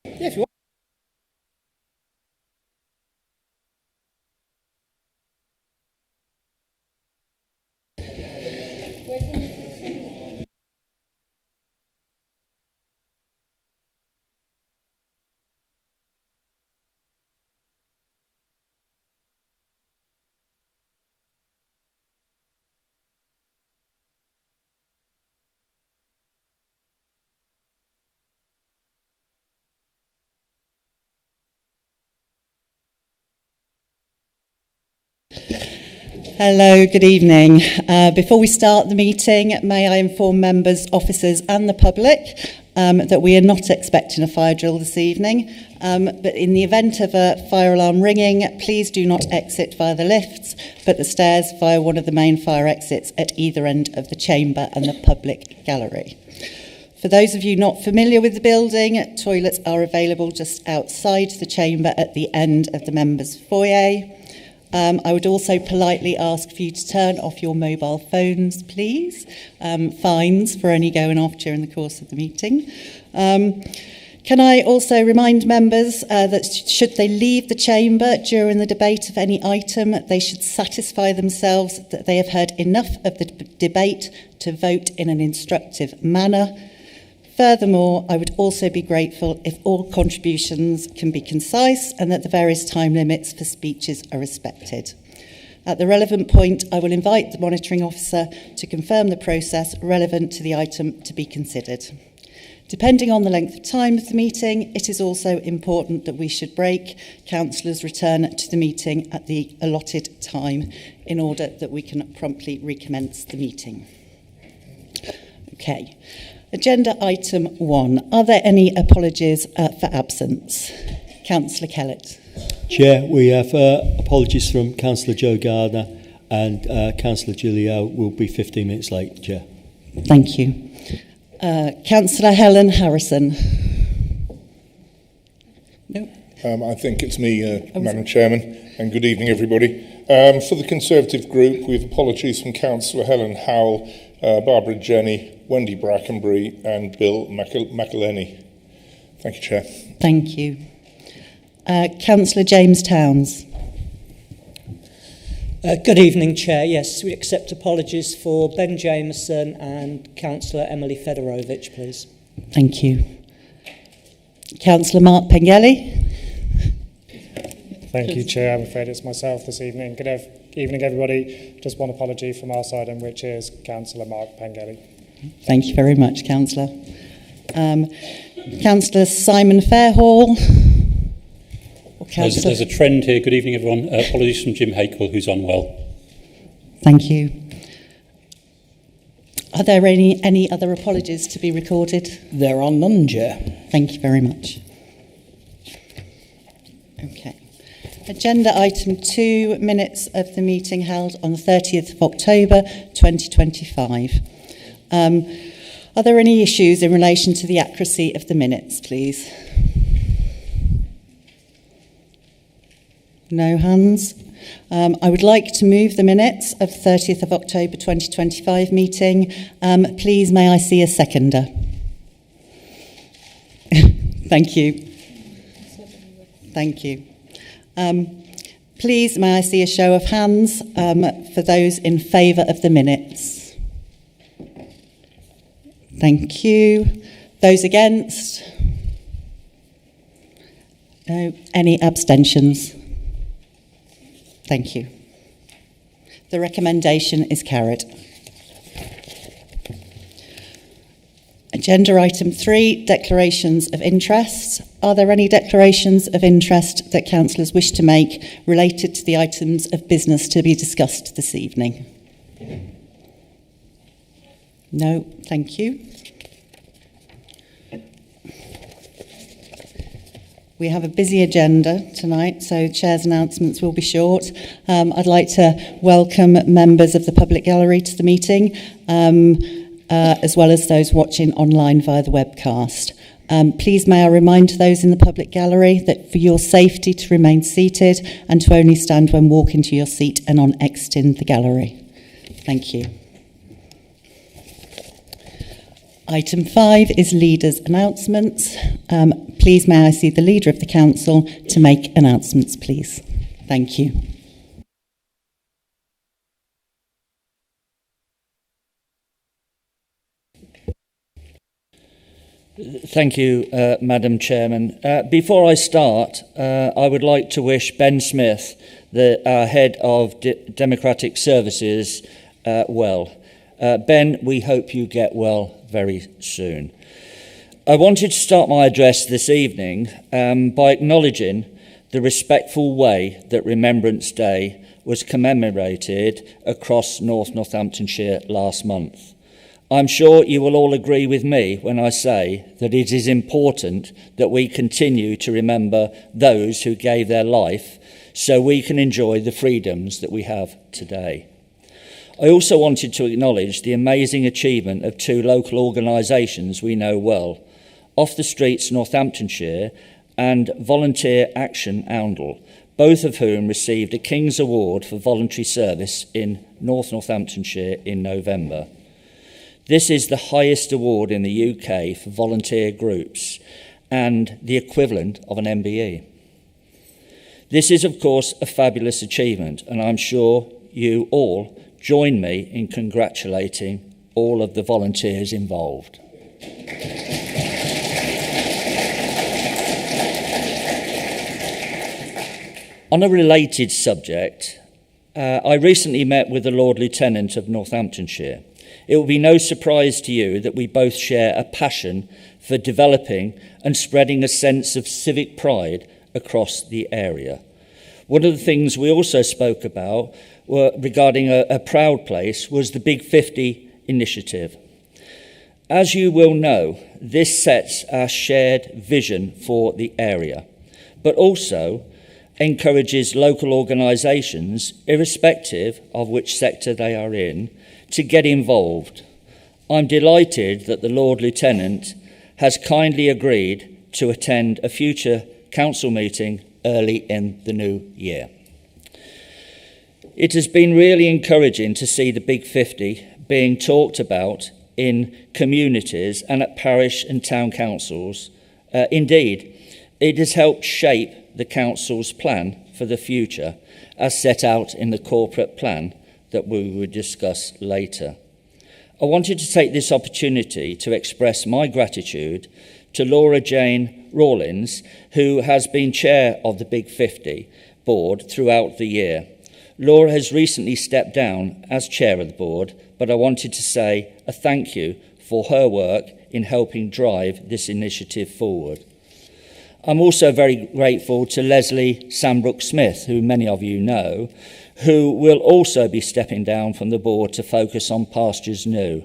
Yeah, if you want. Hello, good evening. Before we start the meeting, may I inform members, officers and the public that we are not expecting a fire drill this evening, but in the event of a fire alarm ringing, please do not exit via the lifts, but the stairs via one of the main fire exits at either end of the chamber and the public gallery. For those of you not familiar with the building, toilets are available just outside the chamber at the end of the members' foyer. I would also politely ask for you to turn off your mobile phones, please. Fines for only going off during the course of the meeting. Can I also remind members that should they leave the chamber during the debate of any item, they should satisfy themselves that they have heard enough of the debate to vote in an instructive manner. Furthermore, I would also be grateful if all contributions can be concise and that the various time limits for speeches are respected. At the relevant point, I will invite the monitoring officer to confirm the process relevant to the item to be considered. Depending on the length of time of the meeting, it is also important that we should break. Councillors return to the meeting at the allotted time in order that we can promptly recommence the meeting. Okay. Agenda item 1. Are there any apologies for absence? Councillor Kellett. Chair, we have apologies from Councillor Joe Gardner and Councillor Julio will be 15 minutes late, Chair. Thank you. Councillor Helen Harrison. No. I think it's me, Madam Chairman, and good evening, everybody. For the Conservative group, we have apologies from Councillor Helen Howell, Barbara Jenny, Wendy Brackenbury and Bill McElhenney. Thank you, Chair. Thank you. Councillor James Towns. Good evening, Chair. Yes, we accept apologies for Ben Jameson and Councillor Emily Fedorovich, please. Thank you. Councillor Mark Pengelly. Thank you, Chair. I'm afraid it's myself this evening. Good evening, everybody. Just one apology from our side, and which is Councillor Mark Pengelly. Thank you very much, Councillor. Councillor Simon Fairhall. There's a trend here. Good evening, everyone. Apologies from Jim Hakel, who's unwell. Thank you. Are there any other apologies to be recorded? There are none, Chair. Thank you very much. Okay. Agenda item 2, minutes of the meeting held on the 30th of October 2025. Are there any issues in relation to the accuracy of the minutes, please? No hands. I would like to move the minutes of 30th of October 2025 meeting. Please, may I see a seconder? Thank you. Thank you. Please, may I see a show of hands for those in favour of the minutes? Thank you. Those against? No. Any abstentions? Thank you. The recommendation is carried. Agenda item 3, declarations of interest. Are there any declarations of interest that councillors wish to make related to the items of business to be discussed this evening? No, thank you. We have a busy agenda tonight, so Chair's announcements will be short. I'd like to welcome members of the public gallery to the meeting, as well as those watching online via the webcast. Please may I remind those in the public gallery that for your safety to remain seated and to only stand when walking to your seat and on exiting the gallery. Thank you. Item 5 is leaders' announcements. Please may I see the leader of the council to make announcements, please. Thank you. Thank you, Madam Chairman. Before I start, I would like to wish Ben Smith, our Head of Democratic Services, well. Ben, we hope you get well very soon. I wanted to start my address this evening by acknowledging the respectful way that Remembrance Day was commemorated across Northamptonshire last month. I'm sure you will all agree with me when I say that it is important that we continue to remember those who gave their life so we can enjoy the freedoms that we have today. I also wanted to acknowledge the amazing achievement of two local organisations we know well, Off the Streets Northamptonshire and Volunteer Action Oundle, both of whom received a King's Award for voluntary service in Northamptonshire in November. This is the highest award in the UK for volunteer groups and the equivalent of an MBE. This is, of course, a fabulous achievement, and I'm sure you all join me in congratulating all of the volunteers involved. On a related subject, I recently met with the Lord Lieutenant of Northamptonshire. It will be no surprise to you that we both share a passion for developing and spreading a sense of civic pride across the area. One of the things we also spoke about regarding a proud place was the Big 50 initiative. As you will know, this sets our shared vision for the area, but also encourages local organisations, irrespective of which sector they are in, to get involved. I'm delighted that the Lord Lieutenant has kindly agreed to attend a future council meeting early in the new year. It has been really encouraging to see the Big 50 being talked about in communities and at parish and town councils. Indeed, it has helped shape the council's plan for the future as set out in the corporate plan that we will discuss later. I wanted to take this opportunity to express my gratitude to Laura Jane Rawlins, who has been chair of the Big 50 board throughout the year. Laura has recently stepped down as chair of the board, but I wanted to say a thank you for her work in helping drive this initiative forward. I'm also very grateful to Leslie Sambrook-Smith, who many of you know, who will also be stepping down from the board to focus on pastures new.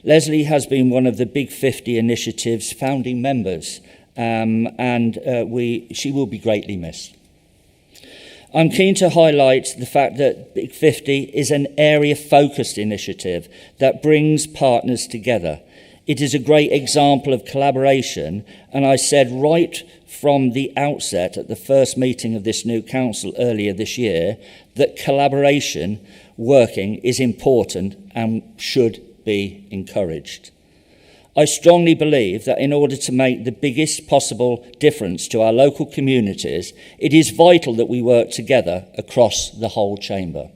Leslie has been one of the Big 50 initiative's founding members, and she will be greatly missed. I'm keen to highlight the fact that Big 50 is an area-focused initiative that brings partners together. It is a great example of collaboration, and I said right from the outset at the first meeting of this new council earlier this year that collaboration working is important and should be encouraged. I strongly believe that in order to make the biggest possible difference to our local communities, it is vital that we work together across the whole chamber.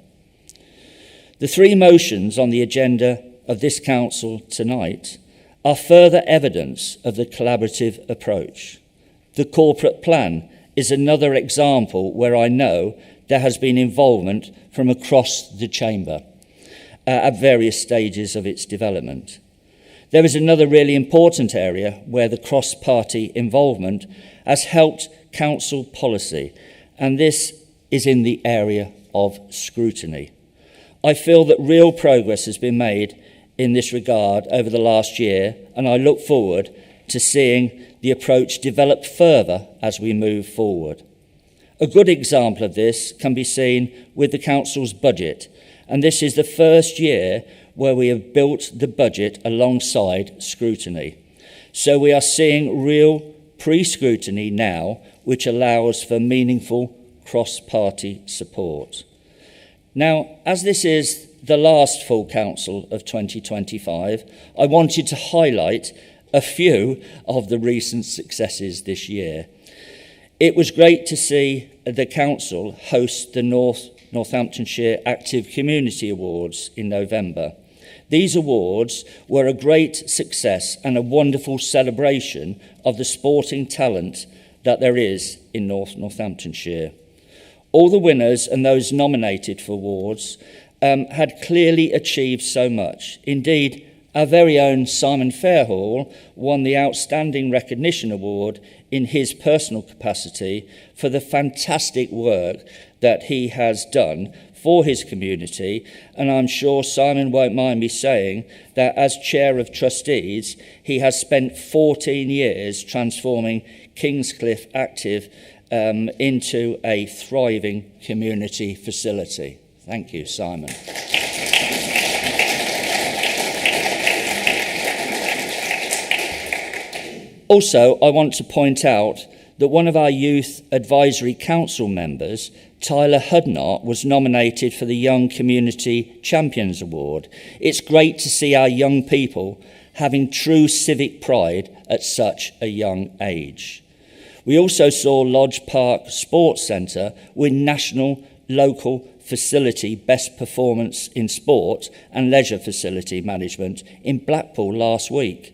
The three motions on the agenda of this council tonight are further evidence of the collaborative approach. The corporate plan is another example where I know there has been involvement from across the chamber at various stages of its development. There is another really important area where the cross-party involvement has helped council policy, and this is in the area of scrutiny. I feel that real progress has been made in this regard over the last year, and I look forward to seeing the approach develop further as we move forward. A good example of this can be seen with the council's budget, and this is the first year where we have built the budget alongside scrutiny. So we are seeing real pre-scrutiny now, which allows for meaningful cross-party support. Now, as this is the last full council of 2025, I wanted to highlight a few of the recent successes this year. It was great to see the council host the Northamptonshire Active Community Awards in November. These awards were a great success and a wonderful celebration of the sporting talent that there is in Northamptonshire. All the winners and those nominated for awards had clearly achieved so much. Indeed, our very own Simon Fairhall won the Outstanding Recognition Award in his personal capacity for the fantastic work that he has done for his community, and I'm sure Simon won't mind me saying that as Chair of Trustees, he has spent 14 years transforming Kingscliff Active into a thriving community facility. Thank you, Simon. Also, I want to point out that one of our Youth Advisory Council members, Tyler Hudnott, was nominated for the Young Community Champions Award. It's great to see our young people having true civic pride at such a young age. We also saw Lodge Park Sports Centre win National Local Facility Best Performance in Sport and Leisure Facility Management in Blackpool last week.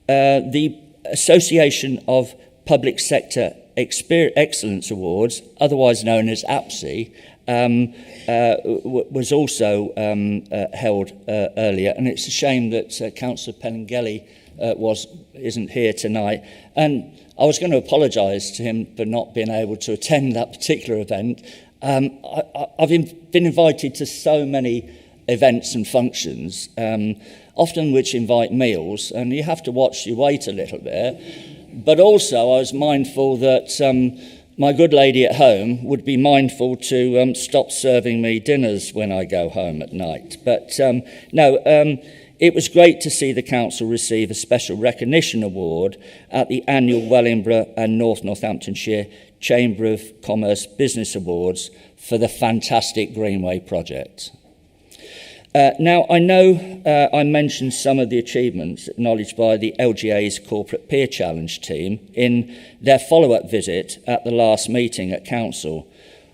The Association of Public Sector Excellence Awards, otherwise known as APSI, was also held earlier, and it's a shame that Councillor Penningelly isn't here tonight. And I was going to apologise to him for not being able to attend that particular event. I've been invited to so many events and functions, often which invite meals, and you have to watch your weight a little bit. But also I was mindful that my good lady at home would be mindful to stop serving me dinners when I go home at night. But it was great to see the council receive a special recognition award at the annual Wellingborough and North Northamptonshire Chamber of Commerce Business Awards for the fantastic Greenway project. Now, I know I mentioned some of the achievements acknowledged by the LGA's Corporate Peer Challenge team in their follow-up visit at the last meeting at Council.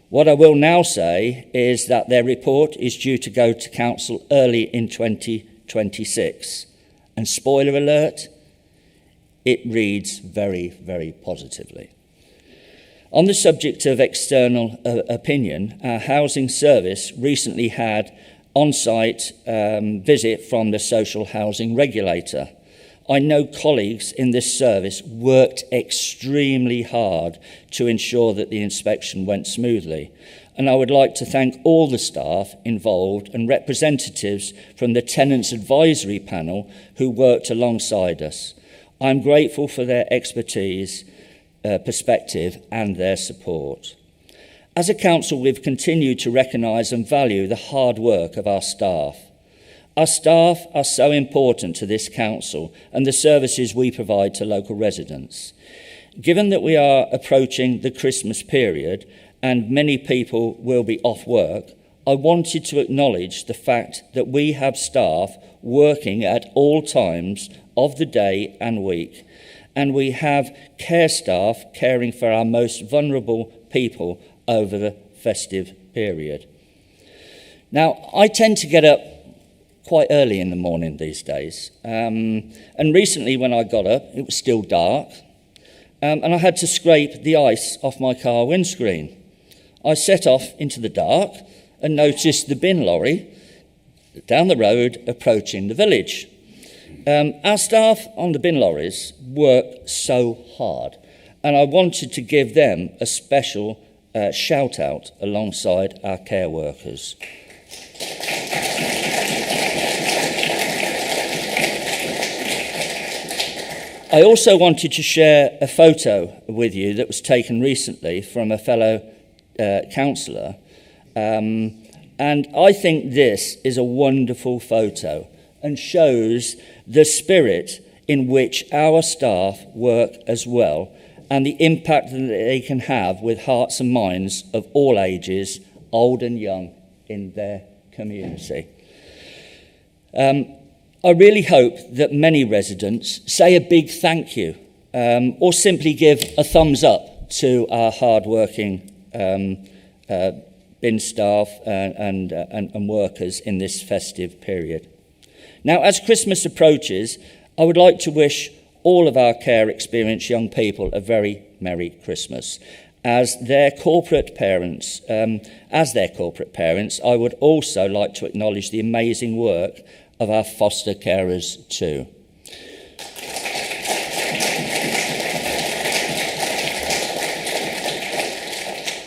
What I will now say is that their report is due to go to Council early in 2026. And spoiler alert, it reads very, very positively. On the subject of external opinion, our housing service recently had on-site visit from the social housing regulator. I know colleagues in this service worked extremely hard to ensure that the inspection went smoothly, and I would like to thank all the staff involved and representatives from the Tenants Advisory Panel who worked alongside us. I'm grateful for their expertise, perspective and their support. As a council, we've continued to recognise and value the hard work of our staff. Our staff are so important to this council and the services we provide to local residents. Given that we are approaching the Christmas period and many people will be off work, I wanted to acknowledge the fact that we have staff working at all times of the day and week, and we have care staff caring for our most vulnerable people over the festive period. Now, I tend to get up quite early in the morning these days, and recently when I got up, it was still dark, and I had to scrape the ice off my car windscreen. I set off into the dark and noticed the bin lorry down the road approaching the village. Our staff on the bin lorries work so hard, and I wanted to give them a special shout out alongside our care workers. I also wanted to share a photo with you that was taken recently from a fellow councillor, and I think this is a wonderful photo and shows the spirit in which our staff work as well, and the impact that they can have with hearts and minds of all ages, old and young, in their community. I really hope that many residents say a big thank you or simply give a thumbs up to our hard-working bin staff and workers in this festive period. Now, as Christmas approaches, I would like to wish all of our care experienced young people a very Merry Christmas. As their corporate parents, I would also like to acknowledge the amazing work of our foster carers too.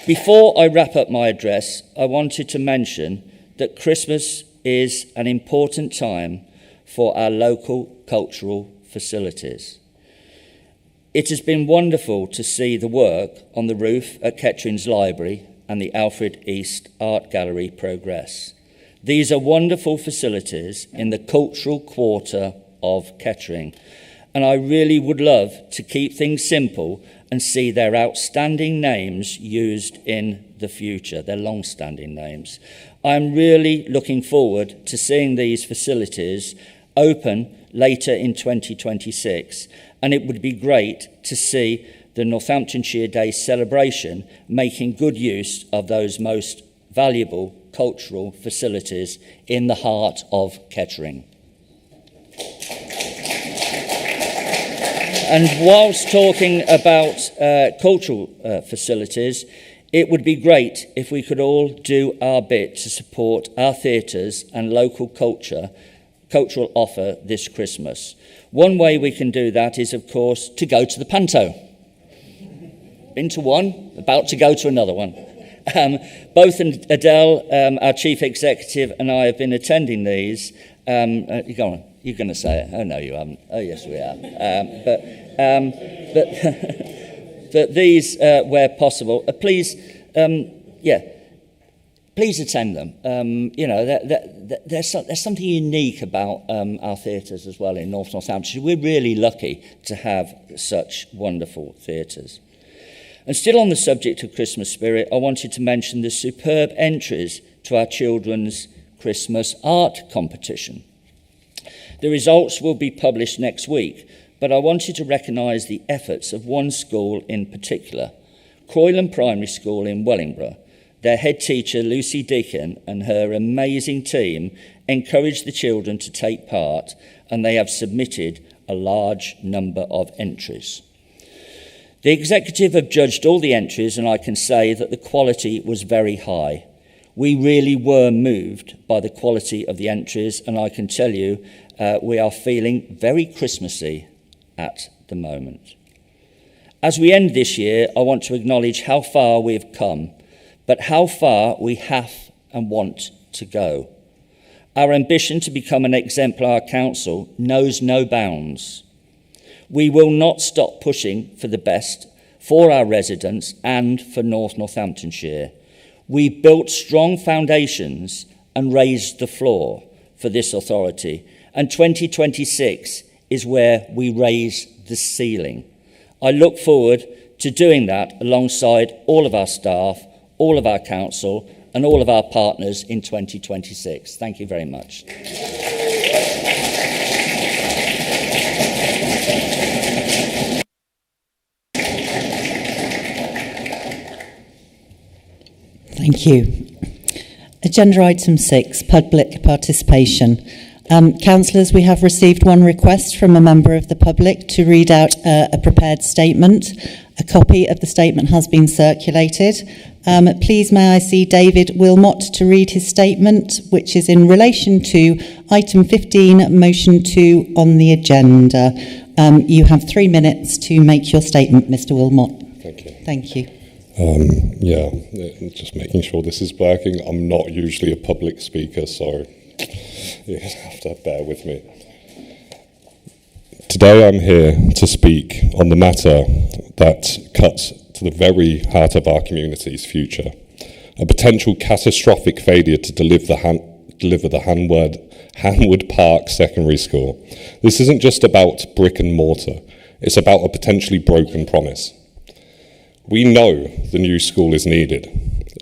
Before I wrap up my address, I wanted to mention that Christmas is an important time for our local cultural facilities. It has been wonderful to see the work on the roof at Kettering's Library and the Alfred East Art Gallery progress. These are wonderful facilities in the cultural quarter of Kettering, and I really would love to keep things simple and see their outstanding names used in the future, their long-standing names. I'm really looking forward to seeing these facilities open later in 2026, and it would be great to see the Northamptonshire Day celebration making good use of those most valuable cultural facilities in the heart of Kettering. And whilst talking about cultural facilities, it would be great if we could all do our bit to support our theatres and local cultural offer this Christmas. One way we can do that is, of course, to go to the Panto. Been to one, about to go to another one. Both Adele, our chief executive, and I have been attending these. Go on, you're going to say it. Oh, no, you haven't. Oh, yes, we have. But these, where possible, please, please attend them. There's something unique about our theatres as well in Northamptonshire. We're really lucky to have such wonderful theatres. And still on the subject of Christmas spirit, I wanted to mention the superb entries to our children's Christmas art competition. The results will be published next week, but I wanted to recognise the efforts of one school in particular, Croyland Primary School in Wellingborough. Their head teacher, Lucy Deacon, and her amazing team encouraged the children to take part, and they have submitted a large number of entries. The executive have judged all the entries, and I can say that the quality was very high. We really were moved by the quality of the entries, and I can tell you we are feeling very Christmassy at the moment. As we end this year, I want to acknowledge how far we have come, but how far we have and want to go. Our ambition to become an exemplar council knows no bounds. We will not stop pushing for the best for our residents and for Northamptonshire. We built strong foundations and raised the floor for this authority, and 2026 is where we raise the ceiling. I look forward to doing that alongside all of our staff, all of our council, and all of our partners in 2026. Thank you very much. Thank you. Agenda item 6, public participation. Councillors, we have received one request from a member of the public to read out a prepared statement. A copy of the statement has been circulated. Please may I see David Wilmot to read his statement, which is in relation to item 15, motion 2 on the agenda. You have 3 minutes to make your statement, Mr. Wilmot. Thank you. Thank you. Just making sure this is working. I'm not usually a public speaker, so you have to bear with me. Today I'm here to speak on the matter that cuts to the very heart of our community's future, a potential catastrophic failure to deliver the Hanwood Park Secondary School. This isn't just about brick and mortar, it's about a potentially broken promise. We know the new school is needed.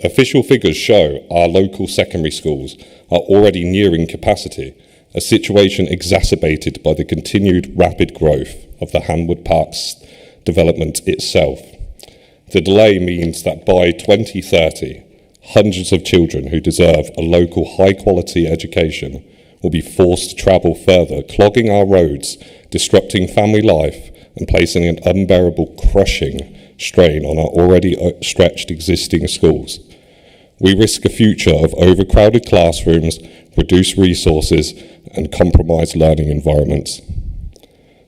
Official figures show our local secondary schools are already nearing capacity, a situation exacerbated by the continued rapid growth of the Hanwood Parks development itself. The delay means that by 2030, hundreds of children who deserve a local high-quality education will be forced to travel further, clogging our roads, disrupting family life, and placing an unbearable, crushing strain on our already stretched existing schools. We risk a future of overcrowded classrooms, reduced resources, and compromised learning environments.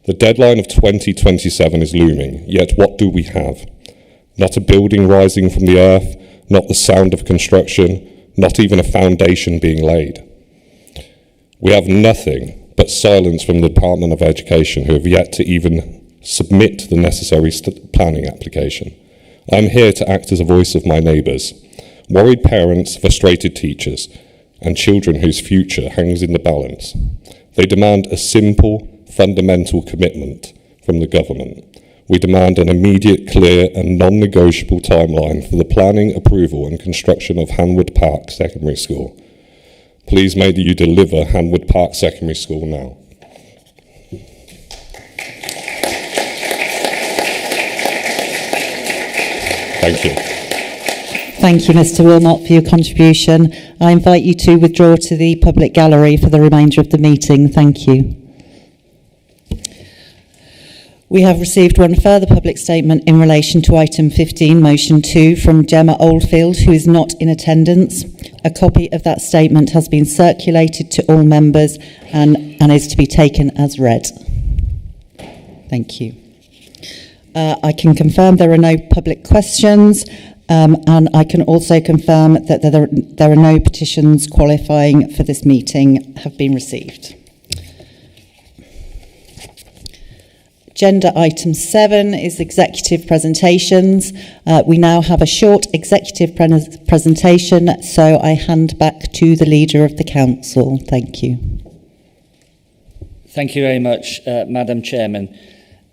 The deadline of 2027 is looming, yet what do we have? Not a building rising from the earth, not the sound of construction, not even a foundation being laid. We have nothing but silence from the Department of Education, who have yet to even submit the necessary planning application. I'm here to act as a voice of my neighbours, worried parents, frustrated teachers, and children whose future hangs in the balance. They demand a simple, fundamental commitment from the government. We demand an immediate, clear and non-negotiable timeline for the planning, approval and construction of Hanwood Park Secondary School. Please may you deliver Hanwood Park Secondary School now. Thank you. Thank you, Mr. Wilmot, for your contribution. I invite you to withdraw to the public gallery for the remainder of the meeting. Thank you. We have received one further public statement in relation to item 15, motion 2, from Gemma Oldfield, who is not in attendance. A copy of that statement has been circulated to all members and is to be taken as read. Thank you. I can confirm there are no public questions, and I can also confirm that there are no petitions qualifying for this meeting have been received. Agenda item 7 is executive presentations. We now have a short executive presentation, so I hand back to the Leader of the Council. Thank you. Thank you very much, Madam Chairman.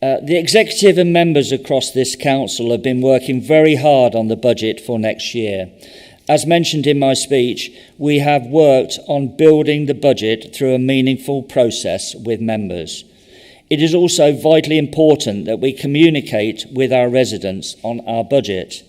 The executive and members across this council have been working very hard on the budget for next year. As mentioned in my speech, we have worked on building the budget through a meaningful process with members. It is also vitally important that we communicate with our residents on our budget.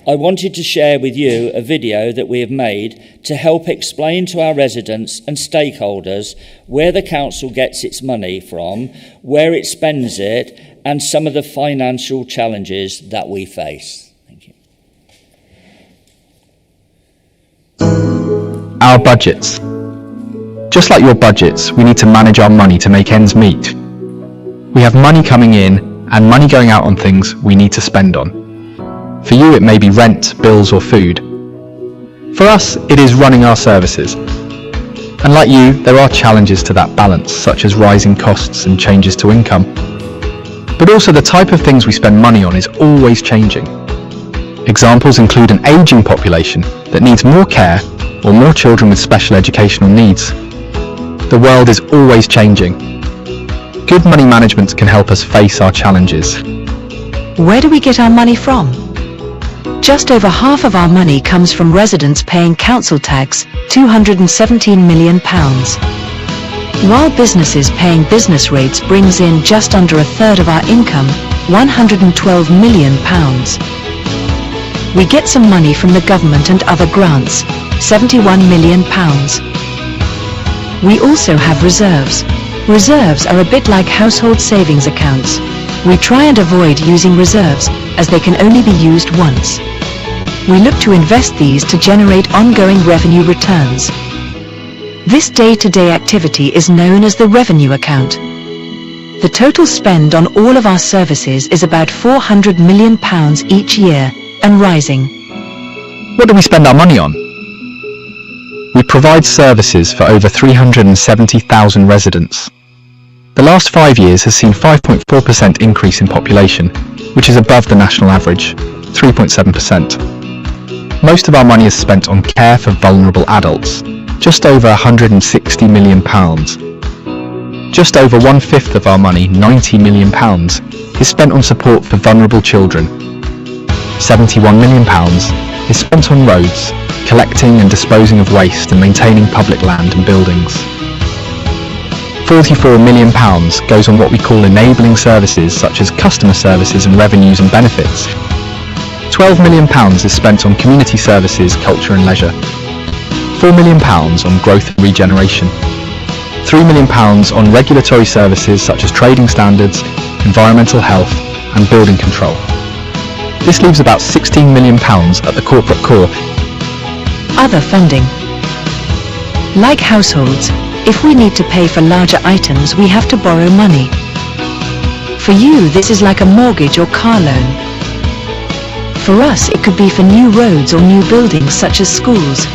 I wanted to share with you a video that we have made to help explain to our residents and stakeholders where the council gets its money from, where it spends it, and some of the financial challenges that we face. Thank you. Our budgets. Just like your budgets, we need to manage our money to make ends meet. We have money coming in and money going out on things we need to spend on. For you, it may be rent, bills or food. For us, it is running our services. And like you, there are challenges to that balance, such as rising costs and changes to income. But also the type of things we spend money on is always changing. Examples include an ageing population that needs more care or more children with special educational needs. The world is always changing. Good money management can help us face our challenges. Where do we get our money from? Just over half of our money comes from residents paying council tax, £217 million. While businesses paying business rates brings in just under a third of our income, £112 million. We get some money from the government and other grants, £71 million. We also have reserves. Reserves are a bit like household savings accounts. We try and avoid using reserves, as they can only be used once. We look to invest these to generate ongoing revenue returns. This day-to-day activity is known as the revenue account. The total spend on all of our services is about £400 million each year, and rising. What do we spend our money on? We provide services for over 370,000 residents. The last 5 years has seen 5.4% increase in population, which is above the national average, 3.7%. Most of our money is spent on care for vulnerable adults, just over £160 million. Just over 1/5 of our money, £90 million, is spent on support for vulnerable children. £71 million is spent on roads, collecting and disposing of waste and maintaining public land and buildings. £44 million goes on what we call enabling services such as customer services and revenues and benefits. £12 million is spent on community services, culture and leisure. £4 million on growth and regeneration. £3 million on regulatory services such as trading standards, environmental health and building control. This leaves about £16 million at the corporate core. Other funding. Like households, if we need to pay for larger items, we have to borrow money. For you, this is like a mortgage or car loan. For us, it could be for new roads or new buildings such as schools.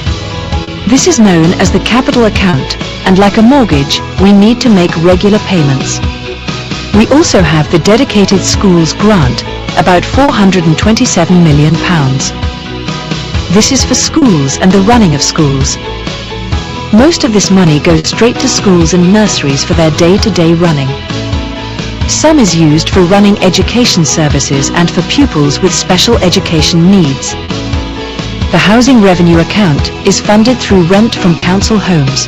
This is known as the capital account, and like a mortgage, we need to make regular payments. We also have the dedicated schools grant, about £427 million. This is for schools and the running of schools. Most of this money goes straight to schools and nurseries for their day-to-day running. Some is used for running education services and for pupils with special education needs. The housing revenue account is funded through rent from council homes.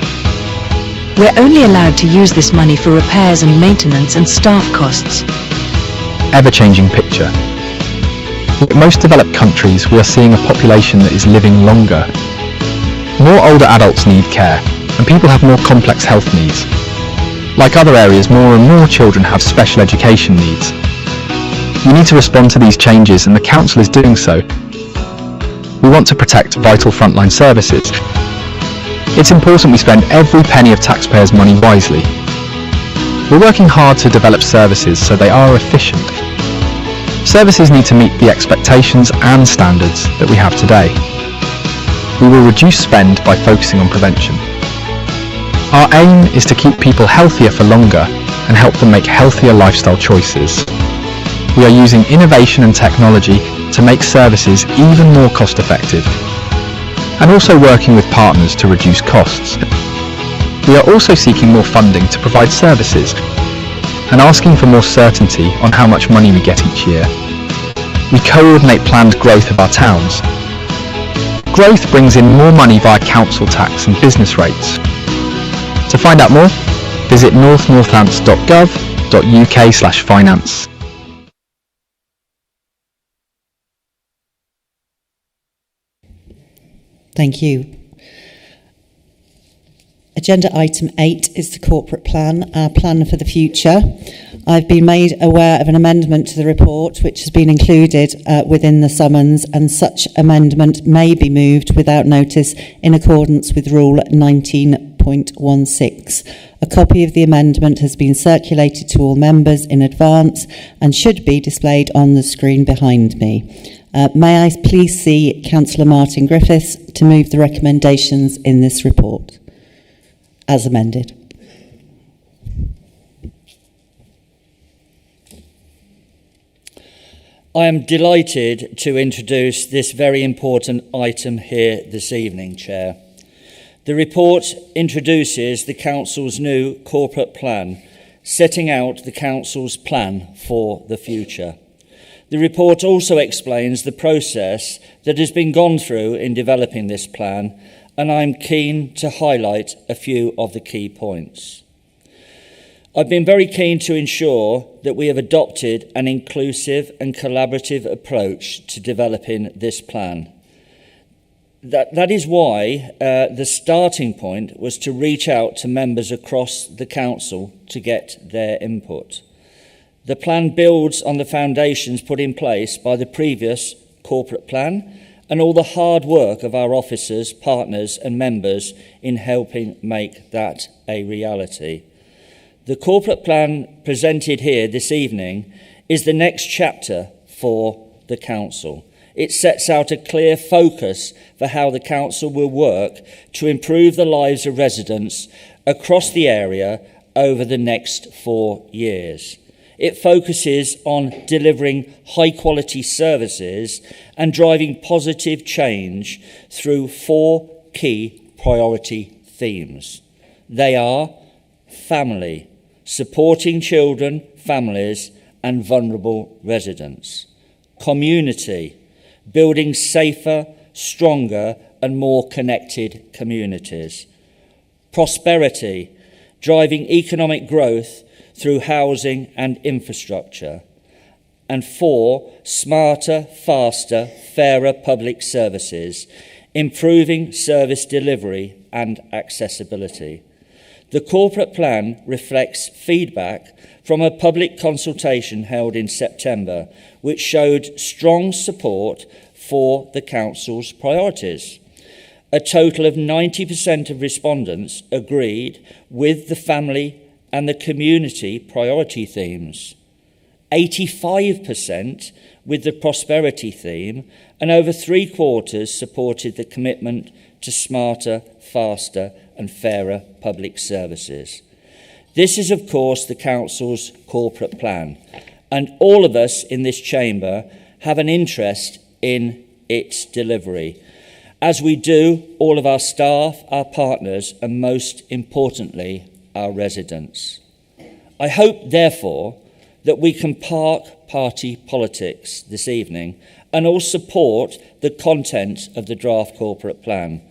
We're only allowed to use this money for repairs and maintenance and staff costs. Ever-changing picture. In most developed countries, we are seeing a population that is living longer. More older adults need care, and people have more complex health needs. Like other areas, more and more children have special education needs. We need to respond to these changes, and the Council is doing so. We want to protect vital frontline services. It's important we spend every penny of taxpayers' money wisely. We're working hard to develop services so they are efficient. Services need to meet the expectations and standards that we have today. We will reduce spend by focusing on prevention. Our aim is to keep people healthier for longer and help them make healthier lifestyle choices. We are using innovation and technology to make services even more cost-effective, and also working with partners to reduce costs. We are also seeking more funding to provide services and asking for more certainty on how much money we get each year. We coordinate planned growth of our towns. Growth brings in more money via council tax and business rates. To find out more, visit northnorthants.gov.uk/finance. Thank you. Agenda item 8 is the corporate plan, our plan for the future. I've been made aware of an amendment to the report which has been included within the summons, and such amendment may be moved without notice in accordance with Rule 19.16. A copy of the amendment has been circulated to all members in advance and should be displayed on the screen behind me. May I please see Councillor Martin Griffiths to move the recommendations in this report as amended. I am delighted to introduce this very important item here this evening, Chair. The report introduces the Council's new corporate plan, setting out the Council's plan for the future. The report also explains the process that has been gone through in developing this plan, and I'm keen to highlight a few of the key points. I've been very keen to ensure that we have adopted an inclusive and collaborative approach to developing this plan. That is why the starting point was to reach out to members across the Council to get their input. The plan builds on the foundations put in place by the previous corporate plan and all the hard work of our officers, partners and members in helping make that a reality. The corporate plan presented here this evening is the next chapter for the Council. It sets out a clear focus for how the Council will work to improve the lives of residents across the area over the next 4 years. It focuses on delivering high-quality services and driving positive change through 4 key priority themes. They are family, supporting children, families and vulnerable residents; community, building safer, stronger and more connected communities. Prosperity, driving economic growth through housing and infrastructure. And 4, smarter, faster, fairer public services, improving service delivery and accessibility. The corporate plan reflects feedback from a public consultation held in September, which showed strong support for the Council's priorities. A total of 90% of respondents agreed with the family and the community priority themes, 85% with the prosperity theme, and over 3/4 supported the commitment to smarter, faster and fairer public services. This is, of course, the Council's corporate plan, and all of us in this chamber have an interest in its delivery, as we do all of our staff, our partners, and most importantly, our residents. I hope, therefore, that we can park party politics this evening and all support the content of the draft corporate plan,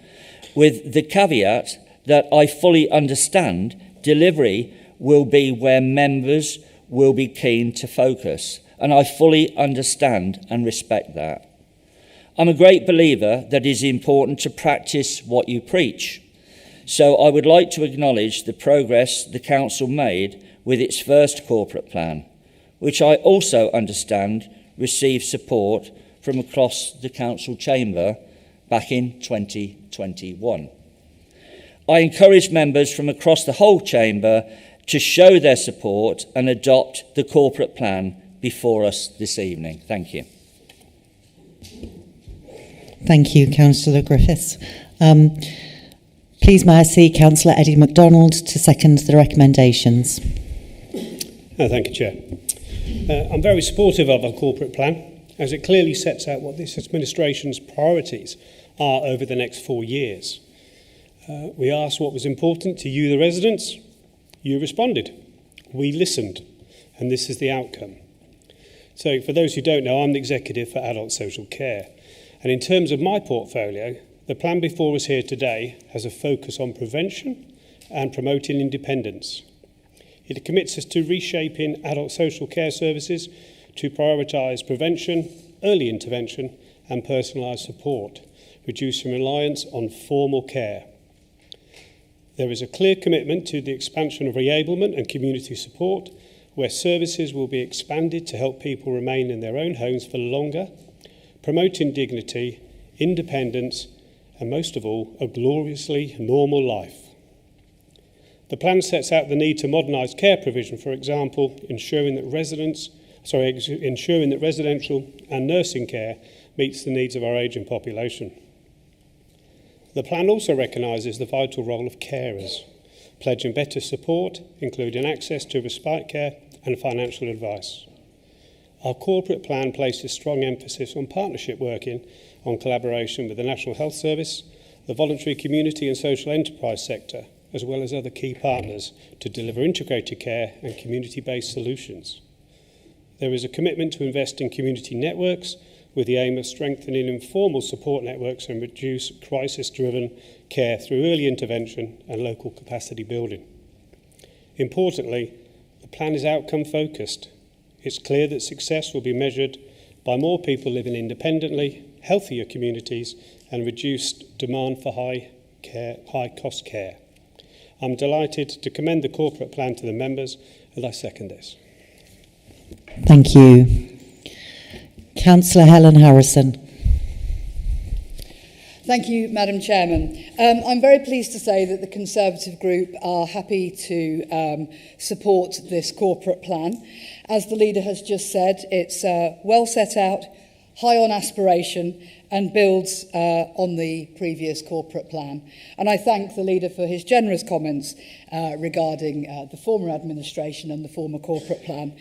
with the caveat that I fully understand delivery will be where members will be keen to focus, and I fully understand and respect that. I'm a great believer that it is important to practice what you preach, so I would like to acknowledge the progress the Council made with its first corporate plan, which I also understand received support from across the Council chamber back in 2021. I encourage members from across the whole chamber to show their support and adopt the corporate plan before us this evening. Thank you. Thank you, Councillor Griffiths. Please may I see Councillor Eddie MacDonald to second the recommendations. Thank you, Chair. I'm very supportive of our corporate plan, as it clearly sets out what this administration's priorities are over the next 4 years. We asked what was important to you, the residents. You responded. We listened, and this is the outcome. So, for those who don't know, I'm the Executive for Adult Social Care, and in terms of my portfolio, the plan before us here today has a focus on prevention and promoting independence. It commits us to reshaping adult social care services to prioritise prevention, early intervention and personalised support, reducing reliance on formal care. There is a clear commitment to the expansion of reablement and community support, where services will be expanded to help people remain in their own homes for longer, promoting dignity, independence and most of all, a gloriously normal life. The plan sets out the need to modernise care provision, for example, ensuring that residential and nursing care meets the needs of our ageing population. The plan also recognises the vital role of carers, pledging better support, including access to respite care and financial advice. Our corporate plan places strong emphasis on partnership working, on collaboration with the National Health Service, the voluntary community and social enterprise sector, as well as other key partners to deliver integrated care and community-based solutions. There is a commitment to invest in community networks with the aim of strengthening informal support networks and reduce crisis-driven care through early intervention and local capacity building. Importantly, the plan is outcome-focused. It's clear that success will be measured by more people living independently, healthier communities, and reduced demand for high-cost care. I'm delighted to commend the corporate plan to the members, and I second this. Thank you. Councillor Helen Harrison. Thank you, Madam Chairman. I'm very pleased to say that the Conservative group are happy to support this corporate plan. As the leader has just said, it's well set out, high on aspiration, and builds on the previous corporate plan. And I thank the leader for his generous comments regarding the former administration and the former corporate plan.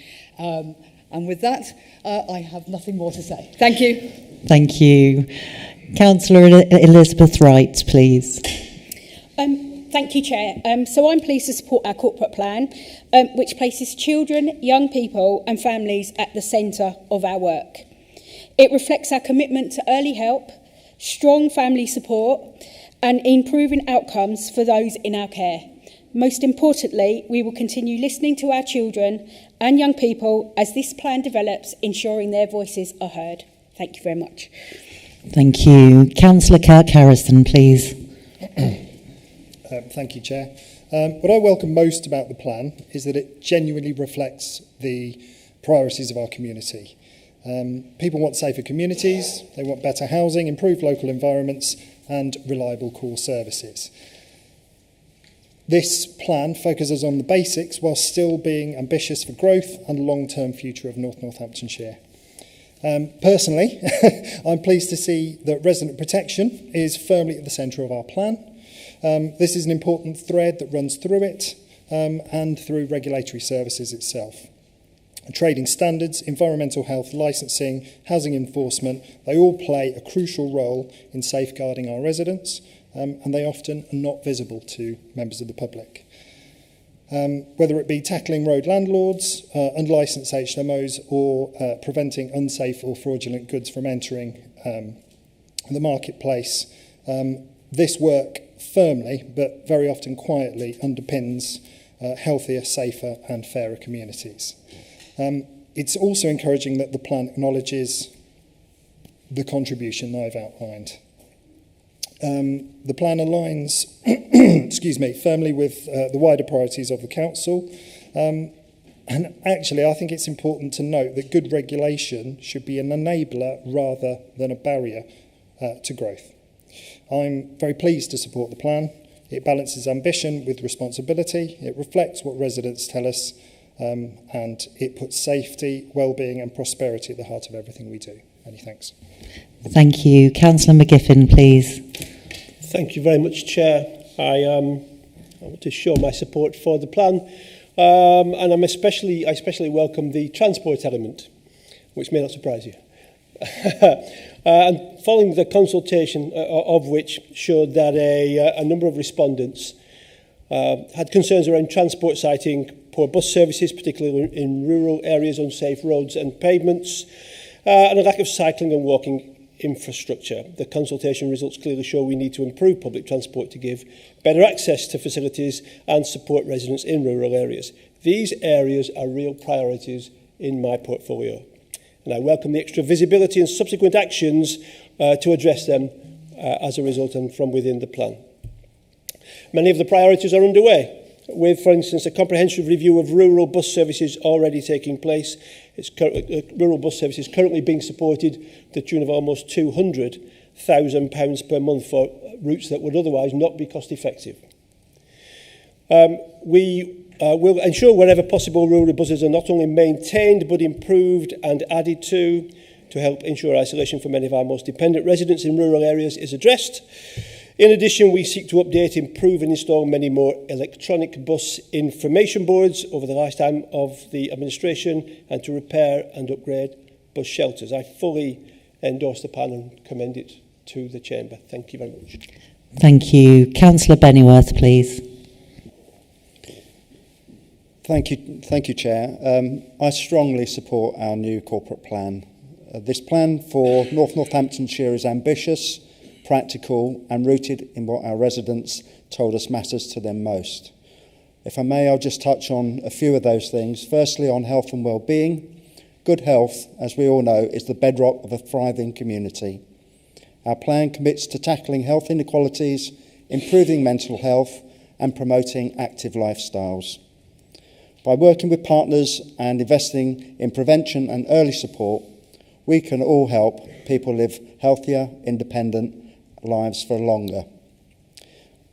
And with that, I have nothing more to say. Thank you. Thank you. Councillor Elizabeth Wright, please. Thank you, Chair. So I'm pleased to support our corporate plan, which places children, young people and families at the centre of our work. It reflects our commitment to early help, strong family support, and improving outcomes for those in our care. Most importantly, we will continue listening to our children and young people as this plan develops, ensuring their voices are heard. Thank you very much. Thank you. Councillor Kirk Harrison, please. Thank you, Chair. What I welcome most about the plan is that it genuinely reflects the priorities of our community. People want safer communities, they want better housing, improved local environments and reliable core services. This plan focuses on the basics while still being ambitious for growth and the long-term future of Northamptonshire. Personally, I'm pleased to see that resident protection is firmly at the centre of our plan. This is an important thread that runs through it and through regulatory services itself. Trading standards, environmental health, licensing, housing enforcement, they all play a crucial role in safeguarding our residents, and they often are not visible to members of the public. Whether it be tackling road landlords, unlicensed HMOs, or preventing unsafe or fraudulent goods from entering the marketplace, this work firmly, but very often quietly, underpins healthier, safer and fairer communities. It's also encouraging that the plan acknowledges the contribution I've outlined. The plan aligns firmly with the wider priorities of the Council. And actually, I think it's important to note that good regulation should be an enabler rather than a barrier to growth. I'm very pleased to support the plan. It balances ambition with responsibility. It reflects what residents tell us, and it puts safety, well-being and prosperity at the heart of everything we do. Many thanks. Thank you. Councillor McGiffin, please. Thank you very much, Chair. I want to show my support for the plan, and I especially welcome the transport element, which may not surprise you. And following the consultation of which showed that a number of respondents had concerns around transport citing poor bus services, particularly in rural areas, unsafe roads and pavements, and a lack of cycling and walking infrastructure. The consultation results clearly show we need to improve public transport to give better access to facilities and support residents in rural areas. These areas are real priorities in my portfolio, and I welcome the extra visibility and subsequent actions to address them as a result and from within the plan. Many of the priorities are underway, with, for instance, a comprehensive review of rural bus services already taking place. Rural bus services currently being supported to the tune of almost £200,000 per month for routes that would otherwise not be cost effective. We will ensure wherever possible rural buses are not only maintained but improved and added to help ensure isolation for many of our most dependent residents in rural areas is addressed. In addition, we seek to update, improve and install many more electronic bus information boards over the lifetime of the administration and to repair and upgrade bus shelters. I fully endorse the plan and commend it to the Chamber. Thank you very much. Thank you. Councillor Bennyworth, please. Thank you, Chair. I strongly support our new corporate plan. This plan for Northamptonshire is ambitious, practical and rooted in what our residents told us matters to them most. If I may, I'll just touch on a few of those things. Firstly, on health and well-being. Good health, as we all know, is the bedrock of a thriving community. Our plan commits to tackling health inequalities, improving mental health and promoting active lifestyles. By working with partners and investing in prevention and early support, we can all help people live healthier, independent lives for longer.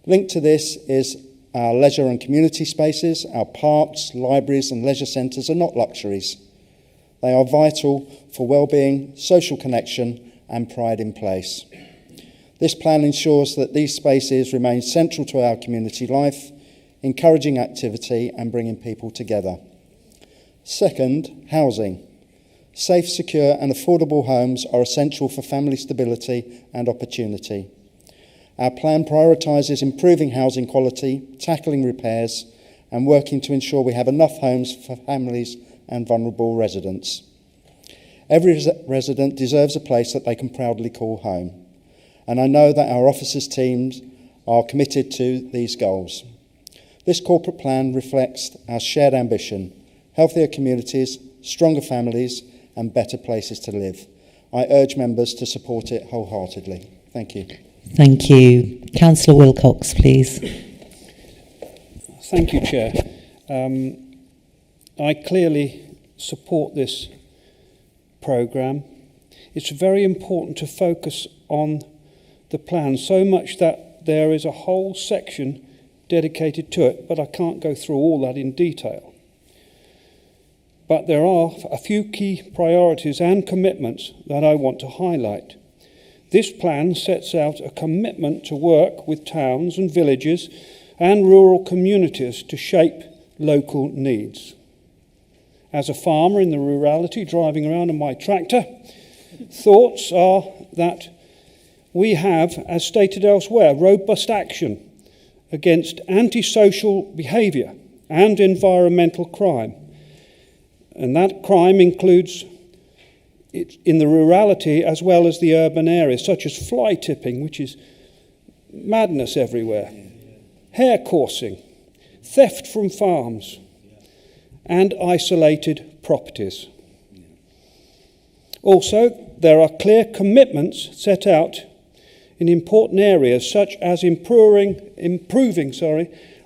Linked to this is our leisure and community spaces. Our parks, libraries and leisure centres are not luxuries. They are vital for well-being, social connection and pride in place. This plan ensures that these spaces remain central to our community life, encouraging activity and bringing people together. Second, housing. Safe, secure and affordable homes are essential for family stability and opportunity. Our plan prioritises improving housing quality, tackling repairs and working to ensure we have enough homes for families and vulnerable residents. Every resident deserves a place that they can proudly call home. and I know that our officers' teams are committed to these goals. This corporate plan reflects our shared ambition: healthier communities, stronger families, and better places to live. I urge members to support it wholeheartedly. Thank you. Thank you. Councillor Wilcox, please. Thank you, Chair. I clearly support this programme. It's very important to focus on the plan, so much that there is a whole section dedicated to it, but I can't go through all that in detail. But there are a few key priorities and commitments that I want to highlight. This plan sets out a commitment to work with towns and villages and rural communities to shape local needs. As a farmer in the rurality driving around on my tractor, thoughts are that we have, as stated elsewhere, robust action against antisocial behaviour and environmental crime. And that crime includes it in the rurality as well as the urban areas, such as fly tipping, which is madness everywhere, hair coursing, theft from farms, and isolated properties. Also, there are clear commitments set out in important areas such as improving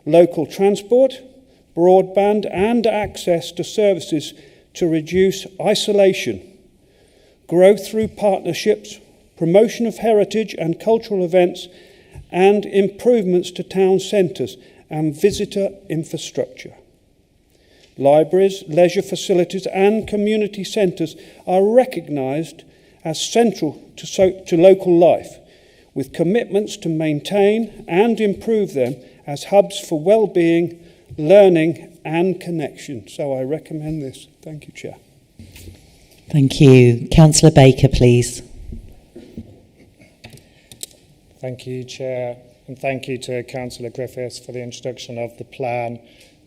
local transport, broadband and access to services to reduce isolation, growth through partnerships, promotion of heritage and cultural events, and improvements to town centres and visitor infrastructure. Libraries, leisure facilities and community centres are recognised as central to local life, with commitments to maintain and improve them as hubs for well-being, learning and connection. So I recommend this. Thank you, Chair. Thank you. Councillor Baker, please. Thank you, Chair, and thank you to Councillor Griffiths for the introduction of the plan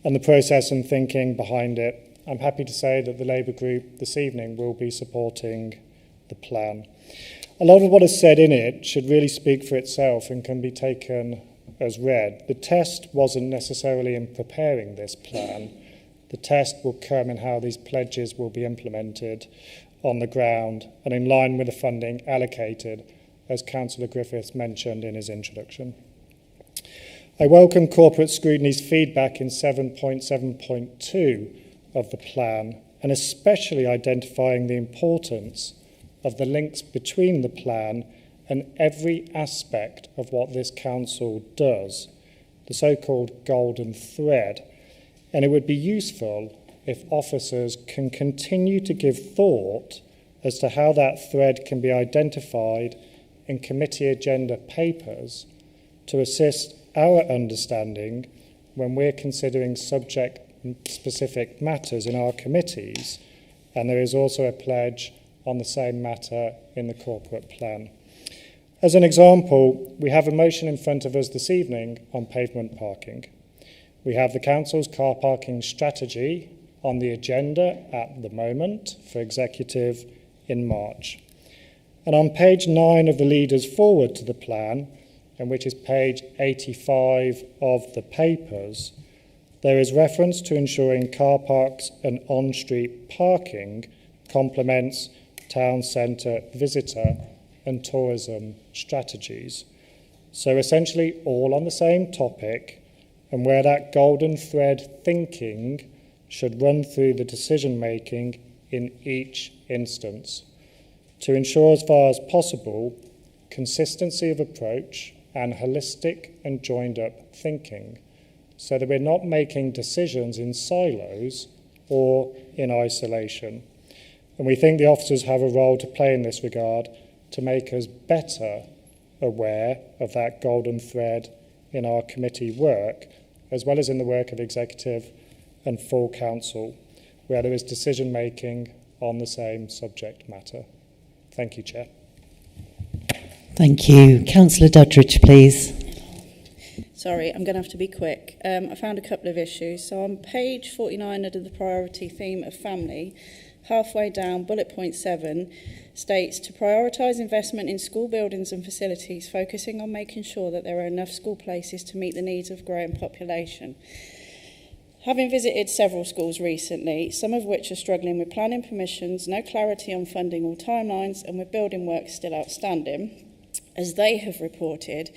and the process and thinking behind it. I'm happy to say that the Labour Group this evening will be supporting the plan. A lot of what is said in it should really speak for itself and can be taken as read. The test wasn't necessarily in preparing this plan. The test will come in how these pledges will be implemented on the ground and in line with the funding allocated, as Councillor Griffiths mentioned in his introduction. I welcome corporate scrutiny's feedback in 7.7.2 of the plan, and especially identifying the importance of the links between the plan and every aspect of what this council does, the so-called golden thread. And it would be useful if officers can continue to give thought as to how that thread can be identified in committee agenda papers to assist our understanding when we're considering subject-specific matters in our committees, and there is also a pledge on the same matter in the corporate plan. As an example, we have a motion in front of us this evening on pavement parking. We have the Council's car parking strategy on the agenda at the moment for executive in March. And on page 9 of the leader's forward to the plan, and which is page 85 of the papers, there is reference to ensuring car parks and on-street parking complements town centre visitor and tourism strategies. So essentially all on the same topic, and where that golden thread thinking should run through the decision making in each instance to ensure, as far as possible, consistency of approach and holistic and joined up thinking, so that we're not making decisions in silos or in isolation. And we think the officers have a role to play in this regard to make us better aware of that golden thread in our committee work, as well as in the work of executive and full council, where there is decision making on the same subject matter. Thank you, Chair. Thank you. Councillor Duddridge, please. Sorry, I'm going to have to be quick. I found a couple of issues. So on page 49 under the priority theme of family, halfway down, bullet point 7, states to prioritise investment in school buildings and facilities, focusing on making sure that there are enough school places to meet the needs of growing population. Having visited several schools recently, some of which are struggling with planning permissions, no clarity on funding or timelines, and with building work still outstanding, as they have reported,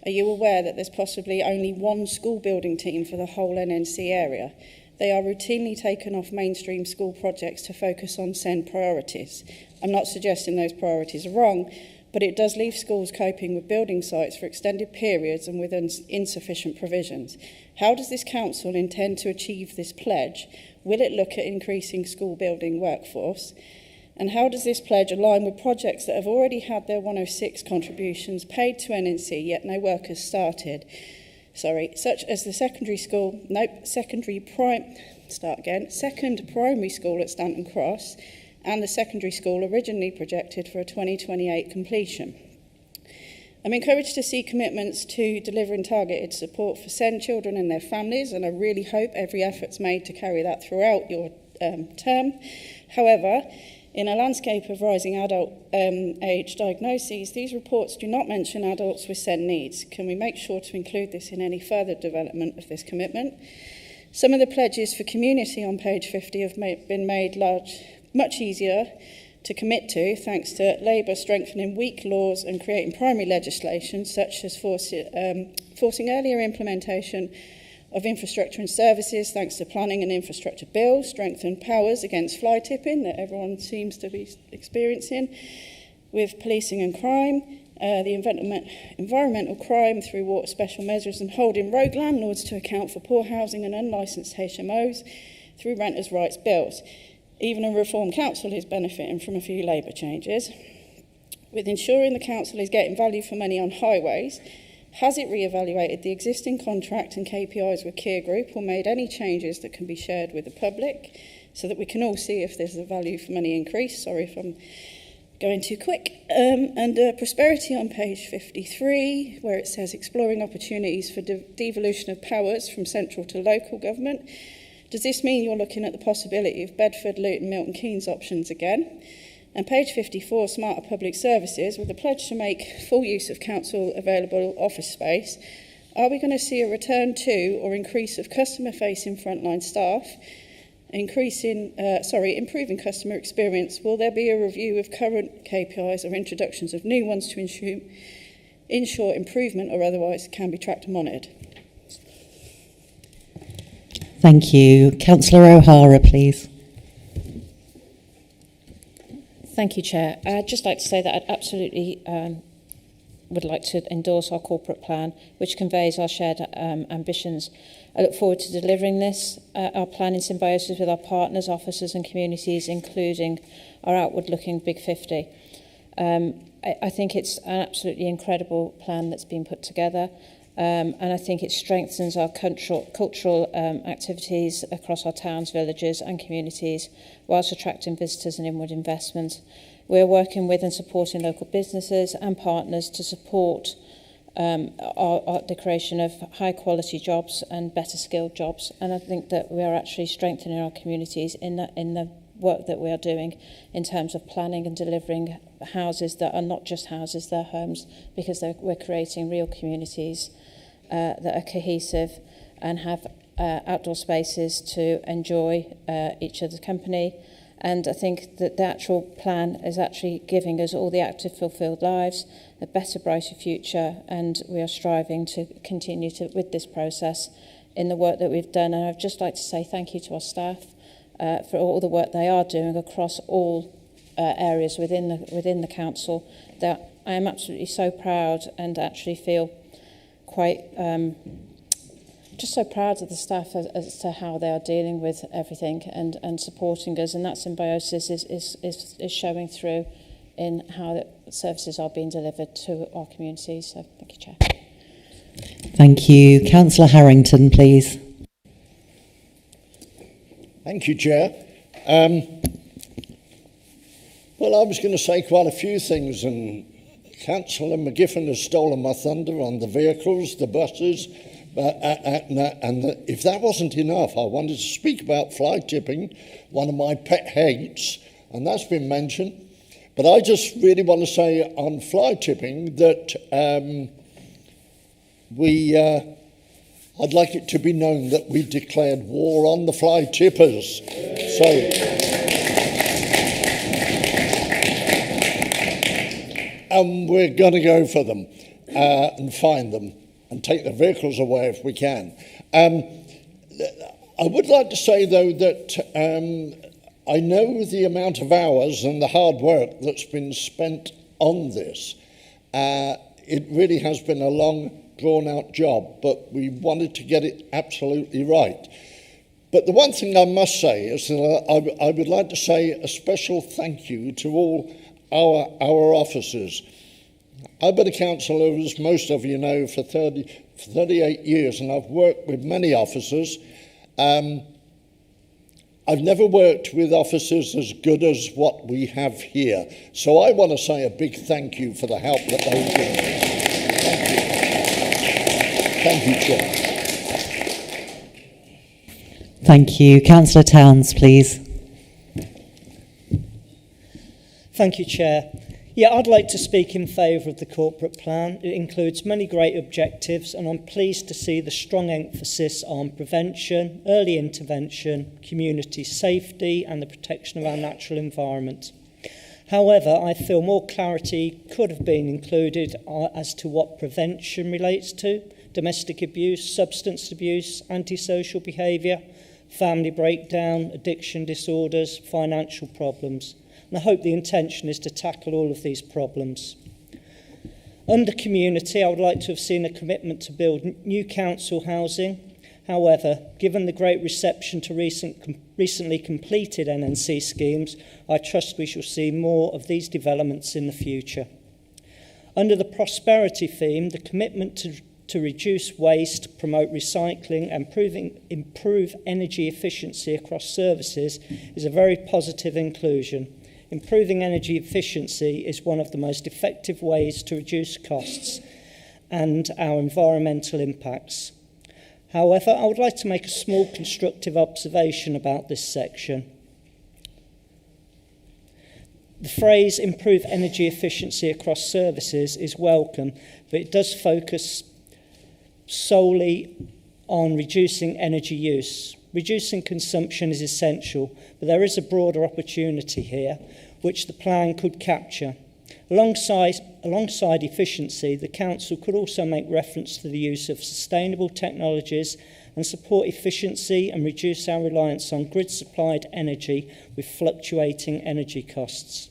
are you aware that there's possibly only one school building team for the whole NNC area? They are routinely taken off mainstream school projects to focus on SEND priorities. I'm not suggesting those priorities are wrong, but it does leave schools coping with building sites for extended periods and with insufficient provisions. How does this council intend to achieve this pledge? Will it look at increasing school building workforce? And how does this pledge align with projects that have already had their 106 contributions paid to NNC, yet no work has started? Such as the second primary school at Stanton Cross, and the secondary school originally projected for a 2028 completion. I'm encouraged to see commitments to delivering targeted support for SEND children and their families, and I really hope every effort's made to carry that throughout your term. However, in a landscape of rising adult age diagnoses, these reports do not mention adults with SEND needs. Can we make sure to include this in any further development of this commitment? Some of the pledges for community on page 50 have been made much easier to commit to, thanks to Labour strengthening weak laws and creating primary legislation, such as forcing earlier implementation of infrastructure and services, thanks to planning and infrastructure bills, strengthened powers against fly tipping that everyone seems to be experiencing, with policing and crime, the environmental crime through water special measures, and holding rogue landlords to account for poor housing and unlicensed HMOs through renters' rights bills. Even a reformed council is benefiting from a few Labour changes. With ensuring the council is getting value for money on highways, has it re-evaluated the existing contract and KPIs with Kier Group, or made any changes that can be shared with the public so that we can all see if there's a value for money increase? Sorry if I'm going too quick. Under prosperity on page 53, where it says exploring opportunities for devolution of powers from central to local government, does this mean you're looking at the possibility of Bedford, Luton, Milton Keynes options again? And page 54, smarter public services, with a pledge to make full use of council available office space, are we going to see a return to or increase of customer-facing frontline staff, improving customer experience? Will there be a review of current KPIs or introductions of new ones to ensure improvement or otherwise can be tracked and monitored? Thank you. Councillor O'Hara, please. Thank you, Chair. I'd just like to say that I'd absolutely would like to endorse our corporate plan, which conveys our shared ambitions. I look forward to delivering this, our plan in symbiosis with our partners, officers and communities, including our outward-looking Big 50. I think it's an absolutely incredible plan that's been put together. And I think it strengthens our cultural activities across our towns, villages and communities, whilst attracting visitors and inward investment. We're working with and supporting local businesses and partners to support the creation of high quality jobs and better skilled jobs. And I think that we are actually strengthening our communities in the work that we are doing in terms of planning and delivering houses that are not just houses, they're homes, because we're creating real communities that are cohesive and have outdoor spaces to enjoy each other's company. And I think that the actual plan is actually giving us all the active, fulfilled lives, a better, brighter future, and we are striving to continue with this process in the work that we've done. And I'd just like to say thank you to our staff for all the work they are doing across all areas within the council. That I am absolutely so proud and actually feel quite just so proud of the staff as to how they are dealing with everything and supporting us, and that symbiosis is showing through in how the services are being delivered to our communities. So thank you, Chair. Thank you. Councillor Harrington, please. Thank you, Chair. Well, I was going to say quite a few things, and Councillor McGiffin has stolen my thunder on the vehicles, the buses, And if that wasn't enough, I wanted to speak about fly tipping, one of my pet hates, and that's been mentioned. But I just really want to say on fly tipping that I'd like it to be known that we declared war on the fly tippers. So, and we're going to go for them and find them and take their vehicles away if we can. I would like to say, though, that I know the amount of hours and the hard work that's been spent on this. It really has been a long, drawn-out job, but we wanted to get it absolutely right. But the one thing I must say is that I would like to say a special thank you to all our officers. I've been a councillor, as most of you know, for 38 years, and I've worked with many officers. I've never worked with officers as good as what we have here. So I want to say a big thank you for the help that they've given us. Thank you, Chair. Thank you. Councillor Towns, please. Thank you, Chair. Yeah, I'd like to speak in favour of the corporate plan. It includes many great objectives, and I'm pleased to see the strong emphasis on prevention, early intervention, community safety and the protection of our natural environment. However, I feel more clarity could have been included as to what prevention relates to: domestic abuse, substance abuse, antisocial behaviour, family breakdown, addiction disorders, financial problems. And I hope the intention is to tackle all of these problems. Under community, I would like to have seen a commitment to build new council housing. However, given the great reception to recently completed NNC schemes, I trust we shall see more of these developments in the future. Under the prosperity theme, the commitment to reduce waste, promote recycling and improve energy efficiency across services is a very positive inclusion. Improving energy efficiency is one of the most effective ways to reduce costs and our environmental impacts. However, I would like to make a small constructive observation about this section. The phrase improve energy efficiency across services is welcome, but it does focus solely on reducing energy use. Reducing consumption is essential, but there is a broader opportunity here which the plan could capture. Alongside efficiency, the Council could also make reference to the use of sustainable technologies and support efficiency and reduce our reliance on grid-supplied energy with fluctuating energy costs.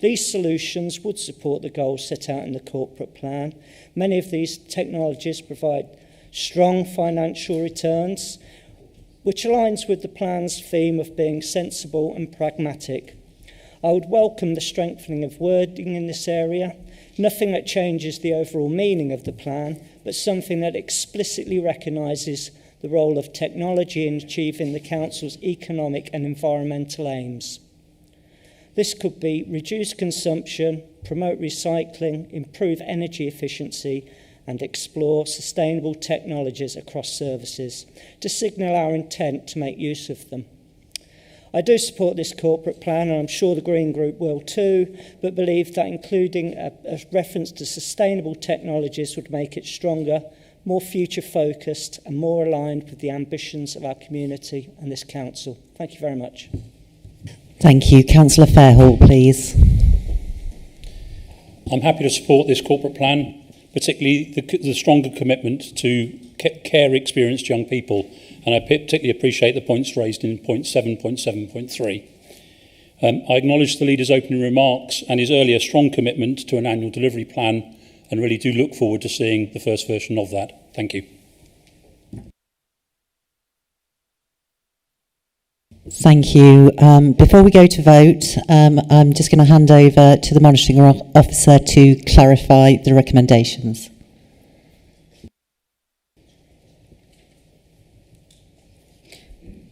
These solutions would support the goals set out in the corporate plan. Many of these technologies provide strong financial returns, which aligns with the plan's theme of being sensible and pragmatic. I would welcome the strengthening of wording in this area, nothing that changes the overall meaning of the plan, but something that explicitly recognises the role of technology in achieving the Council's economic and environmental aims. This could be reduce consumption, promote recycling, improve energy efficiency, and explore sustainable technologies across services to signal our intent to make use of them. I do support this corporate plan, and I'm sure the Green Group will too, but believe that including a reference to sustainable technologies would make it stronger, more future-focused and more aligned with the ambitions of our community and this council. Thank you very much. Thank you. Councillor Fairhall, please. I'm happy to support this corporate plan, particularly the stronger commitment to care experienced young people. And I particularly appreciate the points raised in point 7.7.3. I acknowledge the leader's opening remarks and his earlier strong commitment to an annual delivery plan, and really do look forward to seeing the first version of that. Thank you. Thank you. Before we go to vote, I'm just going to hand over to the monitoring officer to clarify the recommendations.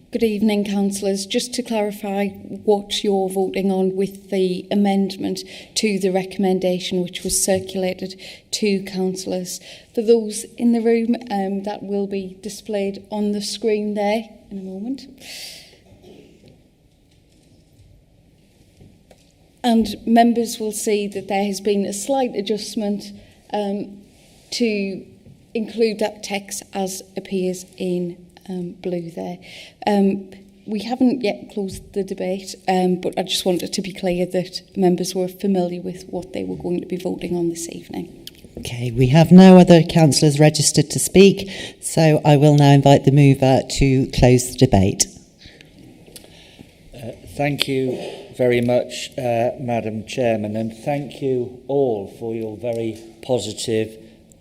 Good evening, councillors. Just to clarify what you're voting on with the amendment to the recommendation which was circulated to councillors. For those in the room, that will be displayed on the screen there in a moment. And members will see that there has been a slight adjustment to include that text as appears in blue there. We haven't yet closed the debate, but I just wanted to be clear that members were familiar with what they were going to be voting on this evening. Okay, we have no other councillors registered to speak, so I will now invite the mover to close the debate. Thank you very much, Madam Chairman, and thank you all for your very positive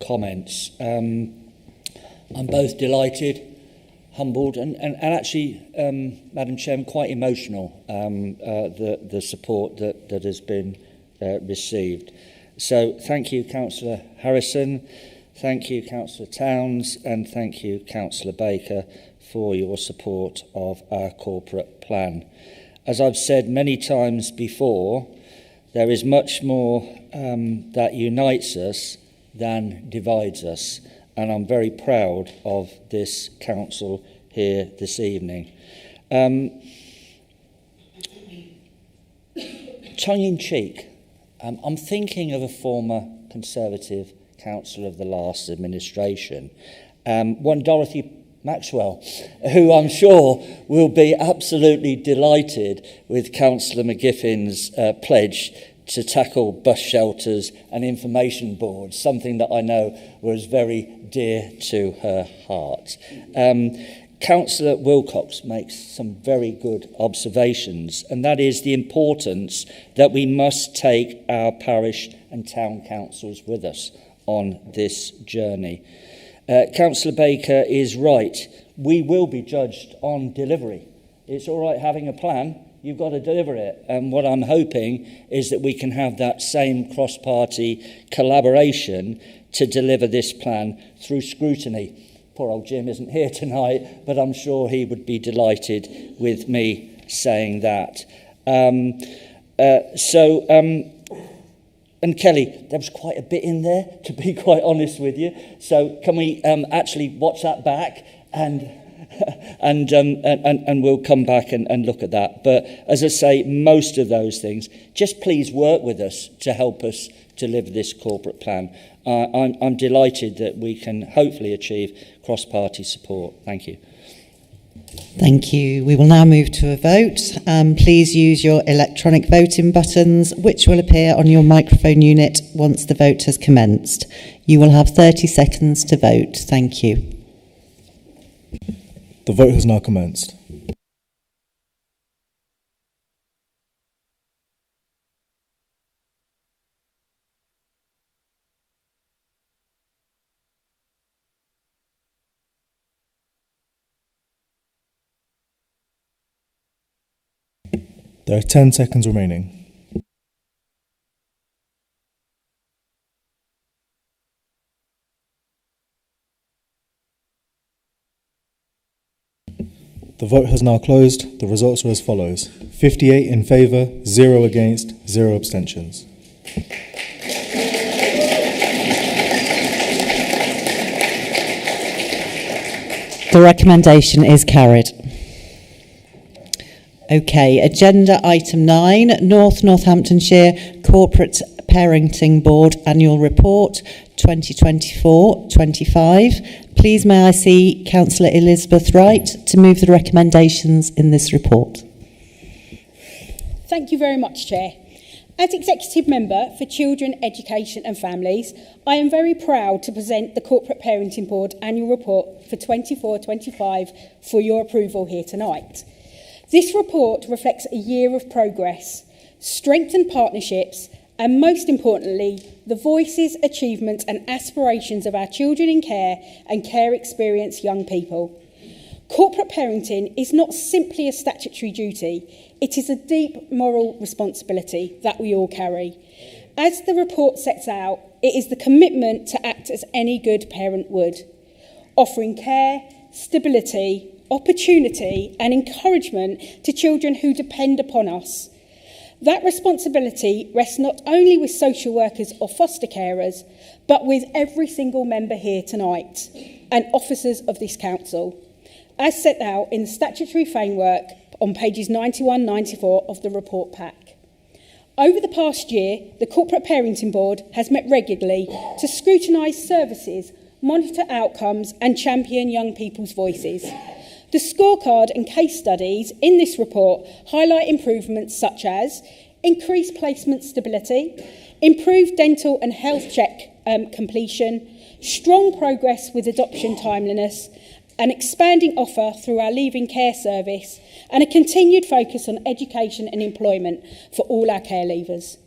comments. I'm both delighted, humbled, and actually, Madam Chairman, quite emotional, the support that has been received. So thank you, Councillor Harrison, thank you, Councillor Towns, and thank you, Councillor Baker, for your support of our corporate plan. As I've said many times before, there is much more that unites us than divides us, and I'm very proud of this council here this evening. Tongue-in-cheek, I'm thinking of a former Conservative councillor of the last administration, one Dorothy Maxwell, who I'm sure will be absolutely delighted with Councillor McGiffin's pledge to tackle bus shelters and information boards, something that I know was very dear to her heart. Councillor Wilcox makes some very good observations, and that is the importance that we must take our parish and town councils with us on this journey. Councillor Baker is right. We will be judged on delivery. It's all right having a plan. You've got to deliver it. And what I'm hoping is that we can have that same cross-party collaboration to deliver this plan through scrutiny. Poor old Jim isn't here tonight, but I'm sure he would be delighted with me saying that. And Kelly, there was quite a bit in there, to be quite honest with you. So can we actually watch that back and we'll come back and look at that. But as I say, most of those things, just please work with us to help us deliver this corporate plan. I'm delighted that we can hopefully achieve cross-party support. Thank you. Thank you. We will now move to a vote. Please use your electronic voting buttons, which will appear on your microphone unit once the vote has commenced. You will have 30 seconds to vote. Thank you. The vote has now commenced. There are 10 seconds remaining. The vote has now closed. The results are as follows: 58 in favour, 0 against, 0 abstentions. The recommendation is carried. Okay, agenda item 9, Northamptonshire Corporate Parenting Board Annual Report 2024-25. Please may I see Councillor Elizabeth Wright to move the recommendations in this report. Thank you very much, Chair. As Executive Member for Children, Education and Families, I am very proud to present the Corporate Parenting Board Annual Report for 24-25 for your approval here tonight. This report reflects a year of progress, strengthened partnerships, and most importantly, the voices, achievements and aspirations of our children in care and care experienced young people. Corporate parenting is not simply a statutory duty, it is a deep moral responsibility that we all carry. As the report sets out, it is the commitment to act as any good parent would, offering care, stability, opportunity and encouragement to children who depend upon us. That responsibility rests not only with social workers or foster carers, but with every single member here tonight and officers of this council, as set out in the statutory framework on pages 91-94 of the report pack. Over the past year, the Corporate Parenting Board has met regularly to scrutinise services, monitor outcomes and champion young people's voices. The scorecard and case studies in this report highlight improvements such as increased placement stability, improved dental and health check completion, strong progress with adoption timeliness, an expanding offer through our leaving care service, and a continued focus on education and employment for all our care leavers.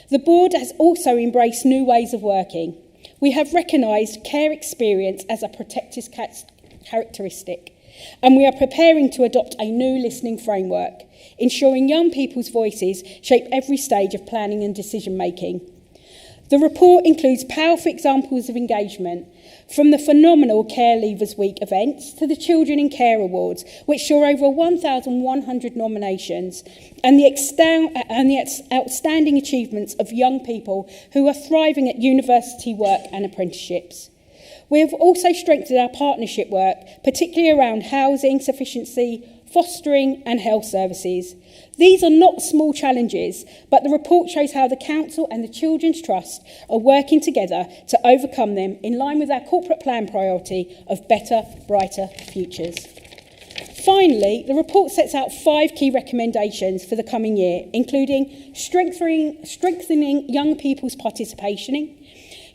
The board has also embraced new ways of working. We have recognised care experience as a protected characteristic, and we are preparing to adopt a new listening framework, ensuring young people's voices shape every stage of planning and decision making. The report includes powerful examples of engagement, from the phenomenal Care Leavers Week events to the Children in Care Awards, which saw over 1,100 nominations, and the outstanding achievements of young people who are thriving at university work and apprenticeships. We have also strengthened our partnership work, particularly around housing sufficiency, fostering and health services. These are not small challenges, but the report shows how the Council and the Children's Trust are working together to overcome them in line with our corporate plan priority of better, brighter futures. Finally, the report sets out 5 key recommendations for the coming year, including strengthening young people's participation,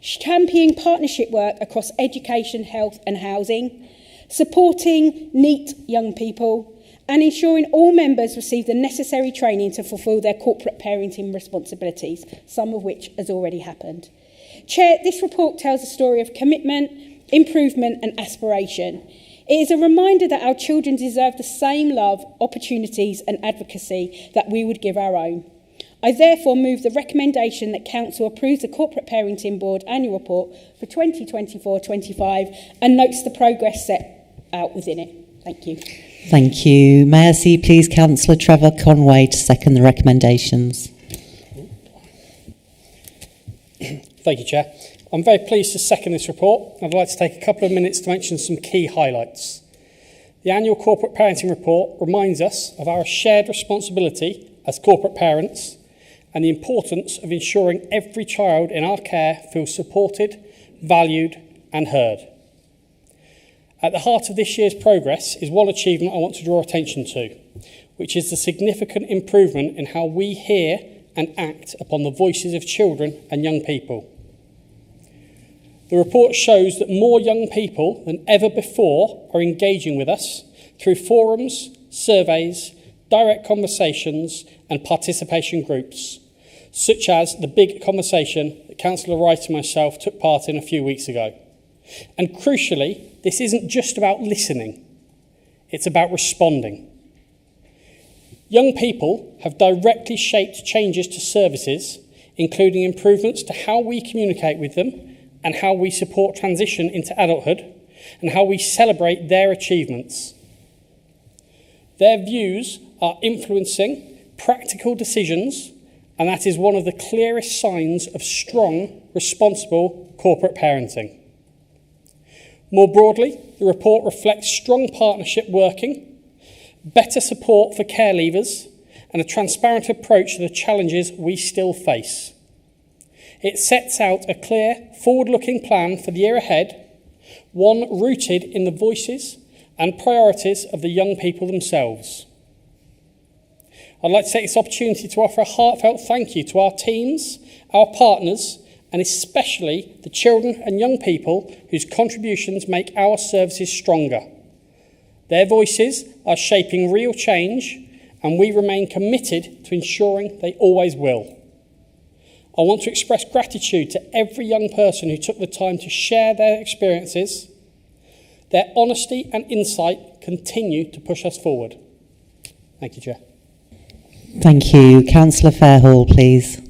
championing partnership work across education, health and housing, supporting NEET young people, and ensuring all members receive the necessary training to fulfil their corporate parenting responsibilities, some of which has already happened. Chair, this report tells a story of commitment, improvement and aspiration. It is a reminder that our children deserve the same love, opportunities and advocacy that we would give our own. I therefore move the recommendation that Council approves the Corporate Parenting Board Annual Report for 2024-25 and notes the progress set out within it. Thank you. Thank you. May I see please Councillor Trevor Conway to second the recommendations. Thank you, Chair. I'm very pleased to second this report. I'd like to take a couple of minutes to mention some key highlights. The annual Corporate Parenting Report reminds us of our shared responsibility as corporate parents and the importance of ensuring every child in our care feels supported, valued and heard. At the heart of this year's progress is one achievement I want to draw attention to, which is the significant improvement in how we hear and act upon the voices of children and young people. The report shows that more young people than ever before are engaging with us through forums, surveys, direct conversations and participation groups, such as the big conversation that Councillor Wright and myself took part in a few weeks ago. And crucially, this isn't just about listening, it's about responding. Young people have directly shaped changes to services, including improvements to how we communicate with them and how we support transition into adulthood and how we celebrate their achievements. Their views are influencing practical decisions, and that is one of the clearest signs of strong, responsible corporate parenting. More broadly, the report reflects strong partnership working, better support for care leavers, and a transparent approach to the challenges we still face. It sets out a clear, forward-looking plan for the year ahead, one rooted in the voices and priorities of the young people themselves. I'd like to take this opportunity to offer a heartfelt thank you to our teams, our partners, and especially the children and young people whose contributions make our services stronger. Their voices are shaping real change, and we remain committed to ensuring they always will. I want to express gratitude to every young person who took the time to share their experiences. Their honesty and insight continue to push us forward. Thank you, Chair. Thank you. Councillor Fairhall, please.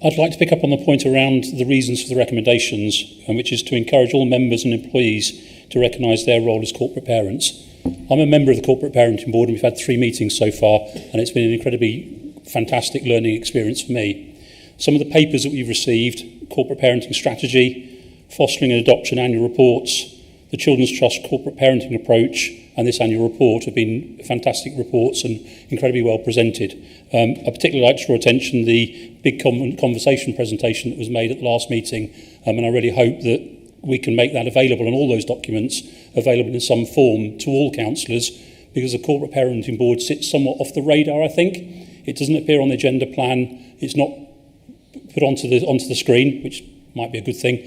I'd like to pick up on the point around the reasons for the recommendations, which is to encourage all members and employees to recognise their role as corporate parents. I'm a member of the Corporate Parenting Board, and we've had 3 meetings so far, and it's been an incredibly fantastic learning experience for me. Some of the papers that we've received, Corporate Parenting Strategy, Fostering and Adoption Annual Reports, the Children's Trust Corporate Parenting Approach, and this annual report have been fantastic reports and incredibly well presented. I particularly like to draw attention to the big conversation presentation that was made at the last meeting, and I really hope that we can make that available and all those documents available in some form to all councillors, because the Corporate Parenting Board sits somewhat off the radar, I think. It doesn't appear on the agenda plan, it's not put onto the screen, which might be a good thing.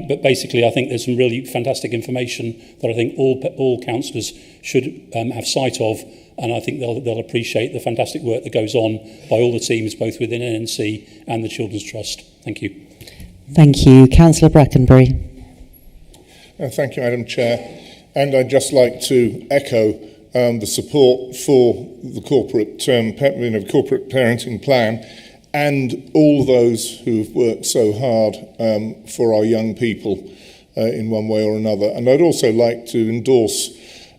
But basically, I think there's some really fantastic information that I think all councillors should have sight of, and I think they'll appreciate the fantastic work that goes on by all the teams, both within NNC and the Children's Trust. Thank you. Thank you. Councillor Brackenbury. Thank you, Madam Chair. And I'd just like to echo the support for the corporate parenting plan, and all those who've worked so hard for our young people in one way or another. And I'd also like to endorse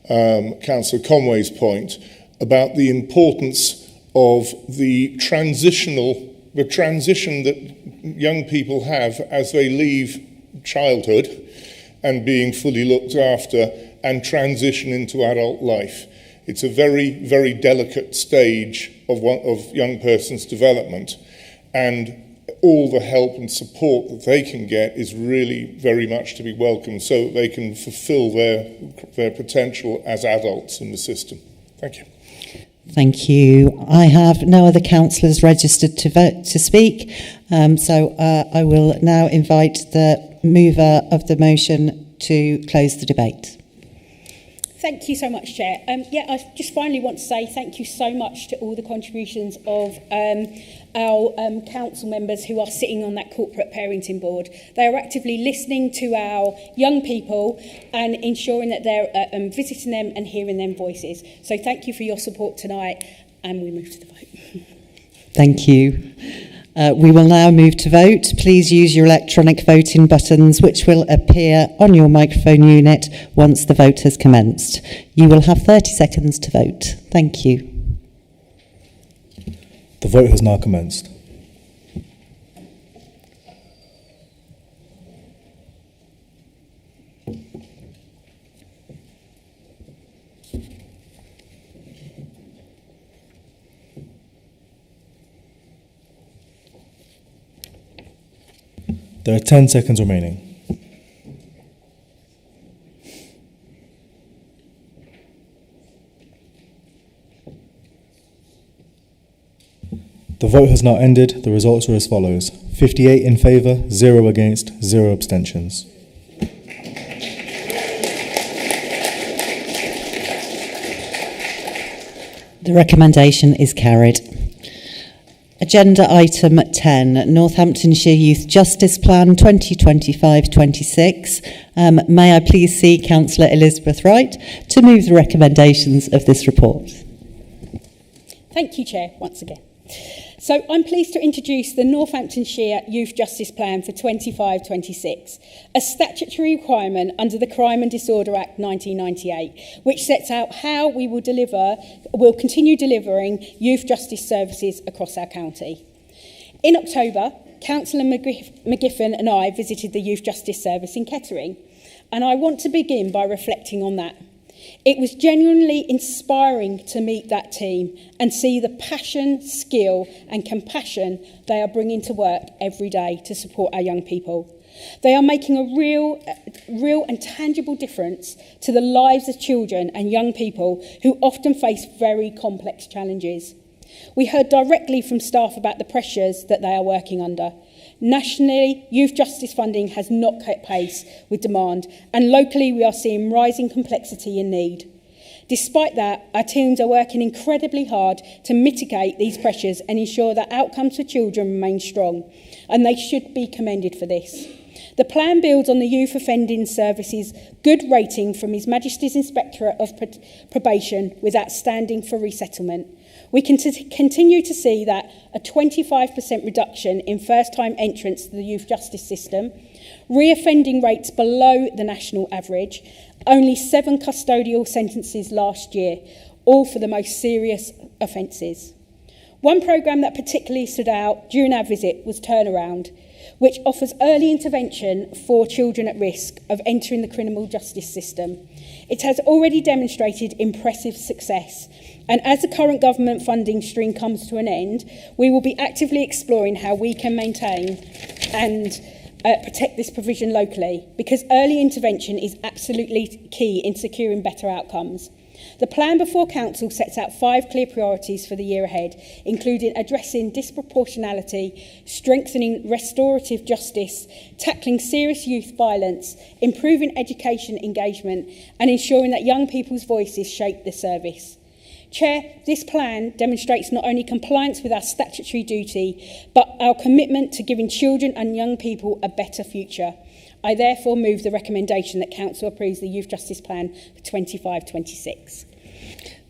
Councillor Conway's point about the importance of the transition that young people have as they leave childhood and being fully looked after and transition into adult life. It's a very, very delicate stage of young person's development, and all the help and support that they can get is really very much to be welcomed, so that they can fulfil their potential as adults in the system. Thank you. Thank you. I have no other councillors registered to speak, so I will now invite the mover of the motion to close the debate. Thank you so much, Chair. I just finally want to say thank you so much to all the contributions of our council members who are sitting on that corporate parenting board. They are actively listening to our young people and ensuring that they're visiting them and hearing their voices. So thank you for your support tonight, and we move to the vote. Thank you. We will now move to vote. Please use your electronic voting buttons, which will appear on your microphone unit once the vote has commenced. You will have 30 seconds to vote. Thank you. The vote has now commenced. There are 10 seconds remaining. The vote has now ended. The results are as follows: 58 in favour, 0 against, 0 abstentions. The recommendation is carried. Agenda item 10, Northamptonshire Youth Justice Plan 2025-26. May I please see Councillor Elizabeth Wright to move the recommendations of this report. Thank you, Chair, once again. So I'm pleased to introduce the Northamptonshire Youth Justice Plan for 25-26, a statutory requirement under the Crime and Disorder Act 1998, which sets out how we will continue delivering youth justice services across our county. In October, Councillor McGiffin and I visited the Youth Justice Service in Kettering, and I want to begin by reflecting on that. It was genuinely inspiring to meet that team and see the passion, skill and compassion they are bringing to work every day to support our young people. They are making a real and tangible difference to the lives of children and young people who often face very complex challenges. We heard directly from staff about the pressures that they are working under. Nationally, youth justice funding has not kept pace with demand, and locally we are seeing rising complexity and need. Despite that, our teams are working incredibly hard to mitigate these pressures and ensure that outcomes for children remain strong, and they should be commended for this. The plan builds on the Youth Offending Service's good rating from His Majesty's Inspectorate of Probation with outstanding for resettlement. We can continue to see that a 25% reduction in first-time entrants to the youth justice system, reoffending rates below the national average, only 7 custodial sentences last year, all for the most serious offences. One programme that particularly stood out during our visit was Turnaround, which offers early intervention for children at risk of entering the criminal justice system. It has already demonstrated impressive success, and as the current government funding stream comes to an end, we will be actively exploring how we can maintain and protect this provision locally, because early intervention is absolutely key in securing better outcomes. The plan before Council sets out 5 clear priorities for the year ahead, including addressing disproportionality, strengthening restorative justice, tackling serious youth violence, improving education engagement, and ensuring that young people's voices shape the service. Chair, this plan demonstrates not only compliance with our statutory duty, but our commitment to giving children and young people a better future. I therefore move the recommendation that Council approves the Youth Justice Plan for 25-26.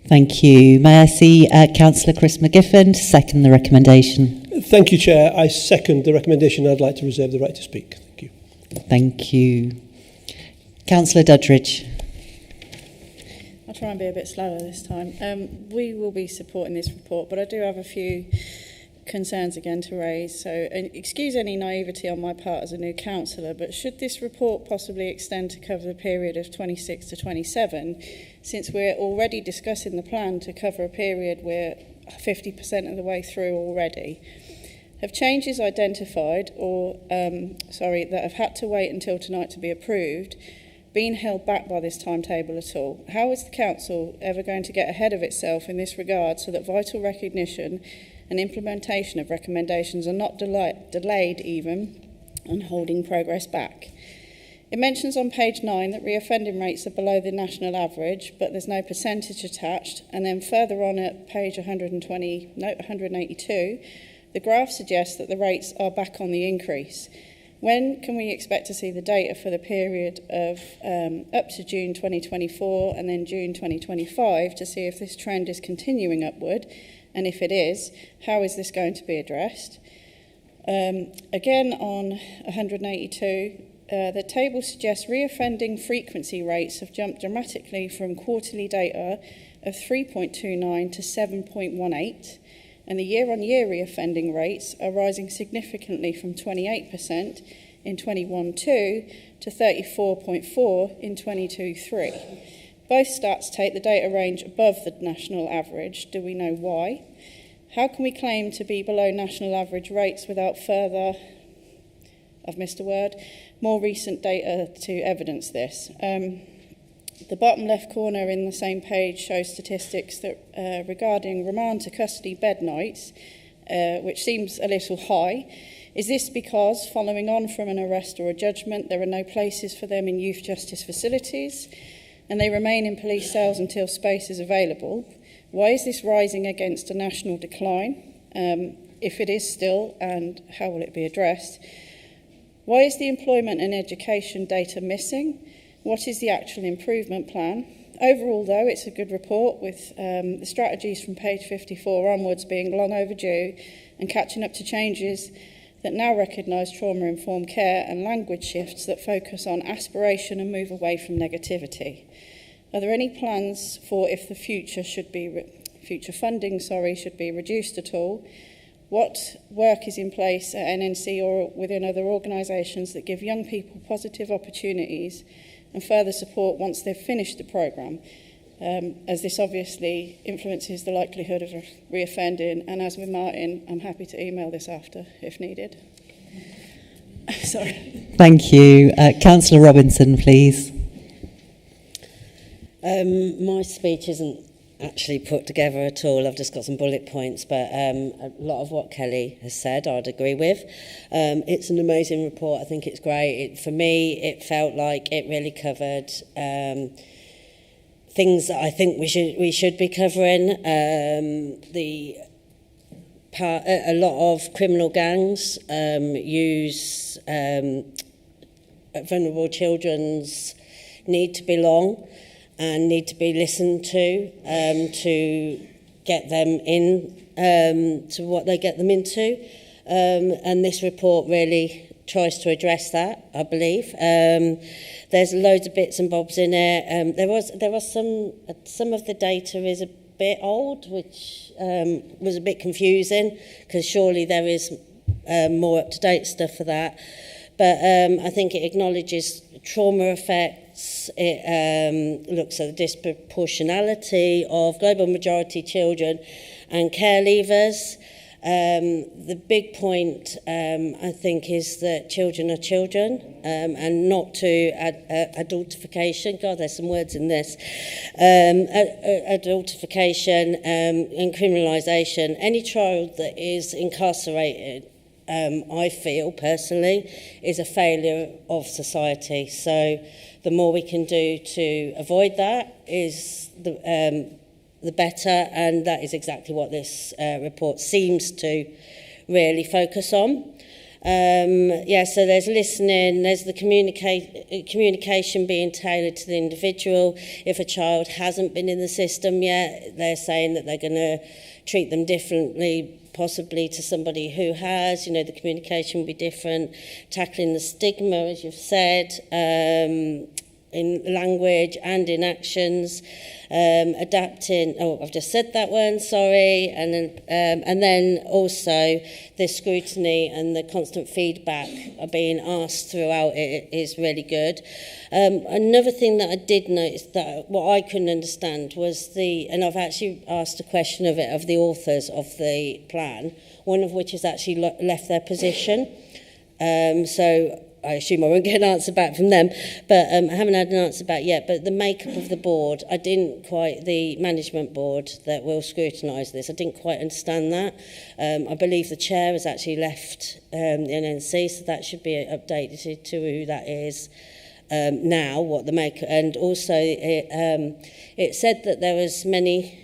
Thank you. May I see Councillor Chris McGiffin to second the recommendation? Thank you, Chair. I second the recommendation. I'd like to reserve the right to speak. Thank you. Thank you. Councillor Duddridge. I'll try and be a bit slower this time. We will be supporting this report, but I do have a few concerns again to raise. So, and excuse any naivety on my part as a new councillor, but should this report possibly extend to cover the period of 26 to 27, since we're already discussing the plan to cover a period we're 50% of the way through already? Have changes identified or, that have had to wait until tonight to be approved been held back by this timetable at all? How is the Council ever going to get ahead of itself in this regard so that vital recognition and implementation of recommendations are not delayed even and holding progress back? It mentions on page 9 that reoffending rates are below the national average, but there's no percentage attached. And then further on at page 182, the graph suggests that the rates are back on the increase. When can we expect to see the data for the period of up to June 2024 and then June 2025 to see if this trend is continuing upward? And if it is, how is this going to be addressed? Again, on 182, the table suggests reoffending frequency rates have jumped dramatically from quarterly data of 3.29 to 7.18, and the year-on-year reoffending rates are rising significantly from 28% in 21-2 to 34.4 in 22-3. Both stats take the data range above the national average. Do we know why? How can we claim to be below national average rates without further, I've missed a word, more recent data to evidence this? The bottom left corner in the same page shows statistics that regarding remand to custody bed nights, which seems a little high. Is this because, following on from an arrest or a judgment, there are no places for them in youth justice facilities and they remain in police cells until space is available? Why is this rising against a national decline? If it is still, and how will it be addressed? Why is the employment and education data missing? What is the actual improvement plan? Overall, though, it's a good report with the strategies from page 54 onwards being long overdue and catching up to changes that now recognise trauma-informed care and language shifts that focus on aspiration and move away from negativity. Are there any plans for if the future funding should be reduced at all? What work is in place at NNC or within other organisations that give young people positive opportunities and further support once they've finished the programme, as this obviously influences the likelihood of reoffending? And as with Martin, I'm happy to email this after if needed. Sorry. Thank you. Councillor Robinson, please. My speech isn't actually put together at all. I've just got some bullet points, but a lot of what Kelly has said I'd agree with. It's an amazing report. I think it's great. For me, it felt like it really covered things that I think we should be covering. A lot of criminal gangs use vulnerable children's need to belong and need to be listened to get them in to what they get them into. And this report really tries to address that, I believe. There's loads of bits and bobs in it. There was some of the data is a bit old, which was a bit confusing, because surely there is more up-to-date stuff for that. But I think it acknowledges trauma effects. It looks at the disproportionality of global majority children and care leavers. The big point, I think, is that children are children, and not to adultification. God, there's some words in this. Adultification and criminalisation. Any child that is incarcerated, I feel personally, is a failure of society. So the more we can do to avoid that is the better, and that is exactly what this report seems to really focus on. So there's listening, there's the communication being tailored to the individual. If a child hasn't been in the system yet, they're saying that they're going to treat them differently, possibly to somebody who has. You know, the communication will be different. Tackling the stigma, as you've said, in language and in actions. Adapting, I've just said that one, sorry, and then also the scrutiny and the constant feedback are being asked throughout it is really good. Another thing that I did notice that what I couldn't understand was and I've actually asked a question of it of the authors of the plan, one of which has actually left their position. So I assume I won't get an answer back from them, but I haven't had an answer back yet. But the makeup of the board, the management board that will scrutinise this, I didn't quite understand that. I believe the chair has actually left the NNC, so that should be updated to who that is now, what the makeup. And also it said that there was many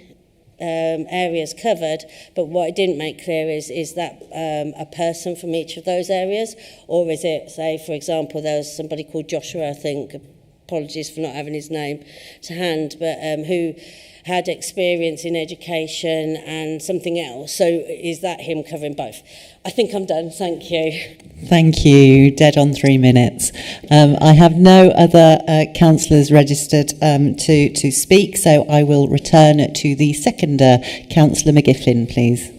areas covered, but what it didn't make clear is that a person from each of those areas, or is it, say, for example, there was somebody called Joshua, I think, apologies for not having his name to hand, but who had experience in education and something else. So is that him covering both? I think I'm done. Thank you. Thank you. Dead on 3 minutes. I have no other councillors registered to speak, so I will return to the seconder. Councillor McGiffin, please.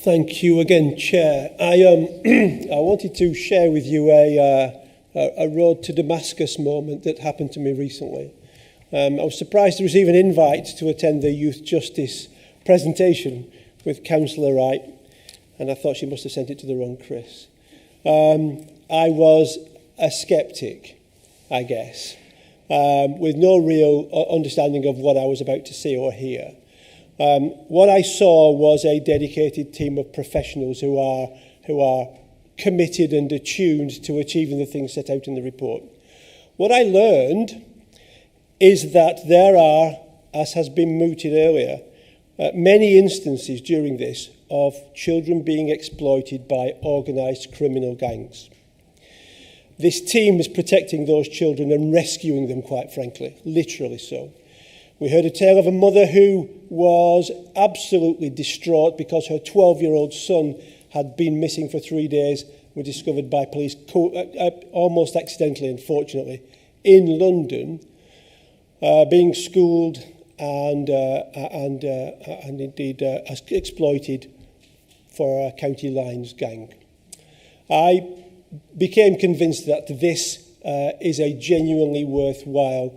Thank you again, Chair. I wanted to share with you a road to Damascus moment that happened to me recently. I was surprised to receive an invite to attend the Youth Justice presentation with Councillor Wright, and I thought she must have sent it to the wrong Chris. I was a sceptic, I guess, with no real understanding of what I was about to see or hear. What I saw was a dedicated team of professionals who are committed and attuned to achieving the things set out in the report. What I learned is that there are, as has been mooted earlier, many instances during this of children being exploited by organised criminal gangs. This team is protecting those children and rescuing them, quite frankly, literally so. We heard a tale of a mother who was absolutely distraught because her 12-year-old son had been missing for 3 days, were discovered by police almost accidentally, unfortunately, in London, being schooled and indeed exploited for a County Lines gang. I became convinced that this is a genuinely worthwhile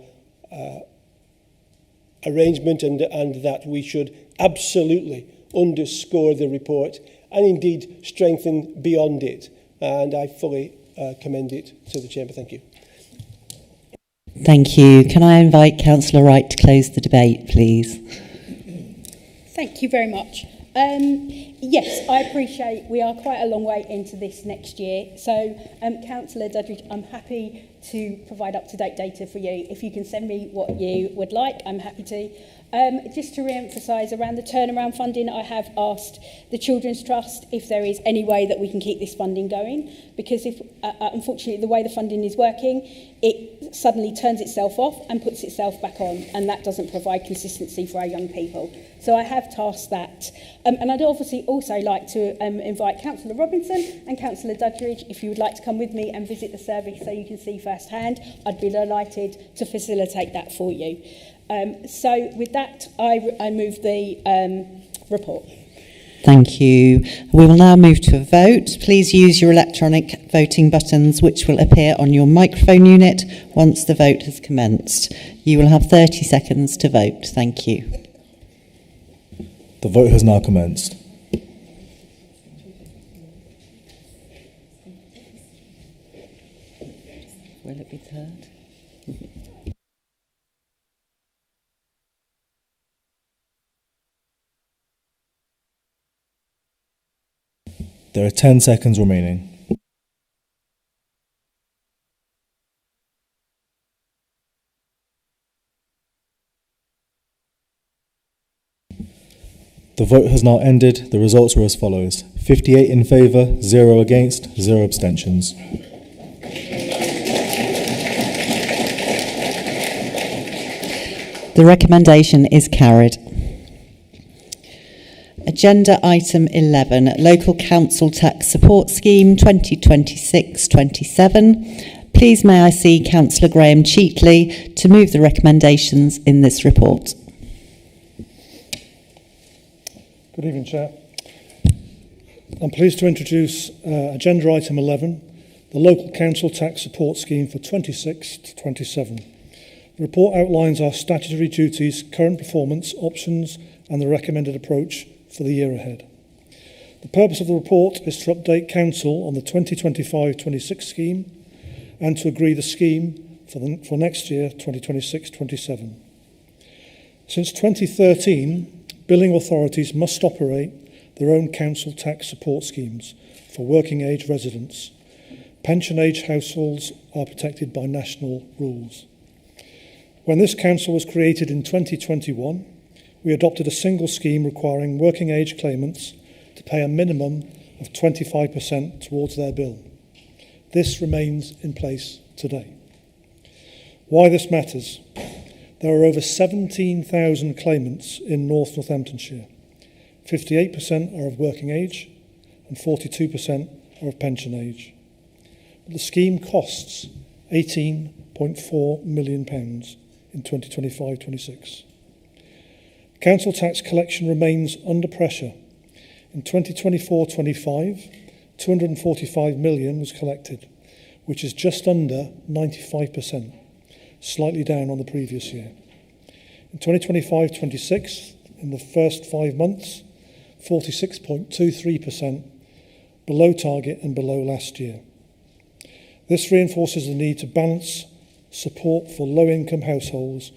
arrangement and that we should absolutely underscore the report and indeed strengthen beyond it. And I fully commend it to the Chamber. Thank you. Thank you. Can I invite Councillor Wright to close the debate, please? Thank you very much. Yes, I appreciate we are quite a long way into this next year. So, Councillor Dudridge, I'm happy to provide up-to-date data for you. If you can send me what you would like, I'm happy to. Just to re-emphasise, around the turnaround funding, I have asked the Children's Trust if there is any way that we can keep this funding going, because if unfortunately the way the funding is working, it suddenly turns itself off and puts itself back on, and that doesn't provide consistency for our young people. So I have tasked that. And I'd obviously also like to invite Councillor Robinson and Councillor Dudridge, if you would like to come with me and visit the service so you can see firsthand, I'd be delighted to facilitate that for you. So with that, I move the report. Thank you. We will now move to a vote. Please use your electronic voting buttons, which will appear on your microphone unit once the vote has commenced. You will have 30 seconds to vote. Thank you. The vote has now commenced. Will it be third? There are 10 seconds remaining. The vote has now ended. The results are as follows: 58 in favour, 0 against, 0 abstentions. The recommendation is carried. Agenda item 11, Local Council Tax Support Scheme 2026-27. Please may I see Councillor Graham Cheatley to move the recommendations in this report. Good evening, Chair. I'm pleased to introduce agenda item 11, the Local Council Tax Support Scheme for 26-27. The report outlines our statutory duties, current performance, options and the recommended approach for the year ahead. The purpose of the report is to update Council on the 2025-26 scheme and to agree the scheme for next year, 2026-27. Since 2013, billing authorities must operate their own council tax support schemes for working age residents. Pension age households are protected by national rules. When this council was created in 2021, we adopted a single scheme requiring working age claimants to pay a minimum of 25% towards their bill. This remains in place today. Why this matters? There are over 17,000 claimants in Northamptonshire. 58% are of working age and 42% are of pension age. But the scheme costs £18.4 million in 2025-26. Council tax collection remains under pressure. In 2024-25, £245 million was collected, which is just under 95%, slightly down on the previous year. In 2025-26, in the first 5 months, 46.23%, below target and below last year. This reinforces the need to balance support for low-income households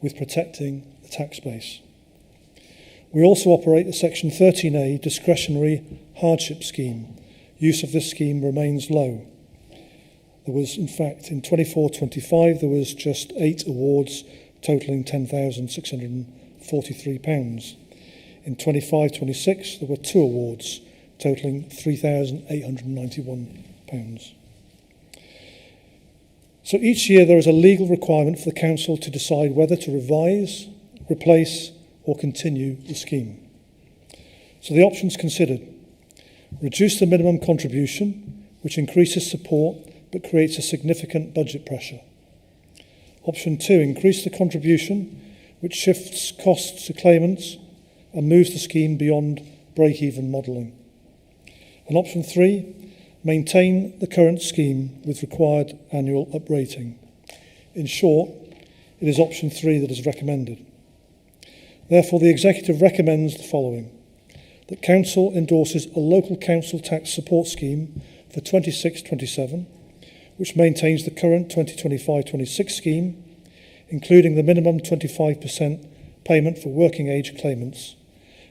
with protecting the tax base. We also operate the Section 13A discretionary hardship scheme. Use of this scheme remains low. There was, in fact, in 24-25, there was just 8 awards totalling £10,643. In 25-26, there were 2 awards totalling £3,891. So each year there is a legal requirement for the Council to decide whether to revise, replace or continue the scheme. So the options considered: reduce the minimum contribution, which increases support but creates a significant budget pressure. Option 2, increase the contribution, which shifts costs to claimants and moves the scheme beyond break-even modelling. And option 3, maintain the current scheme with required annual uprating. In short, it is option 3 that is recommended. Therefore, the Executive recommends the following: that Council endorses a local council tax support scheme for 26-27, which maintains the current 2025-26 scheme, including the minimum 25% payment for working age claimants,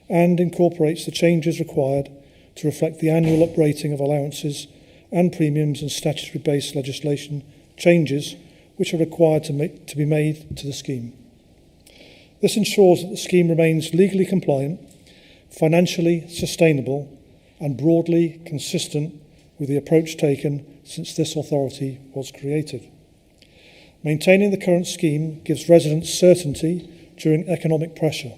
and incorporates the changes required to reflect the annual uprating of allowances and premiums and statutory-based legislation changes which are required to be made to the scheme. This ensures that the scheme remains legally compliant, financially sustainable, and broadly consistent with the approach taken since this authority was created. Maintaining the current scheme gives residents certainty during economic pressure,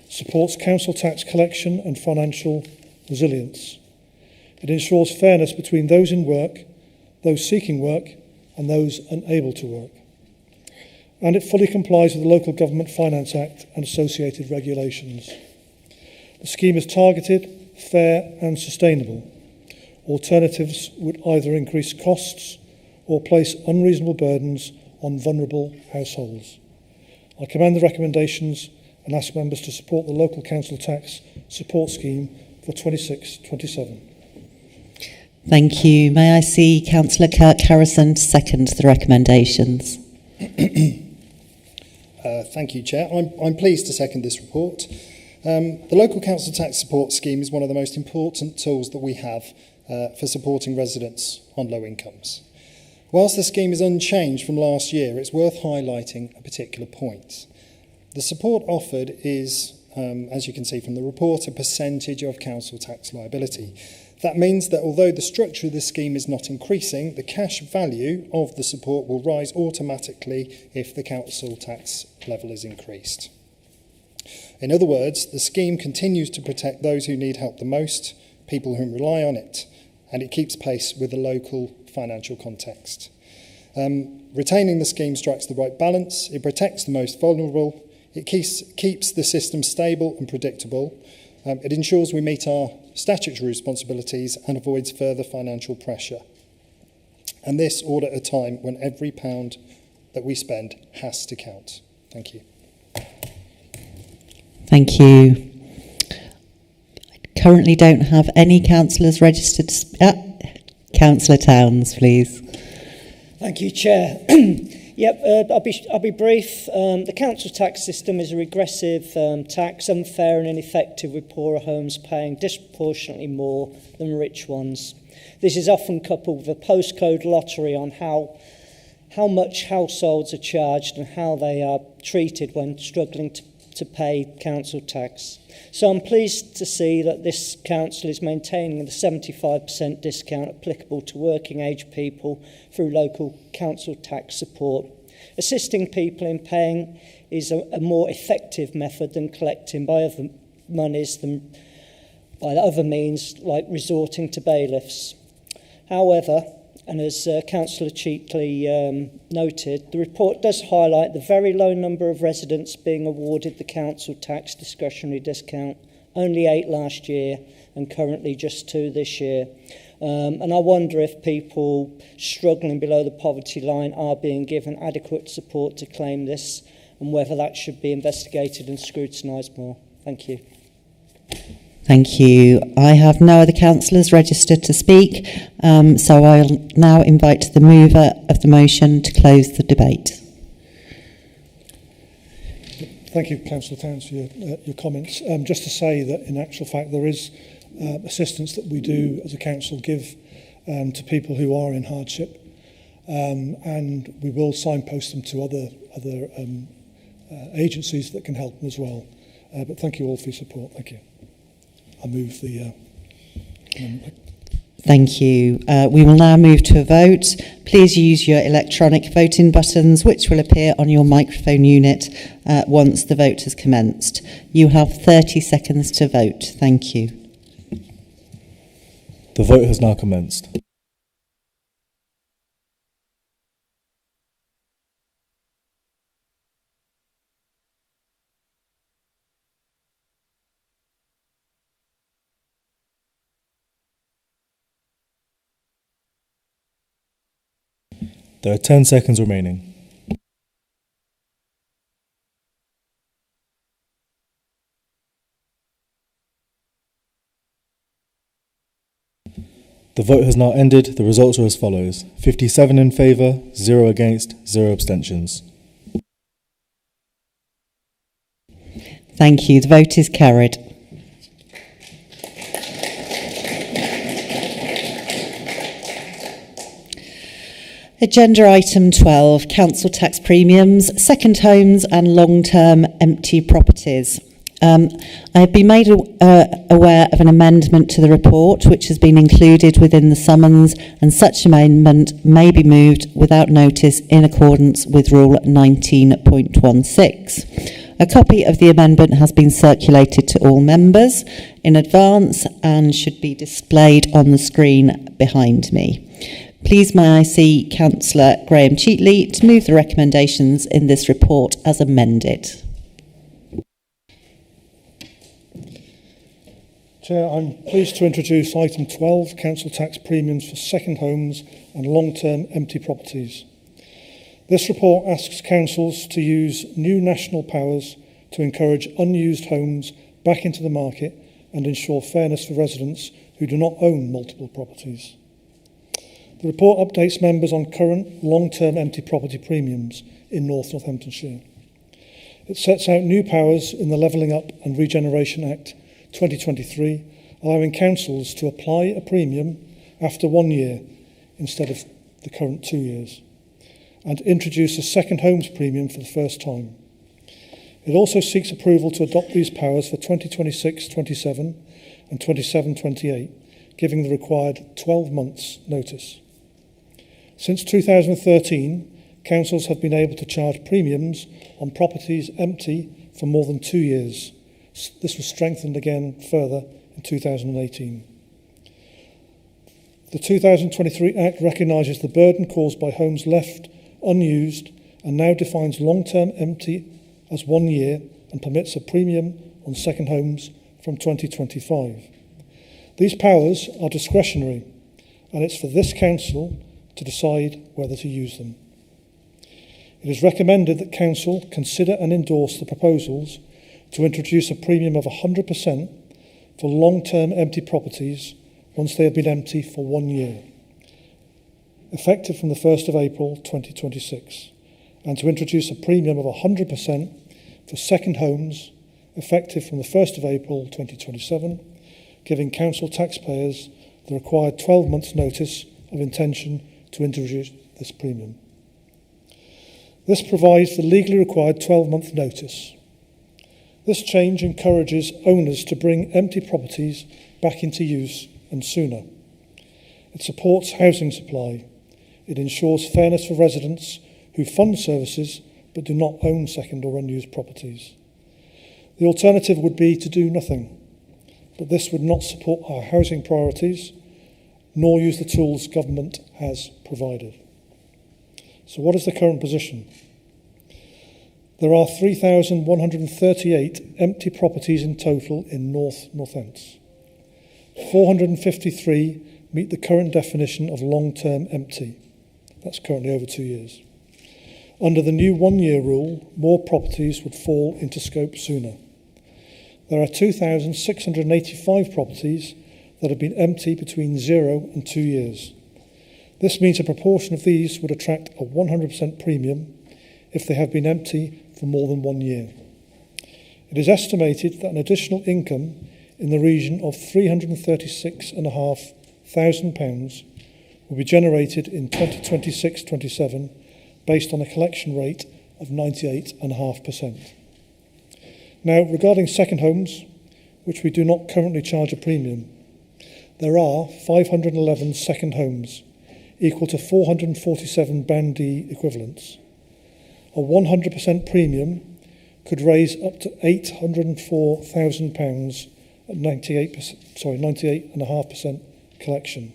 supports council tax collection and financial resilience. It ensures fairness between those in work, those seeking work, and those unable to work. And it fully complies with the Local Government Finance Act and associated regulations. The scheme is targeted, fair and sustainable. Alternatives would either increase costs or place unreasonable burdens on vulnerable households. I commend the recommendations and ask members to support the Local Council Tax Support Scheme for 26-27. Thank you. May I see Councillor Kirk Harrison to second the recommendations? Thank you, Chair. I'm pleased to second this report. The Local Council Tax Support Scheme is one of the most important tools that we have for supporting residents on low incomes. Whilst the scheme is unchanged from last year, it's worth highlighting a particular point. The support offered is, as you can see from the report, a percentage of council tax liability. That means that although the structure of the scheme is not increasing, the cash value of the support will rise automatically if the council tax level is increased. In other words, the scheme continues to protect those who need help the most, people who rely on it, and it keeps pace with the local financial context. Retaining the scheme strikes the right balance, it protects the most vulnerable, it keeps the system stable and predictable, it ensures we meet our statutory responsibilities and avoids further financial pressure. And this all at a time when every pound that we spend has to count. Thank you. Thank you. I currently don't have any councillors registered to Councillor Towns, please. Thank you, Chair. I'll be brief. The council tax system is a regressive tax, unfair and ineffective, with poorer homes paying disproportionately more than rich ones. This is often coupled with a postcode lottery on how much households are charged and how they are treated when struggling to pay council tax. So I'm pleased to see that this council is maintaining the 75% discount applicable to working age people through local council tax support. Assisting people in paying is a more effective method than collecting by other monies than by other means like resorting to bailiffs. However, and as Councillor Cheatley noted, the report does highlight the very low number of residents being awarded the council tax discretionary discount, only 8 last year and currently just 2 this year. And I wonder if people struggling below the poverty line are being given adequate support to claim this and whether that should be investigated and scrutinised more. Thank you. Thank you. I have no other councillors registered to speak, so I'll now invite the mover of the motion to close the debate. Thank you, Councillor Towns, for your comments. Just to say that in actual fact there is assistance that we do as a council give to people who are in hardship, and we will signpost them to other agencies that can help them as well. But thank you all for your support. Thank you. I move the amendment. Thank you. We will now move to a vote. Please use your electronic voting buttons, which will appear on your microphone unit once the vote has commenced. You have 30 seconds to vote. Thank you. The vote has now commenced. There are 10 seconds remaining. The vote has now ended. The results are as follows: 57 in favour, 0 against, 0 abstentions. Thank you. The vote is carried. Agenda item 12, council tax premiums, second homes and long-term empty properties. I have been made aware of an amendment to the report which has been included within the summons, and such amendment may be moved without notice in accordance with Rule 19.16. A copy of the amendment has been circulated to all members in advance and should be displayed on the screen behind me. Please may I see Councillor Graham Cheatley to move the recommendations in this report as amended. Chair, I'm pleased to introduce item 12, council tax premiums for second homes and long-term empty properties. This report asks councils to use new national powers to encourage unused homes back into the market and ensure fairness for residents who do not own multiple properties. The report updates members on current long-term empty property premiums in Northamptonshire. It sets out new powers in the Levelling Up and Regeneration Act 2023, allowing councils to apply a premium after 1 year instead of the current 2 years, and introduce a second homes premium for the first time. It also seeks approval to adopt these powers for 2026-27 and 27-28, giving the required 12 months' notice. Since 2013, councils have been able to charge premiums on properties empty for more than 2 years. This was strengthened again further in 2018. The 2023 Act recognises the burden caused by homes left unused and now defines long-term empty as 1 year and permits a premium on second homes from 2025. These powers are discretionary, and it's for this council to decide whether to use them. It is recommended that council consider and endorse the proposals to introduce a premium of 100% for long-term empty properties once they have been empty for 1 year, effective from the 1st of April 2026, and to introduce a premium of 100% for second homes, effective from the 1st of April 2027, giving council taxpayers the required 12 months' notice of intention to introduce this premium. This provides the legally required 12-month notice. This change encourages owners to bring empty properties back into use and sooner. It supports housing supply. It ensures fairness for residents who fund services but do not own second or unused properties. The alternative would be to do nothing, but this would not support our housing priorities nor use the tools government has provided. So what is the current position? There are 3,138 empty properties in total in Northants. 453 meet the current definition of long-term empty. That's currently over 2 years. Under the new 1-year rule, more properties would fall into scope sooner. There are 2,685 properties that have been empty between 0 and 2 years. This means a proportion of these would attract a 100% premium if they have been empty for more than 1 year. It is estimated that an additional income in the region of £336,500 will be generated in 2026-27 based on a collection rate of 98.5%. Now, regarding second homes, which we do not currently charge a premium, there are 511 second homes, equal to 447 Band D equivalents. A 100% premium could raise up to £804,000 at 98.5% collection.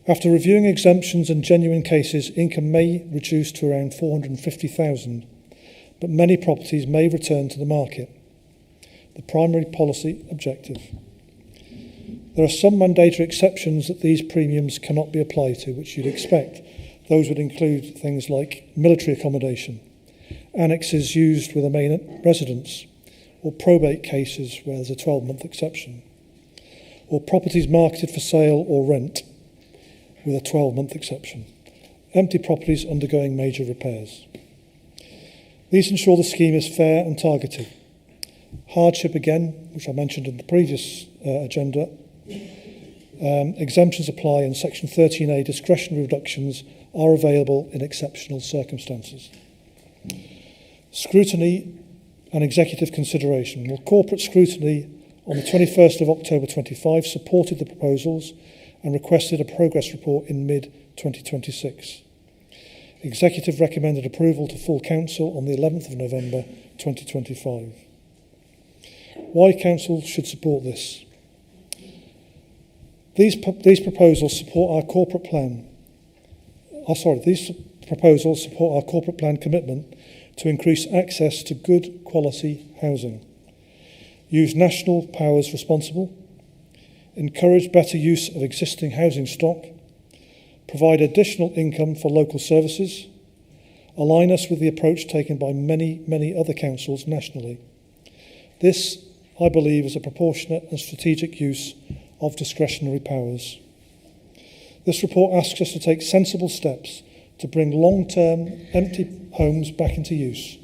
After reviewing exemptions and genuine cases, income may reduce to around £450,000, but many properties may return to the market. The primary policy objective. There are some mandatory exceptions that these premiums cannot be applied to, which you'd expect. Those would include things like military accommodation, annexes used with a main residence, or probate cases where there's a 12-month exception, or properties marketed for sale or rent with a 12-month exception, empty properties undergoing major repairs. These ensure the scheme is fair and targeted. Hardship, again, which I mentioned in the previous agenda, Exemptions apply and Section 13A discretionary reductions are available in exceptional circumstances. Scrutiny and executive consideration. Well, corporate scrutiny on the 21st of October 25 supported the proposals and requested a progress report in mid-2026. Executive recommended approval to full council on the 11th of November 2025. Why council should support this? These proposals support our corporate plan. These proposals support our corporate plan commitment to increase access to good quality housing, use national powers responsible, encourage better use of existing housing stock, provide additional income for local services, align us with the approach taken by many other councils nationally. This, I believe, is a proportionate and strategic use of discretionary powers. This report asks us to take sensible steps to bring long-term empty homes back into use,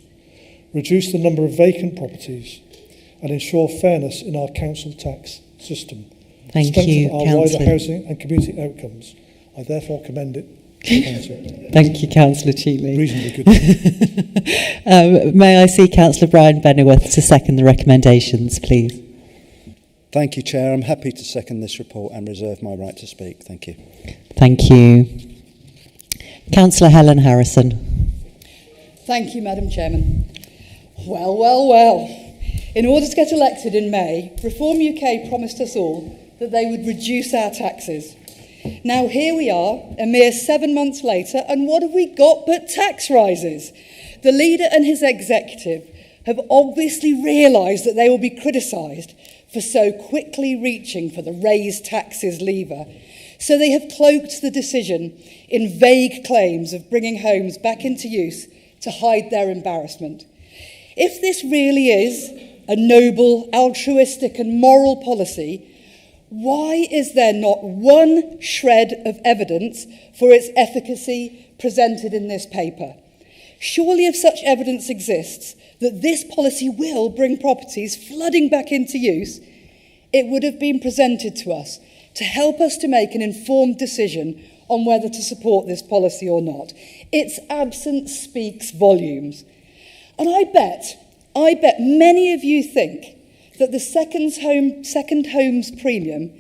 reduce the number of vacant properties, and ensure fairness in our council tax system. Thank you, our Councillor. wider housing and community outcomes. I therefore commend it to Council. Thank you, Councillor Cheatley. Reasonably good. May I see Councillor Brian Benneworth to second the recommendations, please? Thank you, Chair. I'm happy to second this report and reserve my right to speak. Thank you. Thank you. Councillor Helen Harrison. Thank you, Madam Chairman. Well. In order to get elected in May, Reform UK promised us all that they would reduce our taxes. Now here we are, a mere 7 months later, and what have we got but tax rises? The leader and his executive have obviously realised that they will be criticised for so quickly reaching for the raise taxes lever. So they have cloaked the decision in vague claims of bringing homes back into use to hide their embarrassment. If this really is a noble, altruistic and moral policy, why is there not one shred of evidence for its efficacy presented in this paper? Surely if such evidence exists that this policy will bring properties flooding back into use, it would have been presented to us to help us to make an informed decision on whether to support this policy or not. Its absence speaks volumes. And I bet many of you think that the second homes premium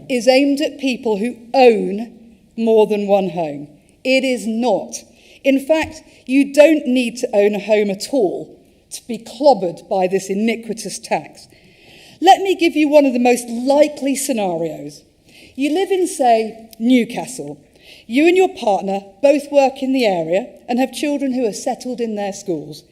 is aimed at people who own more than one home. It is not. In fact, you don't need to own a home at all to be clobbered by this iniquitous tax. Let me give you one of the most likely scenarios. You live in, say, Newcastle. You and your partner both work in the area and have children who are settled in their schools.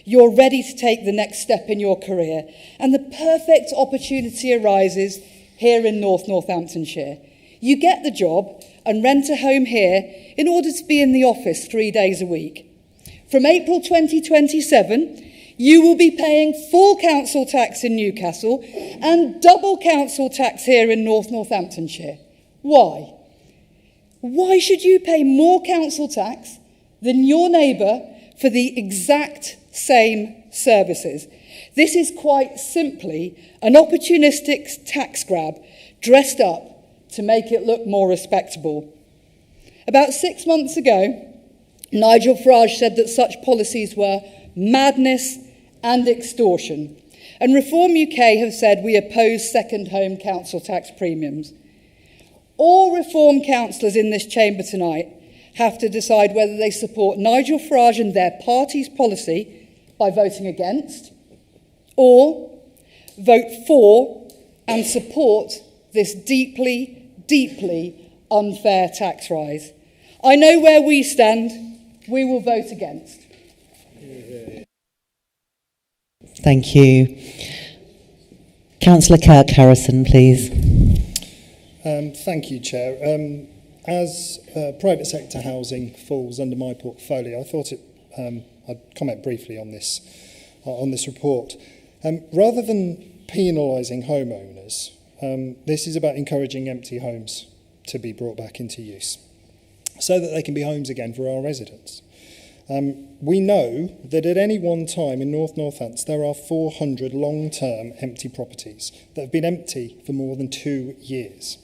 You're ready to take the next step in your career, and the perfect opportunity arises here in Northamptonshire. You get the job and rent a home here in order to be in the office 3 days a week. From April 2027, you will be paying full council tax in Newcastle and double council tax here in Northamptonshire. Why? Why should you pay more council tax than your neighbour for the exact same services? This is quite simply an opportunistic tax grab dressed up to make it look more respectable. About 6 months ago, Nigel Farage said that such policies were madness and extortion. And Reform UK have said we oppose second home council tax premiums. All Reform councillors in this chamber tonight have to decide whether they support Nigel Farage and their party's policy by voting against, or vote for and support this deeply, deeply unfair tax rise. I know where we stand. We will vote against. Thank you. Councillor Kirk Harrison, please. Thank you, Chair. As private sector housing falls under my portfolio, I thought I'd comment briefly on this report. Rather than penalising homeowners, this is about encouraging empty homes to be brought back into use so that they can be homes again for our residents. We know that at any one time in Northampton there are 400 long-term empty properties that have been empty for more than 2 years.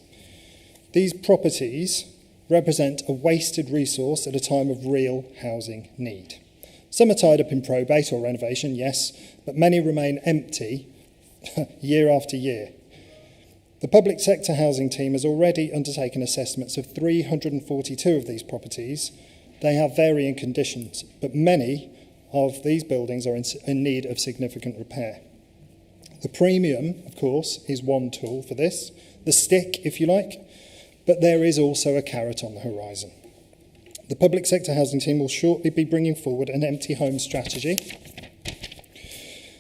These properties represent a wasted resource at a time of real housing need. Some are tied up in probate or renovation, yes, but many remain empty year after year. The public sector housing team has already undertaken assessments of 342 of these properties. They have varying conditions, but many of these buildings are in need of significant repair. The premium, of course, is one tool for this, the stick, if you like, but there is also a carrot on the horizon. The public sector housing team will shortly be bringing forward an empty home strategy.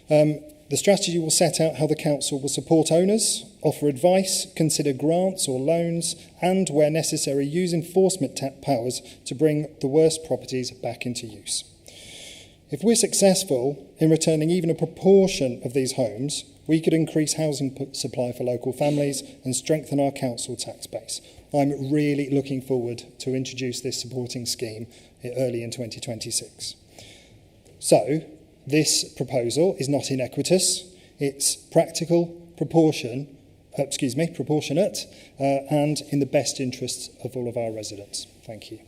The strategy will set out how the council will support owners, offer advice, consider grants or loans, and, where necessary, use enforcement powers to bring the worst properties back into use. If we're successful in returning even a proportion of these homes, we could increase housing supply for local families and strengthen our council tax base. I'm really looking forward to introduce this supporting scheme early in 2026. So, this proposal is not inequitous, it's practical, proportionate, and in the best interests of all of our residents. Thank you.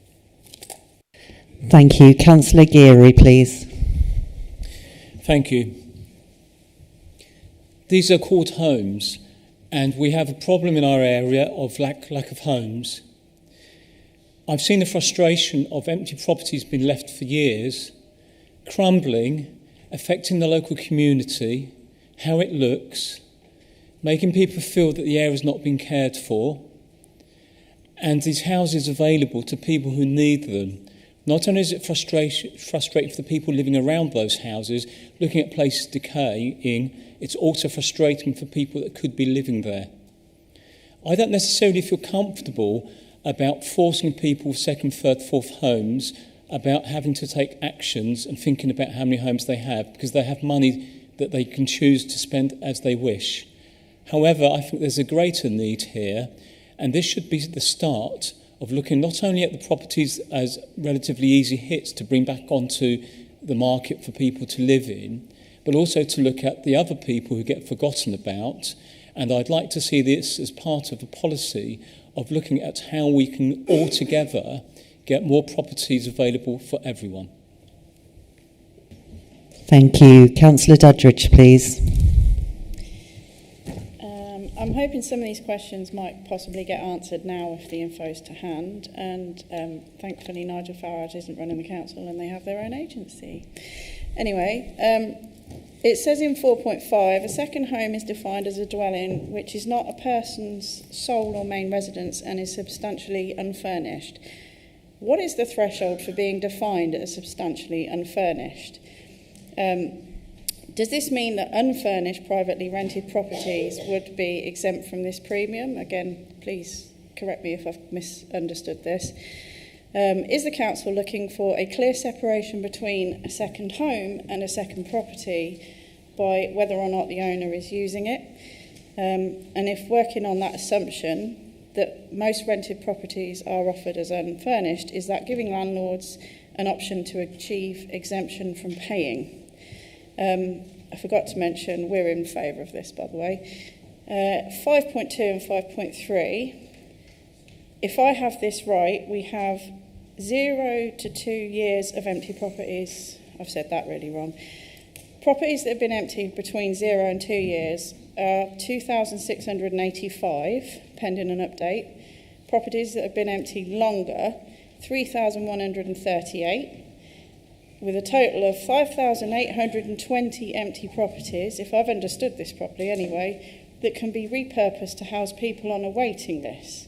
Thank you. Councillor Geary, please. Thank you. These are called homes, and we have a problem in our area of lack of homes. I've seen the frustration of empty properties being left for years, crumbling, affecting the local community, how it looks, making people feel that the area is not being cared for, and these houses available to people who need them. Not only is it frustrating for the people living around those houses, looking at places decaying, it's also frustrating for people that could be living there. I don't necessarily feel comfortable about forcing people with second, third, fourth homes about having to take actions and thinking about how many homes they have, because they have money that they can choose to spend as they wish. However, I think there's a greater need here, and this should be the start of looking not only at the properties as relatively easy hits to bring back onto the market for people to live in, but also to look at the other people who get forgotten about. And I'd like to see this as part of a policy of looking at how we can all together get more properties available for everyone. Thank you. Councillor Doddridge, please. I'm hoping some of these questions might possibly get answered now if the info's to hand, and thankfully Nigel Farage isn't running the council and they have their own agency. Anyway, it says in 4.5, a second home is defined as a dwelling which is not a person's sole or main residence and is substantially unfurnished. What is the threshold for being defined as substantially unfurnished? Does this mean that unfurnished privately rented properties would be exempt from this premium? Again, please correct me if I've misunderstood this. Is the council looking for a clear separation between a second home and a second property by whether or not the owner is using it? And if working on that assumption that most rented properties are offered as unfurnished, is that giving landlords an option to achieve exemption from paying? I forgot to mention, we're in favour of this, by the way. 5.2 and 5.3, if I have this right, we have 0 to 2 years of empty properties. I've said that really wrong. Properties that have been empty between 0 and 2 years are 2,685, pending an update. Properties that have been empty longer, 3,138. With a total of 5,820 empty properties, if I've understood this properly anyway, that can be repurposed to house people on a waiting list.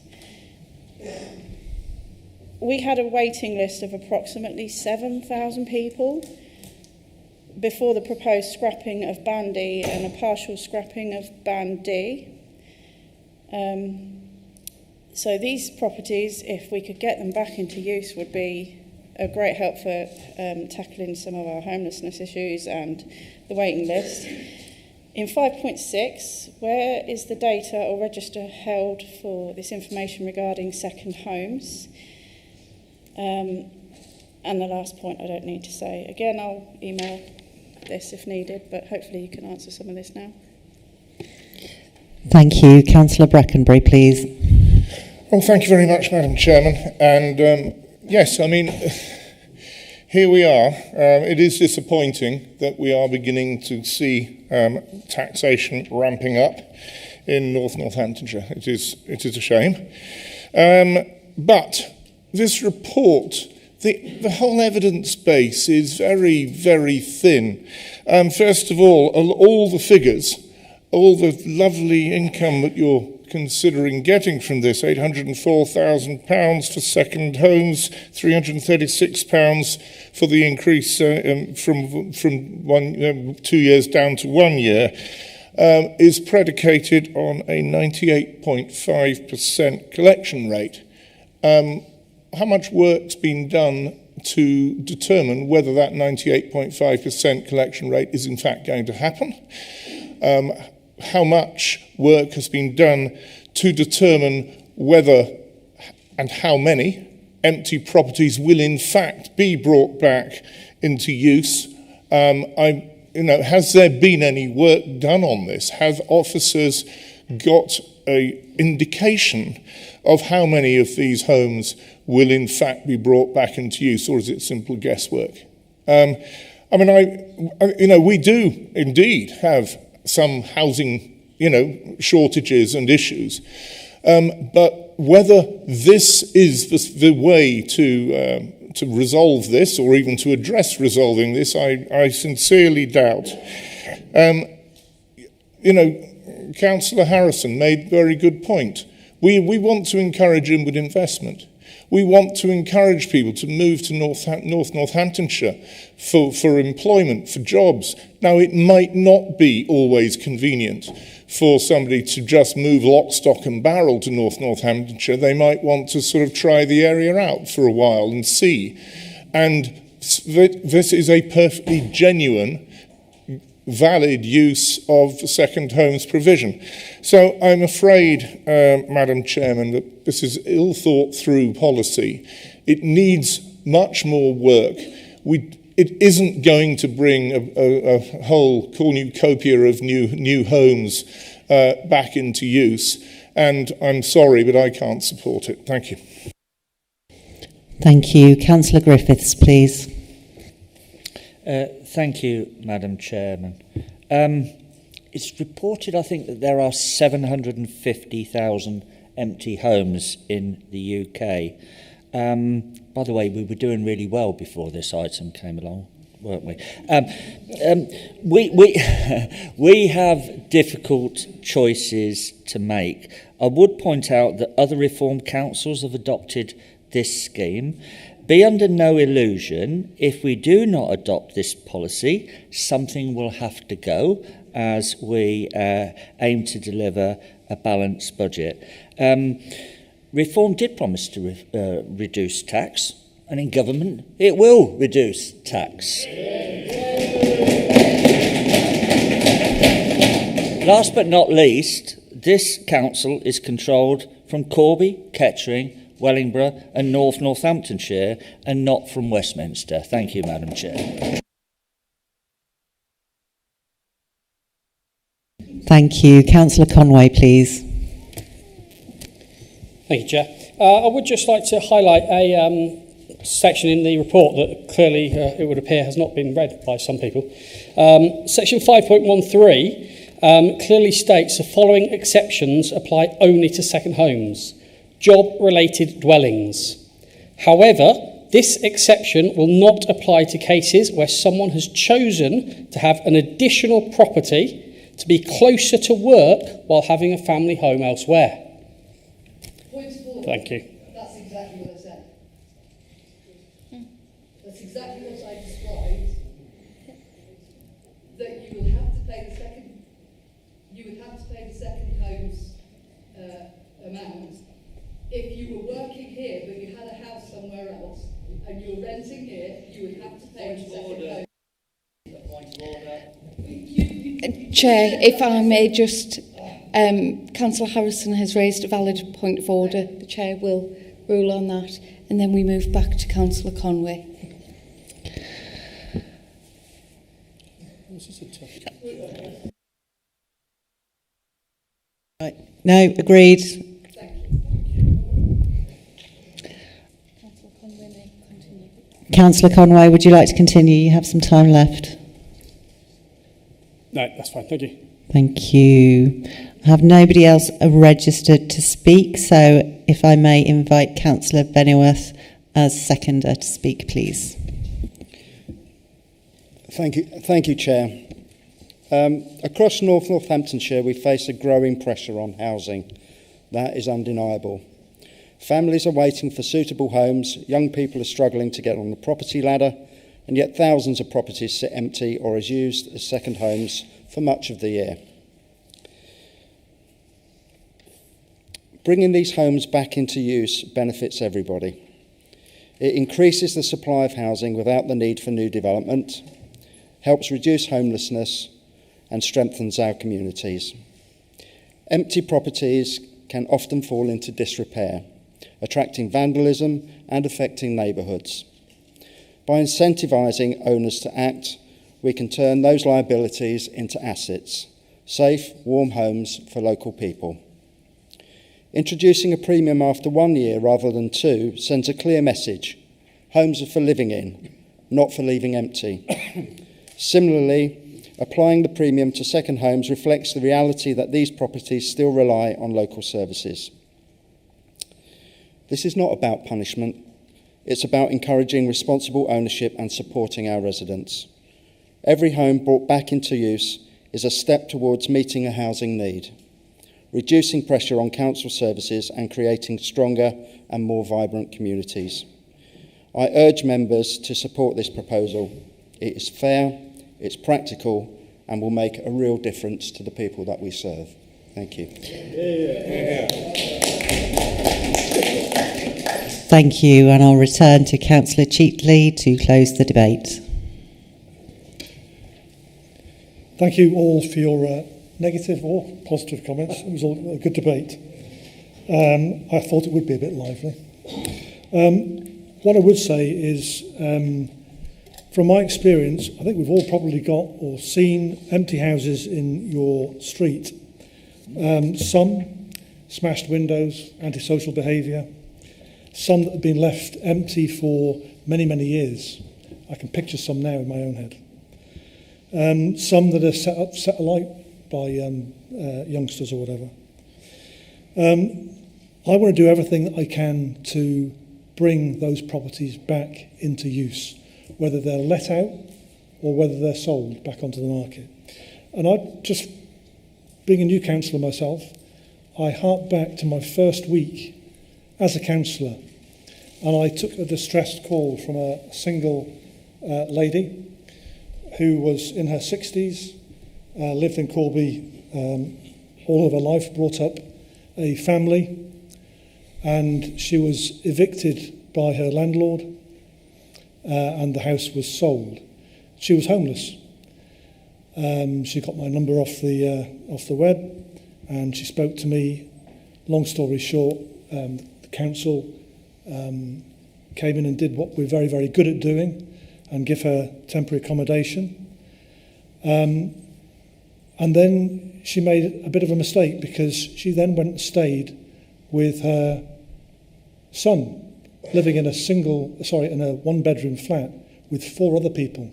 We had a waiting list of approximately 7,000 people before the proposed scrapping of Band E and a partial scrapping of Band D. So these properties, if we could get them back into use, would be a great help for tackling some of our homelessness issues and the waiting list. In 5.6, where is the data or register held for this information regarding second homes? And the last point I don't need to say. Again, I'll email this if needed, but hopefully you can answer some of this now. Thank you. Councillor Brackenbury, please. Well, thank you very much, Madam Chairman. And yes, I mean, here we are. It is disappointing that we are beginning to see taxation ramping up in Northamptonshire. It is a shame. But this report, the whole evidence base is very, very thin. First of all the figures, all the lovely income that you're considering getting from this, £804,000 for second homes, £336 for the increase from 2 years down to 1 year, is predicated on a 98.5% collection rate. How much work's been done to determine whether that 98.5% collection rate is in fact going to happen? How much work has been done to determine whether and how many empty properties will in fact be brought back into use? Has there been any work done on this? Have officers got an indication of how many of these homes will in fact be brought back into use, or is it simple guesswork? We do indeed have some housing, shortages and issues. But whether this is the way to resolve this, or even to address resolving this, I sincerely doubt. Councillor Harrison made a very good point. We want to encourage inward investment. We want to encourage people to move to Northamptonshire for employment, for jobs. Now, it might not be always convenient for somebody to just move lock, stock and barrel to Northamptonshire. They might want to sort of try the area out for a while and see. And this is a perfectly genuine, valid use of the second homes provision. So I'm afraid, Madam Chairman, that this is ill thought through policy. It needs much more work. It isn't going to bring a whole cornucopia of new homes back into use. And I'm sorry, but I can't support it. Thank you. Thank you. Councillor Griffiths, please. Thank you, Madam Chairman. It's reported, I think, that there are 750,000 empty homes in the UK. By the way, we were doing really well before this item came along, weren't we? We have difficult choices to make. I would point out that other reformed councils have adopted this scheme. Be under no illusion, if we do not adopt this policy, something will have to go as we aim to deliver a balanced budget. Reform did promise to reduce tax, and in government it will reduce tax. Last but not least, this council is controlled from Corby, Kettering, Wellingborough and Northamptonshire, and not from Westminster. Thank you, Madam Chair. Thank you. Councillor Conway, please. Thank you, Chair. I would just like to highlight a section in the report that clearly, it would appear, has not been read by some people. Section 5.13 clearly states the following exceptions apply only to second homes. Job-related dwellings. However, this exception will not apply to cases where someone has chosen to have an additional property to be closer to work while having a family home elsewhere. Thank you. That's exactly what I said. That's exactly what I described. That you would have to pay the second home's amount. If you were working here but you had a house somewhere else and you were renting here, you would have to pay the second home. Chair, if I may just, Councillor Harrison has raised a valid point of order. The Chair will rule on that, and then we move back to Councillor Conway. Right. No, agreed. Councillor Conway, would you like to continue? You have some time left. No, that's fine. Thank you. Thank you. I have nobody else registered to speak, so if I may invite Councillor Bennyworth as seconder to speak, please. Thank you, Chair. Across Northamptonshire, we face a growing pressure on housing. That is undeniable. Families are waiting for suitable homes, young people are struggling to get on the property ladder, and yet thousands of properties sit empty or as used as second homes for much of the year. Bringing these homes back into use benefits everybody. It increases the supply of housing without the need for new development, helps reduce homelessness, and strengthens our communities. Empty properties can often fall into disrepair, attracting vandalism and affecting neighbourhoods. By incentivising owners to act, we can turn those liabilities into assets, safe, warm homes for local people. Introducing a premium after 1 year rather than 2 sends a clear message. Homes are for living in, not for leaving empty. Similarly, applying the premium to second homes reflects the reality that these properties still rely on local services. This is not about punishment. It's about encouraging responsible ownership and supporting our residents. Every home brought back into use is a step towards meeting a housing need, reducing pressure on council services and creating stronger and more vibrant communities. I urge members to support this proposal. It is fair, it's practical, and will make a real difference to the people that we serve. Thank you. Thank you, and I'll return to Councillor Cheatley to close the debate. Thank you all for your negative or positive comments. It was a good debate. I thought it would be a bit lively. What I would say is, from my experience, I think we've all probably got or seen empty houses in your street. Some smashed windows, antisocial behaviour. Some that have been left empty for many, many years. I can picture some now in my own head. Some that are set alight by youngsters or whatever. I want to do everything that I can to bring those properties back into use, whether they're let out or whether they're sold back onto the market. And I just, being a new councillor myself, I hark back to my first week as a councillor, and I took a distressed call from a single lady who was in her 60s, lived in Corby all of her life, brought up a family, and she was evicted by her landlord, and the house was sold. She was homeless. She got my number off the web, and she spoke to me. Long story short, the council came in and did what we're very, very good at doing, and give her temporary accommodation. And then she made a bit of a mistake, because she then went and stayed with her son, living in a one-bedroom flat with 4 other people.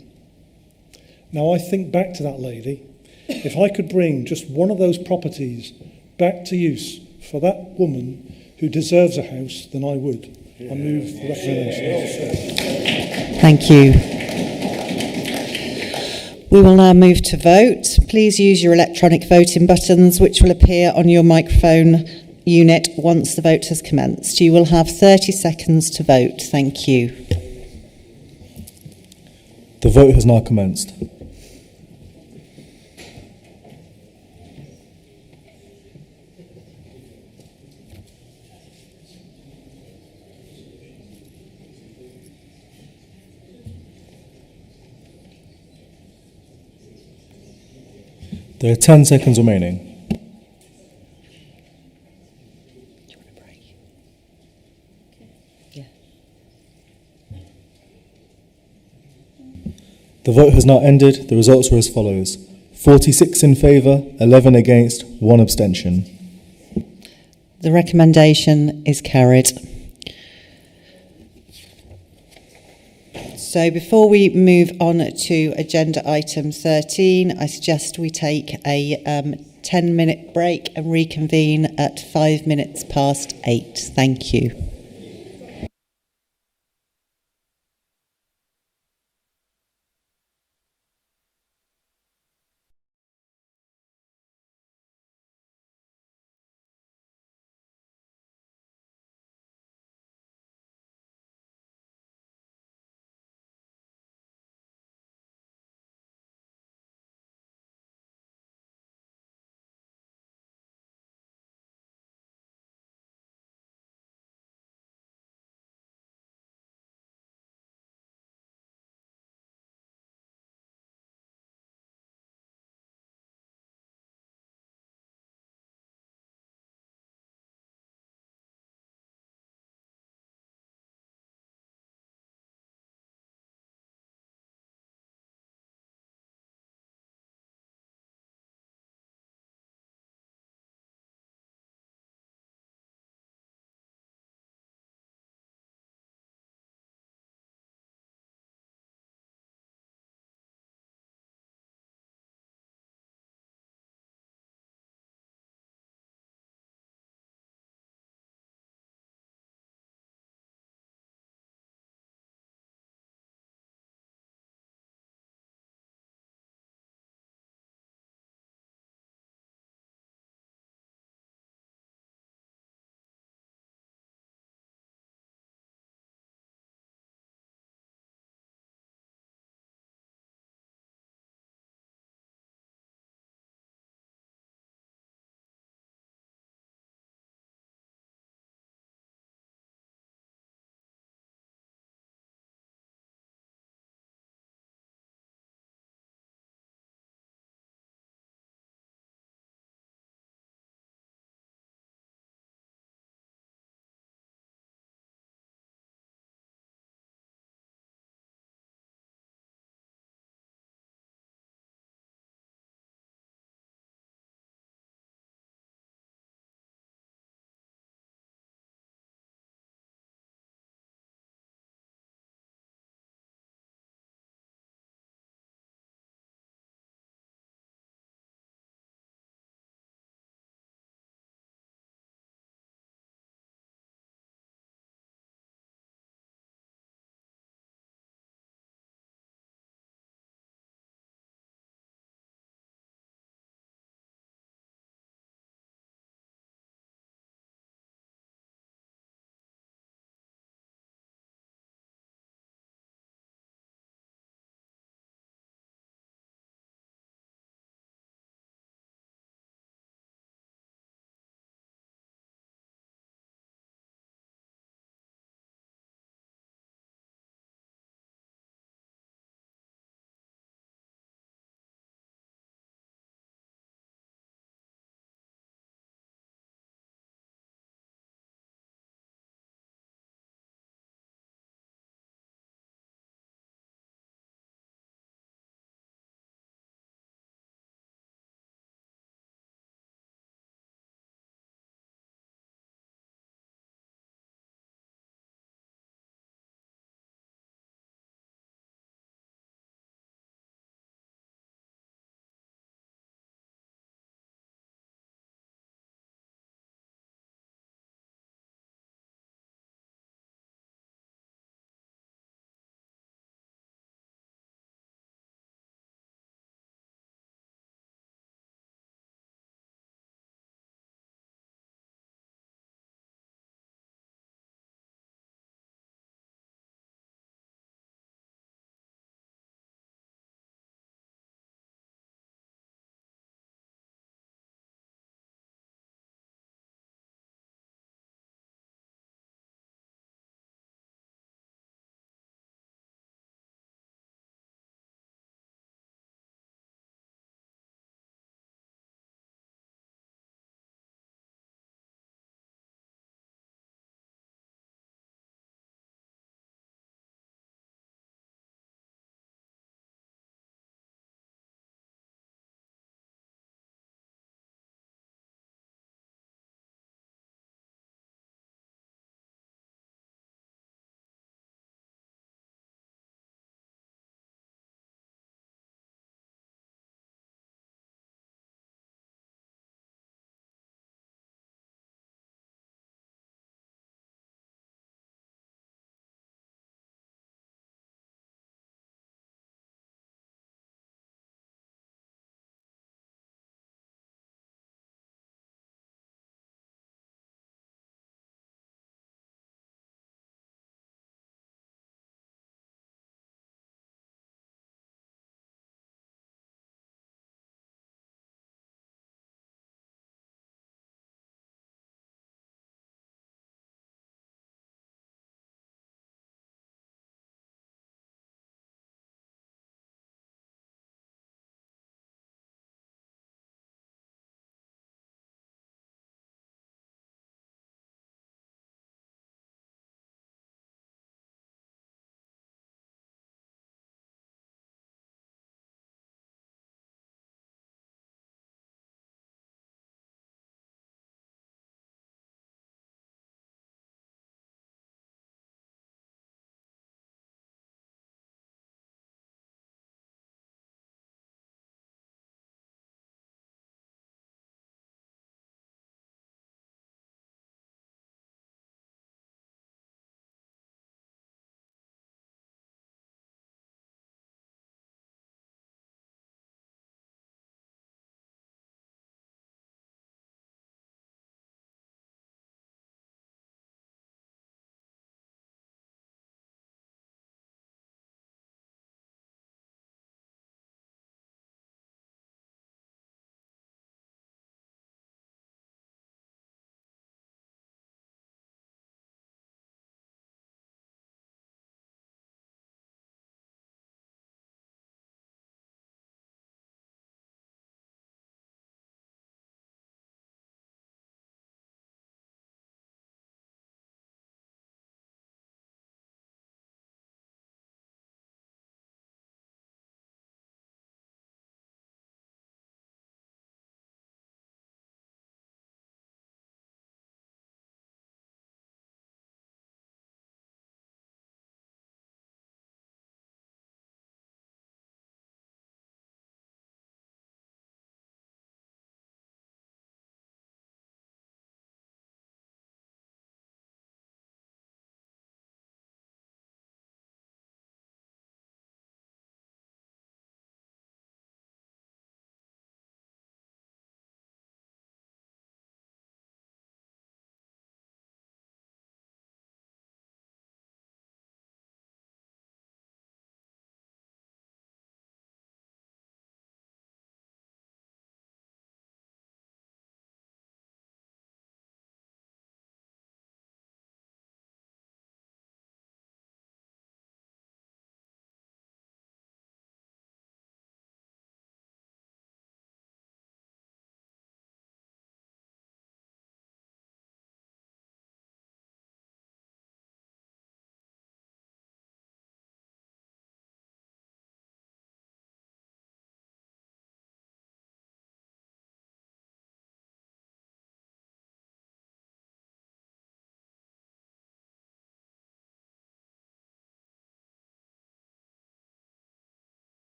Now, I think back to that lady. If I could bring just one of those properties back to use for that woman who deserves a house, then I would. I move the recommendation. Thank you. We will now move to vote. Please use your electronic voting buttons, which will appear on your microphone unit once the vote has commenced. You will have 30 seconds to vote. Thank you. The vote has now commenced. There are 10 seconds remaining. The vote has now ended. The results are as follows: 46 in favour, 11 against, 1 abstention. The recommendation is carried. So before we move on to agenda item 13, I suggest we take a 10-minute break and reconvene at 5 minutes past 8. Thank you.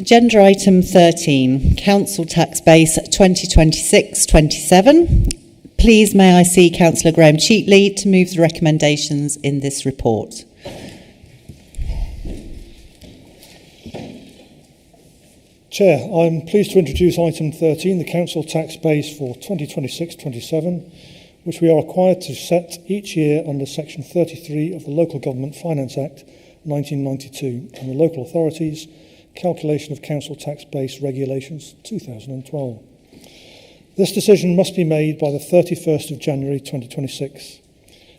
Agenda item 13, Council Tax Base 2026-27. Please may I see Councillor Graham Cheatley to move the recommendations in this report. Chair, I'm pleased to introduce item 13, the Council Tax Base for 2026-27, which we are required to set each year under Section 33 of the Local Government Finance Act 1992 and the Local Authorities Calculation of Council Tax Base Regulations 2012. This decision must be made by the 31st of January 2026,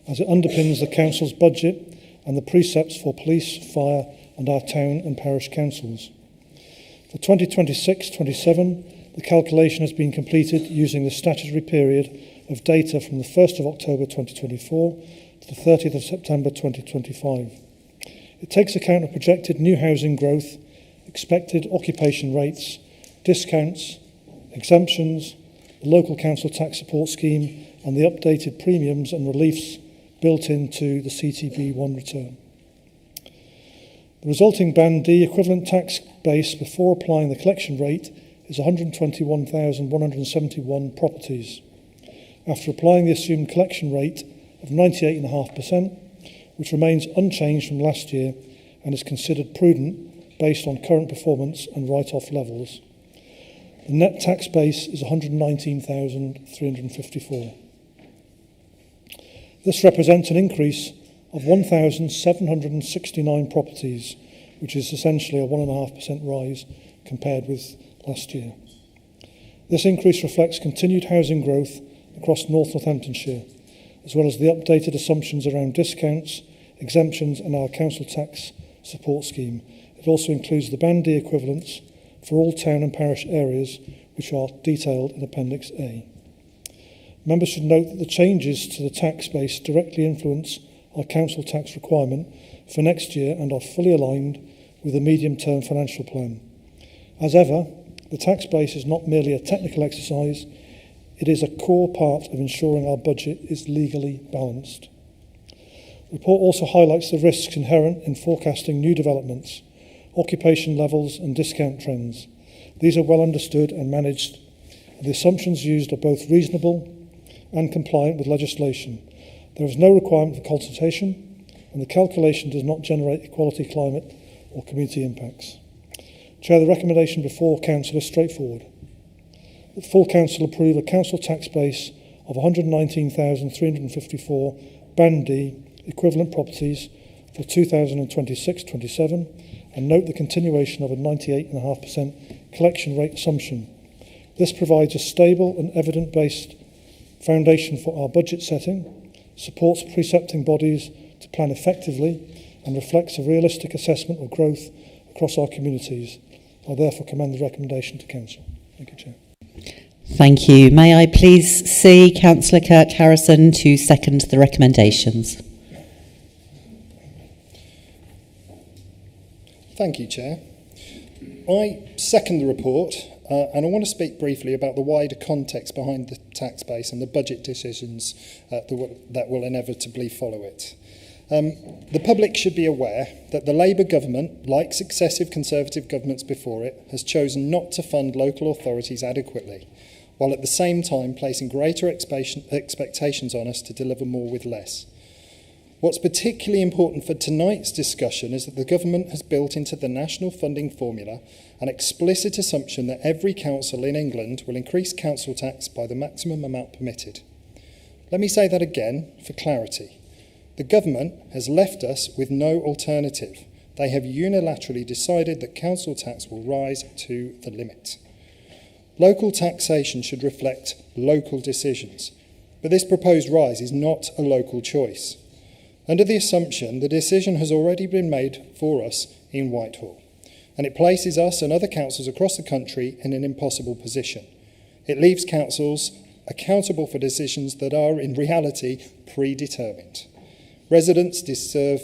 as it underpins the Council's budget and the precepts for police, fire and our town and parish councils. For 2026-27, the calculation has been completed using the statutory period of data from the 1st of October 2024 to the 30th of September 2025. It takes account of projected new housing growth, expected occupation rates, discounts, exemptions, the local council tax support scheme and the updated premiums and reliefs built into the CTB1 return. The resulting Band D equivalent tax base before applying the collection rate is 121,171 properties. After applying the assumed collection rate of 98.5%, which remains unchanged from last year and is considered prudent based on current performance and write-off levels. The net tax base is 119,354. This represents an increase of 1,769 properties, which is essentially a 1.5% rise compared with last year. This increase reflects continued housing growth across North Northamptonshire, as well as the updated assumptions around discounts, exemptions and our council tax support scheme. It also includes the Band D equivalents for all town and parish areas, which are detailed in Appendix A. Members should note that the changes to the tax base directly influence our council tax requirement for next year and are fully aligned with the medium-term financial plan. As ever, the tax base is not merely a technical exercise, it is a core part of ensuring our budget is legally balanced. The report also highlights the risks inherent in forecasting new developments, occupation levels and discount trends. These are well understood and managed. The assumptions used are both reasonable and compliant with legislation. There is no requirement for consultation, and the calculation does not generate equality, climate or community impacts. Chair, the recommendation before Council is straightforward. The full Council approve a council tax base of 119,354 Band D equivalent properties for 2026-27 and note the continuation of a 98.5% collection rate assumption. This provides a stable and evidence-based foundation for our budget setting, supports precepting bodies to plan effectively and reflects a realistic assessment of growth across our communities. I therefore commend the recommendation to Council. Thank you, Chair. Thank you. May I please see Councillor Kirk Harrison to second the recommendations? Thank you, Chair. I second the report and I want to speak briefly about the wider context behind the tax base and the budget decisions that will inevitably follow it. The public should be aware that the Labour government, like successive Conservative governments before it, has chosen not to fund local authorities adequately, while at the same time placing greater expectations on us to deliver more with less. What's particularly important for tonight's discussion is that the government has built into the national funding formula an explicit assumption that every council in England will increase council tax by the maximum amount permitted. Let me say that again for clarity. The government has left us with no alternative. They have unilaterally decided that council tax will rise to the limit. Local taxation should reflect local decisions, but this proposed rise is not a local choice. Under the assumption, the decision has already been made for us in Whitehall, and it places us and other councils across the country in an impossible position. It leaves councils accountable for decisions that are in reality predetermined. Residents deserve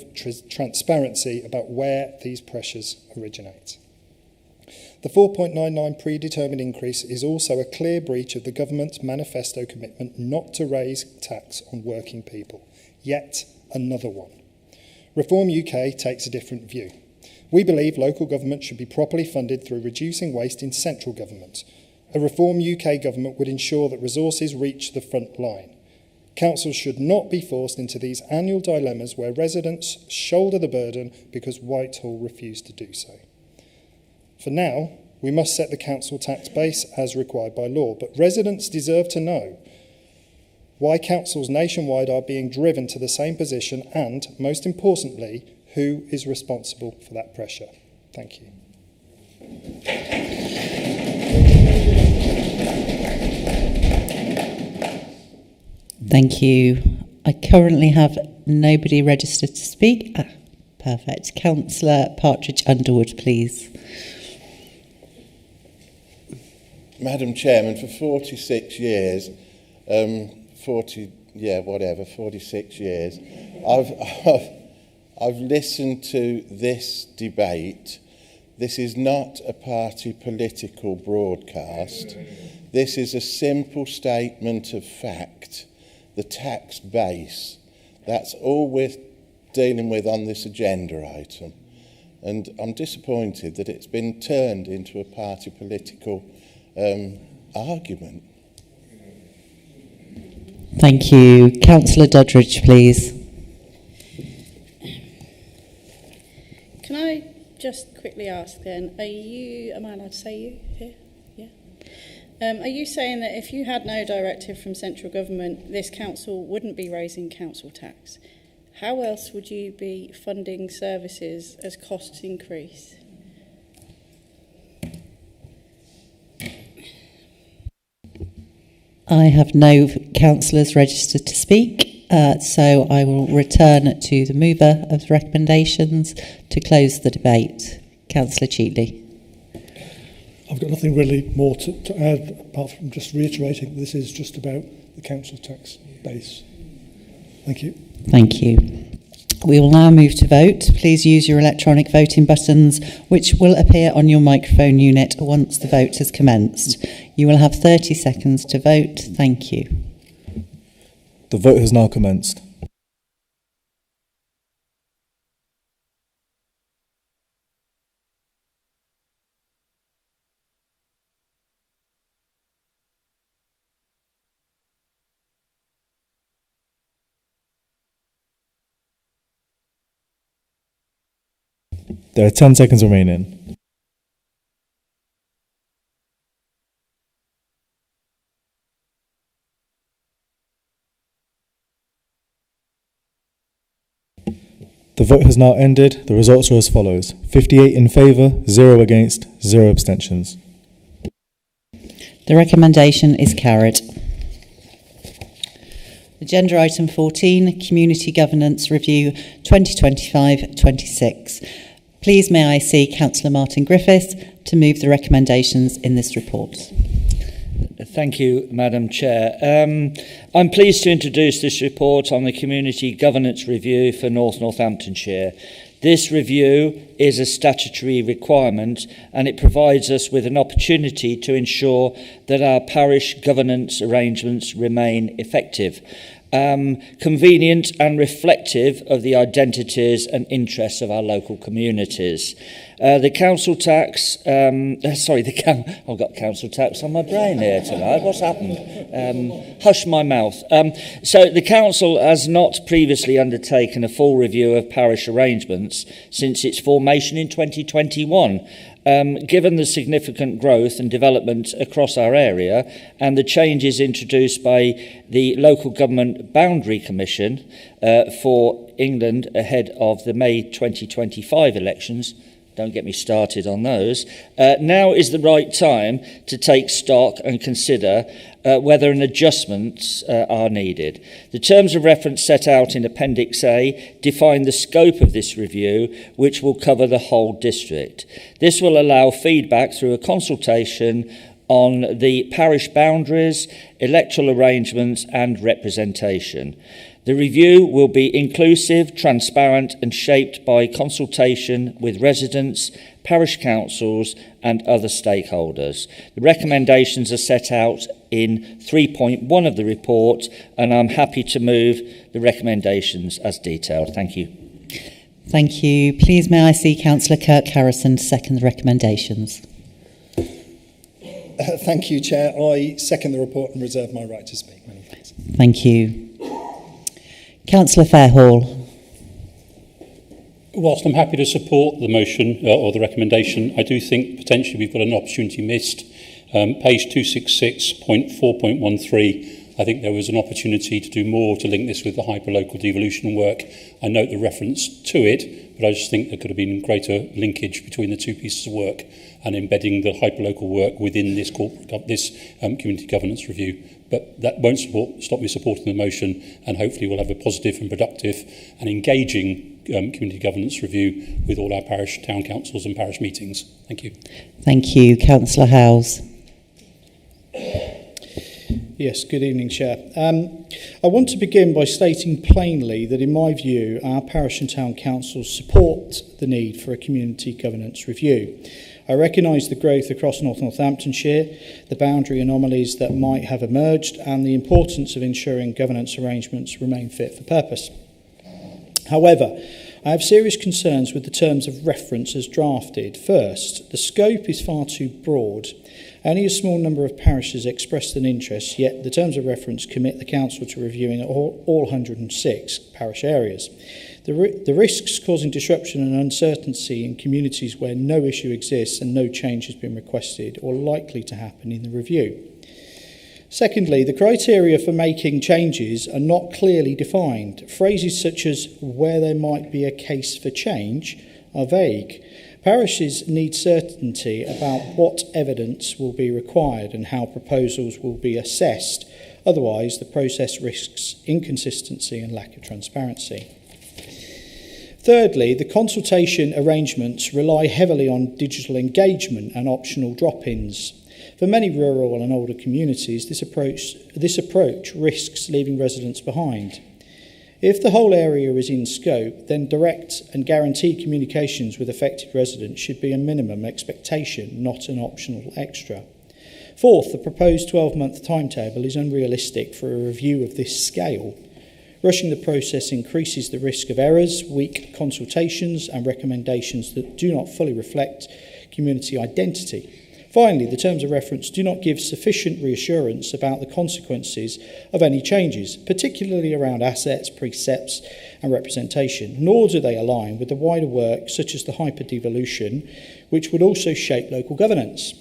transparency about where these pressures originate. The 4.99 predetermined increase is also a clear breach of the government's manifesto commitment not to raise tax on working people. Yet another one. Reform UK takes a different view. We believe local government should be properly funded through reducing waste in central government. A reform UK government would ensure that resources reach the front line. Councils should not be forced into these annual dilemmas where residents shoulder the burden because Whitehall refused to do so. For now, we must set the council tax base as required by law, but residents deserve to know why councils nationwide are being driven to the same position and, most importantly, who is responsible for that pressure. Thank you. Thank you. I currently have nobody registered to speak. Perfect. Councillor Partridge Underwood, please. Madam Chairman, for 46 years, 46 years, I've listened to this debate. This is not a party political broadcast. This is a simple statement of fact. The tax base. That's all we're dealing with on this agenda item. And I'm disappointed that it's been turned into a party political argument. Thank you. Councillor Doddridge, please. Can I just quickly ask then, am I allowed to say you here? Yeah. Are you saying that if you had no directive from central government, this council wouldn't be raising council tax? How else would you be funding services as costs increase? I have no councillors registered to speak, so I will return to the mover of the recommendations to close the debate. Councillor Cheatley. I've got nothing really more to add apart from just reiterating this is just about the council tax base. Thank you. Thank you. We will now move to vote. Please use your electronic voting buttons, which will appear on your microphone unit once the vote has commenced. You will have 30 seconds to vote. Thank you. The vote has now commenced. There are 10 seconds remaining. The vote has now ended. The results are as follows. 58 in favour, 0 against, 0 abstentions. The recommendation is carried. Agenda item 14, Community Governance Review 2025-26. Please may I see Councillor Martin Griffiths to move the recommendations in this report. Thank you, Madam Chair. I'm pleased to introduce this report on the Community Governance Review for Northamptonshire. This review is a statutory requirement and it provides us with an opportunity to ensure that our parish governance arrangements remain effective, convenient and reflective of the identities and interests of our local communities. The council tax, I've got council tax on my brain here tonight. What's happened? Hush my mouth. So the council has not previously undertaken a full review of parish arrangements since its formation in 2021. Given the significant growth and development across our area and the changes introduced by the Local Government Boundary Commission for England ahead of the May 2025 elections, don't get me started on those, now is the right time to take stock and consider whether an adjustments are needed. The terms of reference set out in Appendix A define the scope of this review, which will cover the whole district. This will allow feedback through a consultation on the parish boundaries, electoral arrangements and representation. The review will be inclusive, transparent and shaped by consultation with residents, parish councils and other stakeholders. The recommendations are set out in 3.1 of the report and I'm happy to move the recommendations as detailed. Thank you. Thank you. Please may I see Councillor Kirk Harrison to second the recommendations. Thank you, Chair. I second the report and reserve my right to speak. Many thanks. Thank you. Councillor Fairhall. Whilst I'm happy to support the motion or the recommendation, I do think potentially we've got an opportunity missed. Page 266.4.13, I think there was an opportunity to do more to link this with the hyperlocal devolution work. I note the reference to it, but I just think there could have been greater linkage between the two pieces of work and embedding the hyperlocal work within this community governance review. But that won't stop me supporting the motion, and hopefully we'll have a positive and productive and engaging community governance review with all our parish town councils and parish meetings. Thank you. Thank you. Councillor Howes. Yes, good evening, Chair. I want to begin by stating plainly that in my view, our parish and town councils support the need for a community governance review. I recognise the growth across Northamptonshire, the boundary anomalies that might have emerged, and the importance of ensuring governance arrangements remain fit for purpose. However, I have serious concerns with the terms of reference as drafted. First, the scope is far too broad. Only a small number of parishes expressed an interest, yet the terms of reference commit the council to reviewing all 106 parish areas. The risks causing disruption and uncertainty in communities where no issue exists and no change has been requested or likely to happen in the review. Secondly, the criteria for making changes are not clearly defined. Phrases such as where there might be a case for change are vague. Parishes need certainty about what evidence will be required and how proposals will be assessed. Otherwise, the process risks inconsistency and lack of transparency. Thirdly, the consultation arrangements rely heavily on digital engagement and optional drop-ins. For many rural and older communities, this approach risks leaving residents behind. If the whole area is in scope, then direct and guaranteed communications with affected residents should be a minimum expectation, not an optional extra. Fourth, the proposed 12-month timetable is unrealistic for a review of this scale. Rushing the process increases the risk of errors, weak consultations and recommendations that do not fully reflect community identity. Finally, the terms of reference do not give sufficient reassurance about the consequences of any changes, particularly around assets, precepts and representation, nor do they align with the wider work such as the hyper-devolution, which would also shape local governance.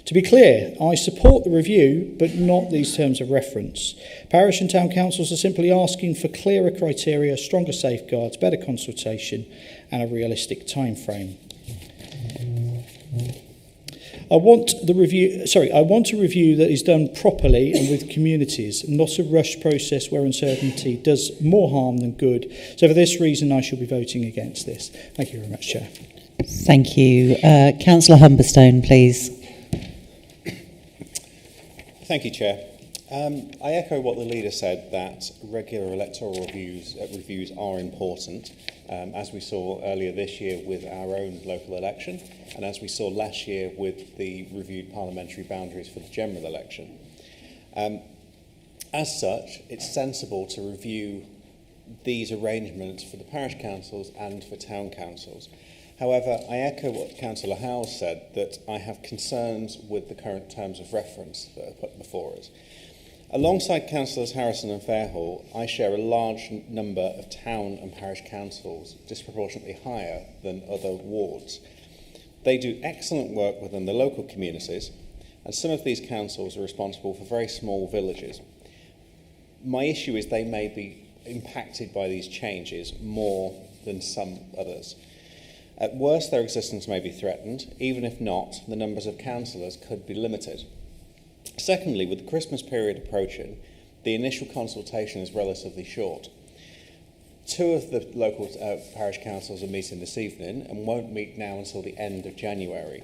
To be clear, I support the review, but not these terms of reference. Parish and town councils are simply asking for clearer criteria, stronger safeguards, better consultation and a realistic time frame. I want a review that is done properly and with communities, not a rushed process where uncertainty does more harm than good. So for this reason, I shall be voting against this. Thank you very much, Chair. Thank you. Councillor Humberstone, please. Thank you, Chair. I echo what the leader said, that regular electoral reviews are important, as we saw earlier this year with our own local election, and as we saw last year with the reviewed parliamentary boundaries for the general election. As such, it's sensible to review these arrangements for the parish councils and for town councils. However, I echo what Councillor Howes said, that I have concerns with the current terms of reference that are put before us. Alongside Councillors Harrison and Fairhall, I share a large number of town and parish councils, disproportionately higher than other wards. They do excellent work within the local communities, and some of these councils are responsible for very small villages. My issue is they may be impacted by these changes more than some others. At worst, their existence may be threatened. Even if not, the numbers of councillors could be limited. Secondly, with the Christmas period approaching, the initial consultation is relatively short. Two of the local parish councils are meeting this evening and won't meet now until the end of January.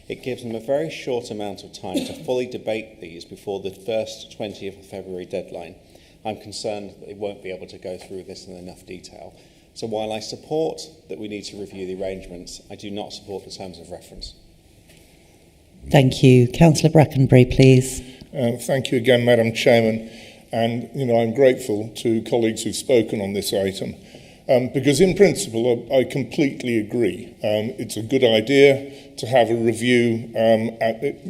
It gives them a very short amount of time to fully debate these before the first 20th of February deadline. I'm concerned that they won't be able to go through this in enough detail. So while I support that we need to review the arrangements, I do not support the terms of reference. Thank you. Councillor Brackenbury, please. Thank you again, Madam Chairman. And, I'm grateful to colleagues who've spoken on this item. Because in principle, I completely agree. It's a good idea to have a review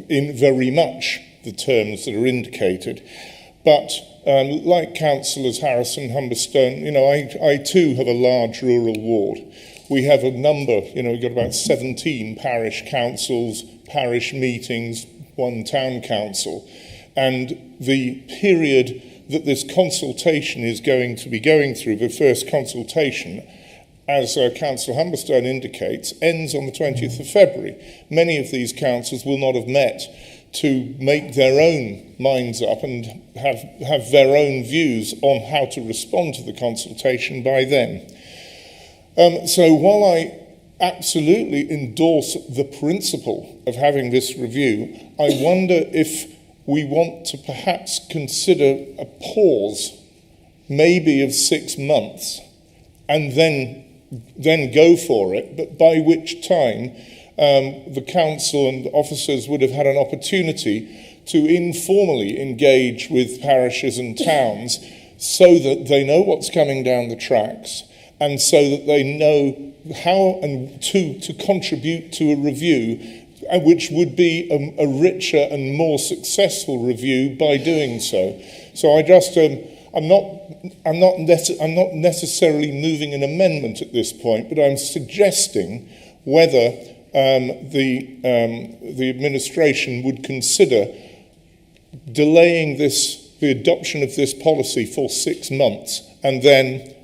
in very much the terms that are indicated. But like Councillors Harris and Humberstone, you know, I too have a large rural ward. We have a number, you know, we've got about 17 parish councils, parish meetings, one town council. And the period that this consultation is going to be going through, the first consultation, as Councillor Humberstone indicates, ends on the 20th of February. Many of these councils will not have met to make their own minds up and have their own views on how to respond to the consultation by then. So while I absolutely endorse the principle of having this review, I wonder if we want to perhaps consider a pause, maybe of 6 months, and then go for it, but by which time the council and officers would have had an opportunity to informally engage with parishes and towns so that they know what's coming down the tracks and so that they know how and to contribute to a review, which would be a richer and more successful review by doing so. So I just, I'm not necessarily moving an amendment at this point, but I'm suggesting whether the administration would consider delaying the adoption of this policy for 6 months and then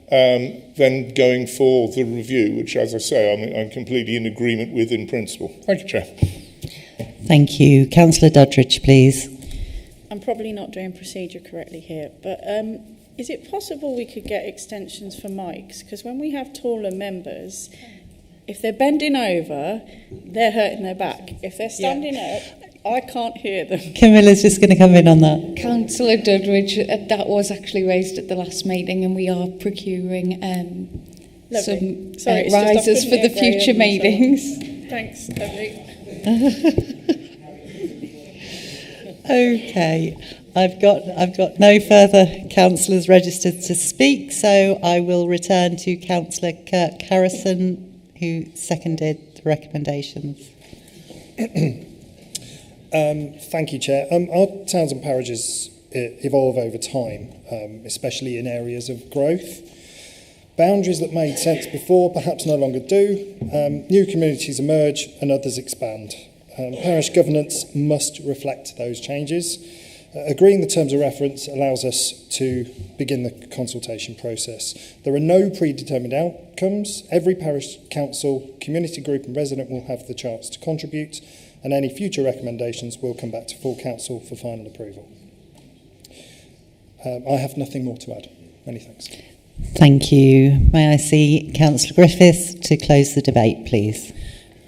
going for the review, which, as I say, I'm completely in agreement with in principle. Thank you, Chair. Thank you. Councillor Doddridge, please. I'm probably not doing procedure correctly here, but is it possible we could get extensions for mics? Because when we have taller members, if they're bending over, they're hurting their back. If they're standing up, I can't hear them. Camilla's just going to come in on that. Councillor Doddridge, that was actually raised at the last meeting, and we are procuring some risers for the future meetings. Thanks, lovely. Okay, I've got no further councillors registered to speak, so I will return to Councillor Kirk Harrison, who seconded the recommendations. Thank you, Chair. Our towns and parishes evolve over time, especially in areas of growth. Boundaries that made sense before perhaps no longer do. New communities emerge and others expand. Parish governance must reflect those changes. Agreeing the terms of reference allows us to begin the consultation process. There are no predetermined outcomes. Every parish council, community group and resident will have the chance to contribute, and any future recommendations will come back to full council for final approval. I have nothing more to add. Many thanks. Thank you. May I see Councillor Griffiths to close the debate, please?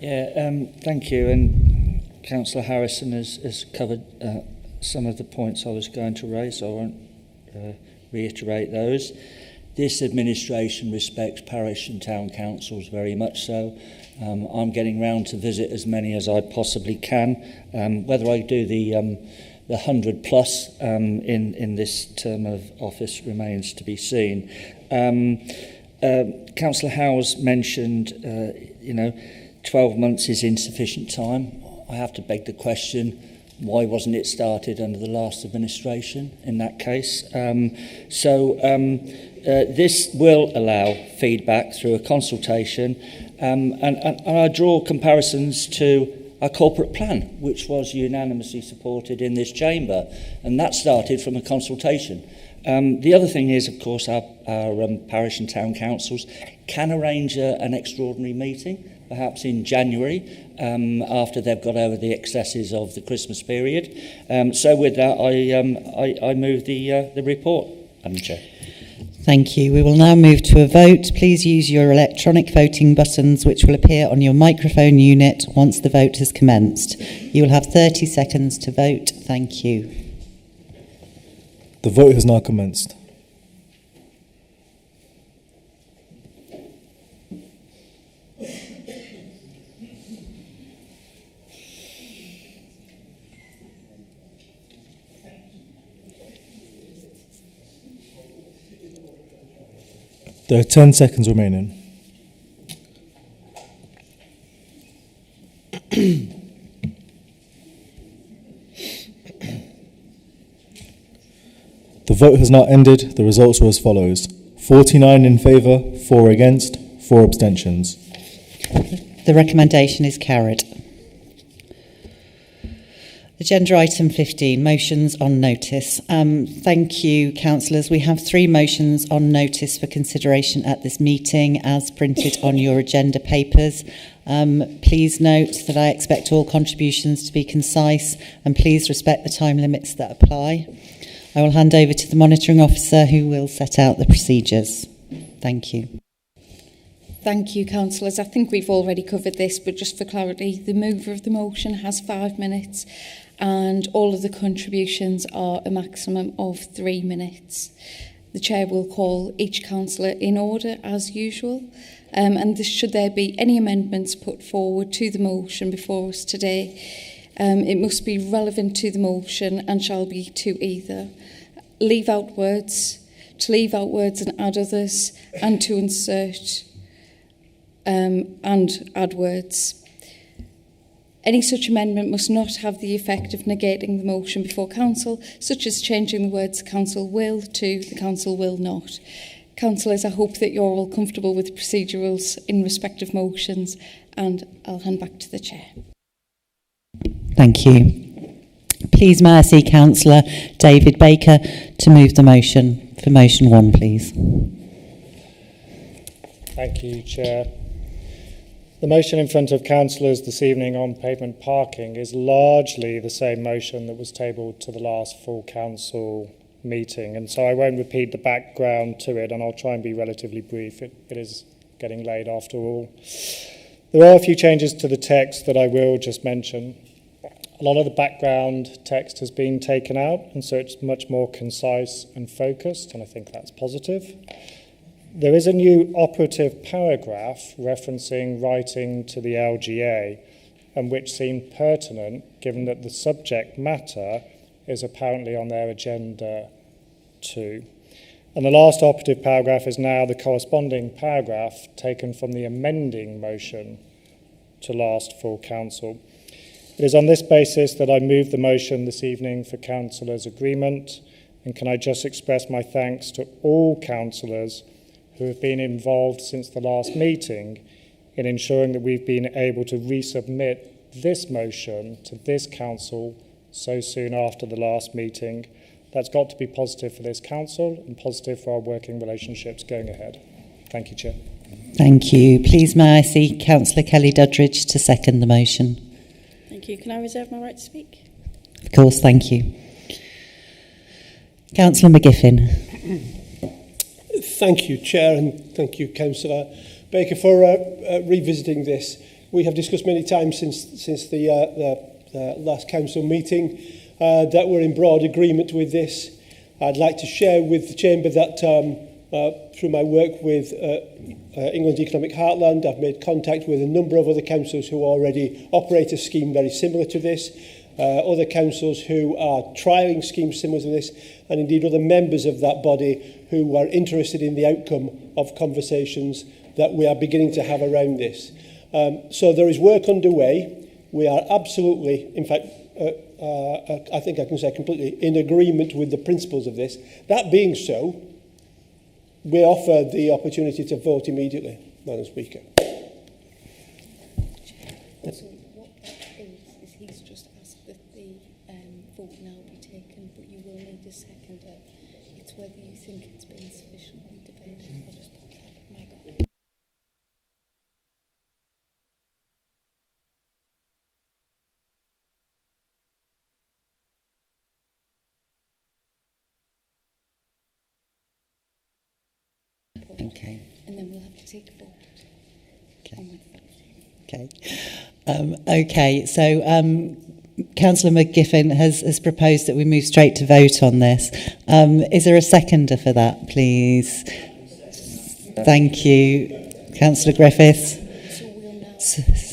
Yeah, thank you. And Councillor Harrison has covered some of the points I was going to raise, so I won't reiterate those. This administration respects parish and town councils very much so. I'm getting round to visit as many as I possibly can. Whether I do the 100 plus in this term of office remains to be seen. Councillor Howes mentioned, 12 months is insufficient time. I have to beg the question, why wasn't it started under the last administration in that case? This will allow feedback through a consultation, and I draw comparisons to our corporate plan, which was unanimously supported in this chamber, and that started from a consultation. The other thing is, of course, our parish and town councils can arrange an extraordinary meeting, perhaps in January, after they've got over the excesses of the Christmas period. So with that, I move the report, Madam Chair. Thank you. We will now move to a vote. Please use your electronic voting buttons, which will appear on your microphone unit once the vote has commenced. You will have 30 seconds to vote. Thank you. The vote has now commenced. There are 10 seconds remaining. The vote has now ended. The results are as follows. 49 in favour, 4 against, 4 abstentions. The recommendation is carried. Agenda item 15, motions on notice. Thank you, councillors. We have 3 motions on notice for consideration at this meeting as printed on your agenda papers. Please note that I expect all contributions to be concise and please respect the time limits that apply. I will hand over to the monitoring officer who will set out the procedures. Thank you. Thank you, councillors. I think we've already covered this, but just for clarity, the mover of the motion has 5 minutes and all of the contributions are a maximum of 3 minutes. The chair will call each councillor in order as usual, and should there be any amendments put forward to the motion before us today, it must be relevant to the motion and shall be to either leave out words, to leave out words and add others, and to insert and add words. Any such amendment must not have the effect of negating the motion before council, such as changing the words council will to the council will not. Councillors, I hope that you're all comfortable with procedurals in respect of motions, and I'll hand back to the chair. Thank you. Please may I see Councillor David Baker to move the motion for motion 1, please. Thank you, Chair. The motion in front of councillors this evening on pavement parking is largely the same motion that was tabled to the last full council meeting, and so I won't repeat the background to it, and I'll try and be relatively brief. It is getting late after all. There are a few changes to the text that I will just mention. A lot of the background text has been taken out, and so it's much more concise and focused, and I think that's positive. There is a new operative paragraph referencing writing to the LGA, and which seemed pertinent given that the subject matter is apparently on their agenda too. And the last operative paragraph is now the corresponding paragraph taken from the amending motion to last full council. It is on this basis that I move the motion this evening for councillors' agreement, and can I just express my thanks to all councillors who have been involved since the last meeting in ensuring that we've been able to resubmit this motion to this council so soon after the last meeting. That's got to be positive for this council and positive for our working relationships going ahead. Thank you, Chair. Thank you. Please may I see Councillor Kelly Duddridge to second the motion. Thank you. Can I reserve my right to speak? Of course, thank you. Councillor McGiffin. Thank you, Chair, and thank you, Councillor Baker, for revisiting this. We have discussed many times since the last council meeting that we're in broad agreement with this. I'd like to share with the Chamber that through my work with England's Economic Heartland, I've made contact with a number of other councils who already operate a scheme very similar to this, other councils who are trialling schemes similar to this, and indeed other members of that body who are interested in the outcome of conversations that we are beginning to have around this. So there is work underway. We are absolutely, in fact, I think I can say completely in agreement with the principles of this. That being so, we offer the opportunity to vote immediately, Madam Speaker. So what that is he's just asked that the vote now be taken, but you will need a seconder. It's whether you think it's been sufficiently debated. I'll just put that. My God. Okay. And then we'll have to take a vote. Okay. Okay, so Councillor McGiffin has proposed that we move straight to vote on this. Is there a seconder for that, please? Thank you. Councillor Griffiths.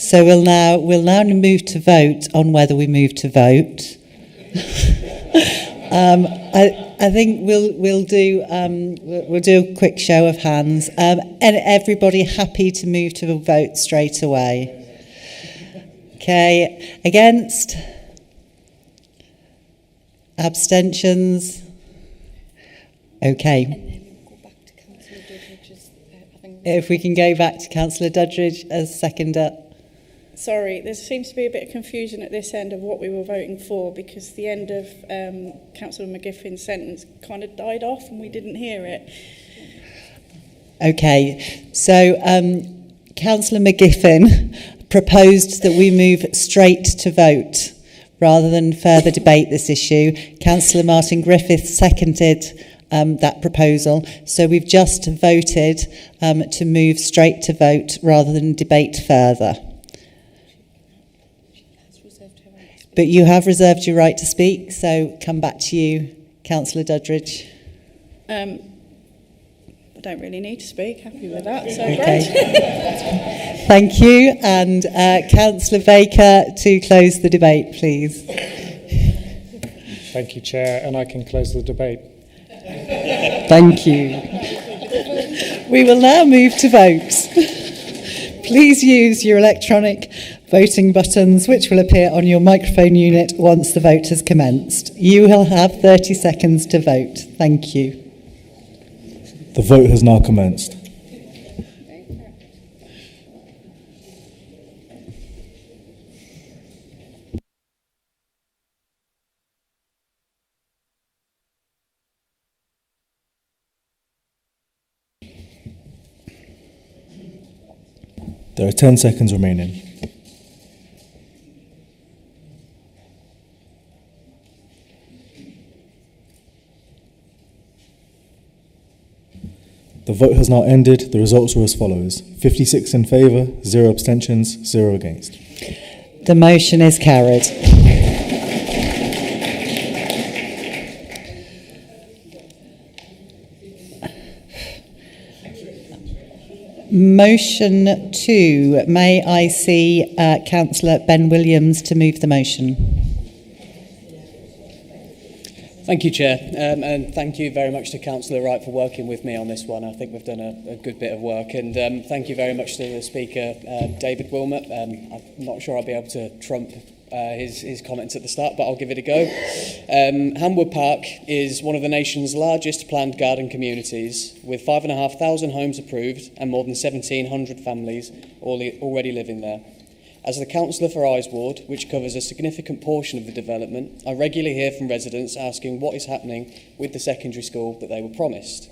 So we'll now move to vote on whether we move to vote. I think we'll do a quick show of hands. And everybody happy to move to a vote straight away? Okay. Against? Abstentions? Okay. If we can go back to Councillor Duddridge as seconder. Sorry, there seems to be a bit of confusion at this end of what we were voting for, because the end of Councillor McGiffin's sentence kind of died off and we didn't hear it. Okay, so Councillor McGiffin proposed that we move straight to vote rather than further debate this issue. Councillor Martin Griffith seconded that proposal. So we've just voted to move straight to vote rather than debate further. But you have reserved your right to speak, so come back to you, Councillor Duddridge. I don't really need to speak. Happy with that. So okay. Great. Thank you. And Councillor Baker to close the debate, please. Thank you, Chair, and I can close the debate. Thank you. We will now move to vote. Please use your electronic voting buttons, which will appear on your microphone unit once the vote has commenced. You will have 30 seconds to vote. Thank you. The vote has now commenced. There are 10 seconds remaining. The vote has now ended. The results are as follows: 56 in favour, 0 abstentions, 0 against. The motion is carried. Motion 2. May I see Councillor Ben Williams to move the motion? Thank you, Chair, and thank you very much to Councillor Wright for working with me on this one. I think we've done a good bit of work, and thank you very much to the Speaker, David Wilmot. I'm not sure I'll be able to trump his comments at the start, but I'll give it a go. Hamwood Park is one of the nation's largest planned garden communities, with 5,500 homes approved and more than 1,700 families already living there. As the Councillor for Eyes Ward, which covers a significant portion of the development, I regularly hear from residents asking what is happening with the secondary school that they were promised.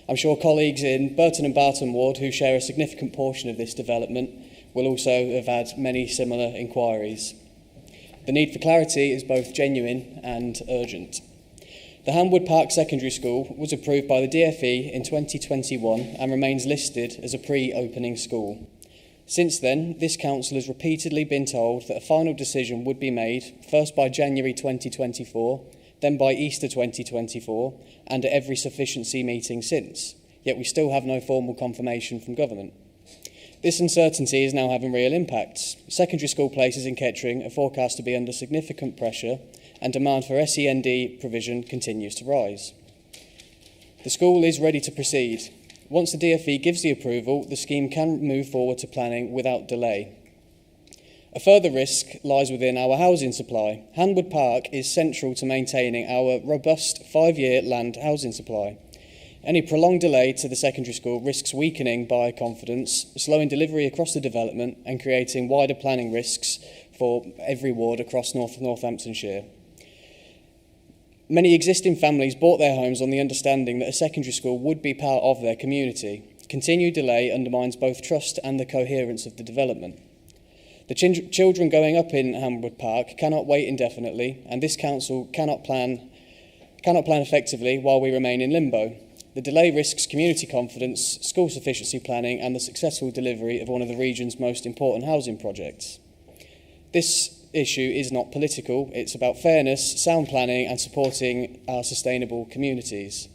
I'm sure colleagues in Burton and Barton Ward, who share a significant portion of this development, will also have had many similar inquiries. The need for clarity is both genuine and urgent. The Hamwood Park Secondary School was approved by the DfE in 2021 and remains listed as a pre-opening school. Since then, this council has repeatedly been told that a final decision would be made, first by January 2024, then by Easter 2024, and at every sufficiency meeting since, yet we still have no formal confirmation from government. This uncertainty is now having real impacts. Secondary school places in Kettering are forecast to be under significant pressure, and demand for SEND provision continues to rise. The school is ready to proceed. Once the DfE gives the approval, the scheme can move forward to planning without delay. A further risk lies within our housing supply. Hamwood Park is central to maintaining our robust 5-year land housing supply. Any prolonged delay to the secondary school risks weakening buyer confidence, slowing delivery across the development and creating wider planning risks for every ward across Northamptonshire. Many existing families bought their homes on the understanding that a secondary school would be part of their community. Continued delay undermines both trust and the coherence of the development. The children growing up in Hamwood Park cannot wait indefinitely, and this council cannot plan effectively while we remain in limbo. The delay risks community confidence, school sufficiency planning, and the successful delivery of one of the region's most important housing projects. This issue is not political. It's about fairness, sound planning, and supporting our sustainable communities.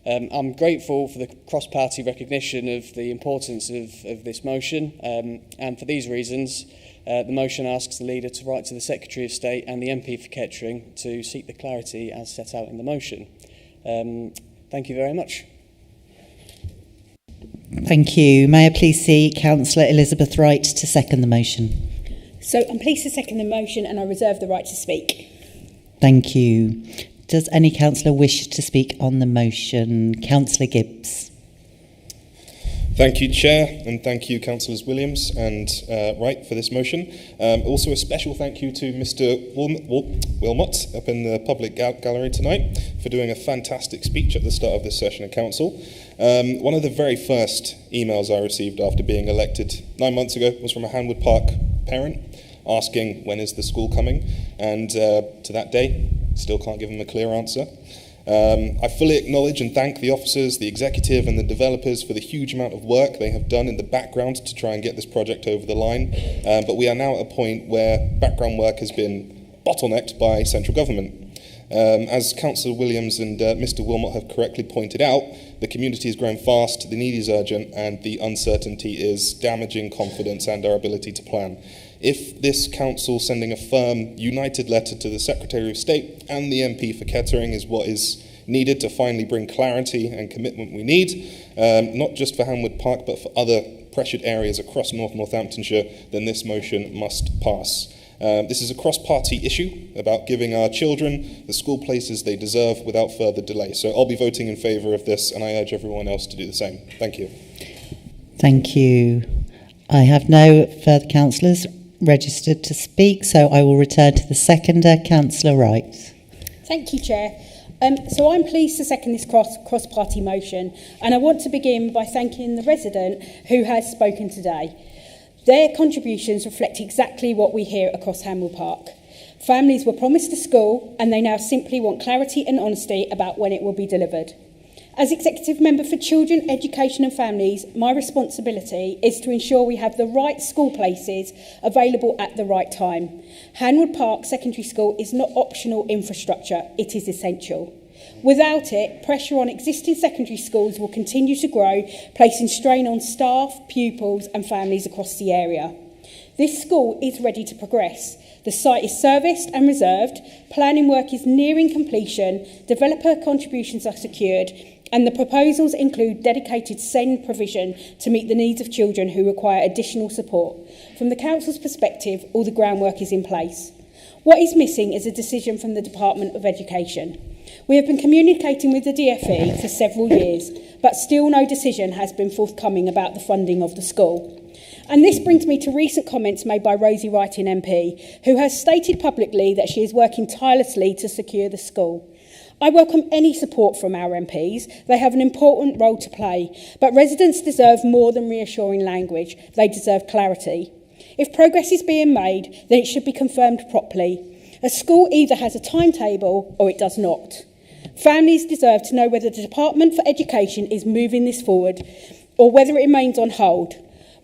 I'm grateful for the cross-party recognition of the importance of this motion, and for these reasons, the motion asks the leader to write to the Secretary of State and the MP for Kettering to seek the clarity as set out in the motion. Thank you very much. Thank you. May I please see Councillor Elizabeth Wright to second the motion? So I'm pleased to second the motion and I reserve the right to speak. Thank you. Does any councillor wish to speak on the motion? Councillor Gibbs. Thank you, Chair, and thank you, Councillors Williams and Wright, for this motion. Also, a special thank you to Mr. Wilmot up in the public gallery tonight for doing a fantastic speech at the start of this session of Council. One of the very first emails I received after being elected 9 months ago was from a Hanwood Park parent asking when is the school coming, and to that day, still can't give them a clear answer. I fully acknowledge and thank the officers, the executive and the developers for the huge amount of work they have done in the background to try and get this project over the line, but we are now at a point where background work has been bottlenecked by central government. As Councillor Williams and Mr. Wilmot have correctly pointed out, the community is growing fast, the need is urgent, and the uncertainty is damaging confidence and our ability to plan. If this council sending a firm, united letter to the Secretary of State and the MP for Kettering is what is needed to finally bring clarity and commitment we need, not just for Hanwood Park but for other pressured areas across Northamptonshire, then this motion must pass. This is a cross-party issue about giving our children the school places they deserve without further delay. So I'll be voting in favour of this, and I urge everyone else to do the same. Thank you. Thank you. I have no further councillors registered to speak, so I will return to the seconder, Councillor Wright. Thank you, Chair. So I'm pleased to second this cross-party motion, and I want to begin by thanking the resident who has spoken today. Their contributions reflect exactly what we hear across Hanwell Park. Families were promised a school, and they now simply want clarity and honesty about when it will be delivered. As Executive Member for Children, Education and Families, my responsibility is to ensure we have the right school places available at the right time. Hanwood Park Secondary School is not optional infrastructure, it is essential. Without it, pressure on existing secondary schools will continue to grow, placing strain on staff, pupils and families across the area. This school is ready to progress. The site is serviced and reserved, planning work is nearing completion, developer contributions are secured, and the proposals include dedicated SEND provision to meet the needs of children who require additional support. From the Council's perspective, all the groundwork is in place. What is missing is a decision from the Department of Education. We have been communicating with the DfE for several years, but still no decision has been forthcoming about the funding of the school. And this brings me to recent comments made by Rosie Wrighting MP, who has stated publicly that she is working tirelessly to secure the school. I welcome any support from our MPs. They have an important role to play, but residents deserve more than reassuring language. They deserve clarity. If progress is being made, then it should be confirmed properly. A school either has a timetable or it does not. Families deserve to know whether the Department for Education is moving this forward or whether it remains on hold.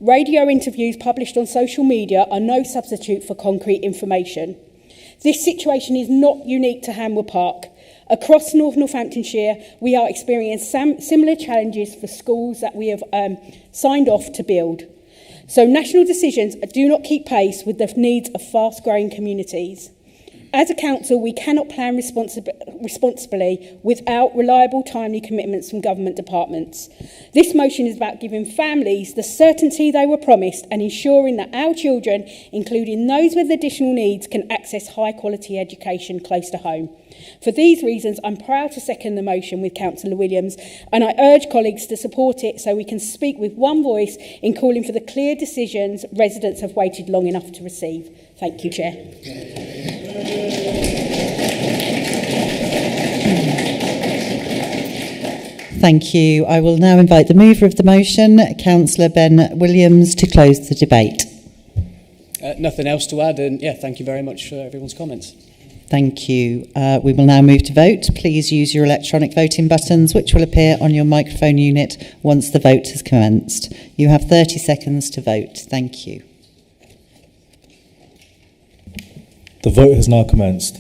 Radio interviews published on social media are no substitute for concrete information. This situation is not unique to Hanwell Park. Across Northamptonshire, we are experiencing similar challenges for schools that we have signed off to build. So national decisions do not keep pace with the needs of fast-growing communities. As a council, we cannot plan responsibly without reliable, timely commitments from government departments. This motion is about giving families the certainty they were promised and ensuring that our children, including those with additional needs, can access high-quality education close to home. For these reasons, I'm proud to second the motion with Councillor Williams, and I urge colleagues to support it so we can speak with one voice in calling for the clear decisions residents have waited long enough to receive. Thank you, Chair. Thank you. I will now invite the mover of the motion, Councillor Ben Williams, to close the debate. Nothing else to add, and thank you very much for everyone's comments. Thank you. We will now move to vote. Please use your electronic voting buttons, which will appear on your microphone unit once the vote has commenced. You have 30 seconds to vote. Thank you. The vote has now commenced.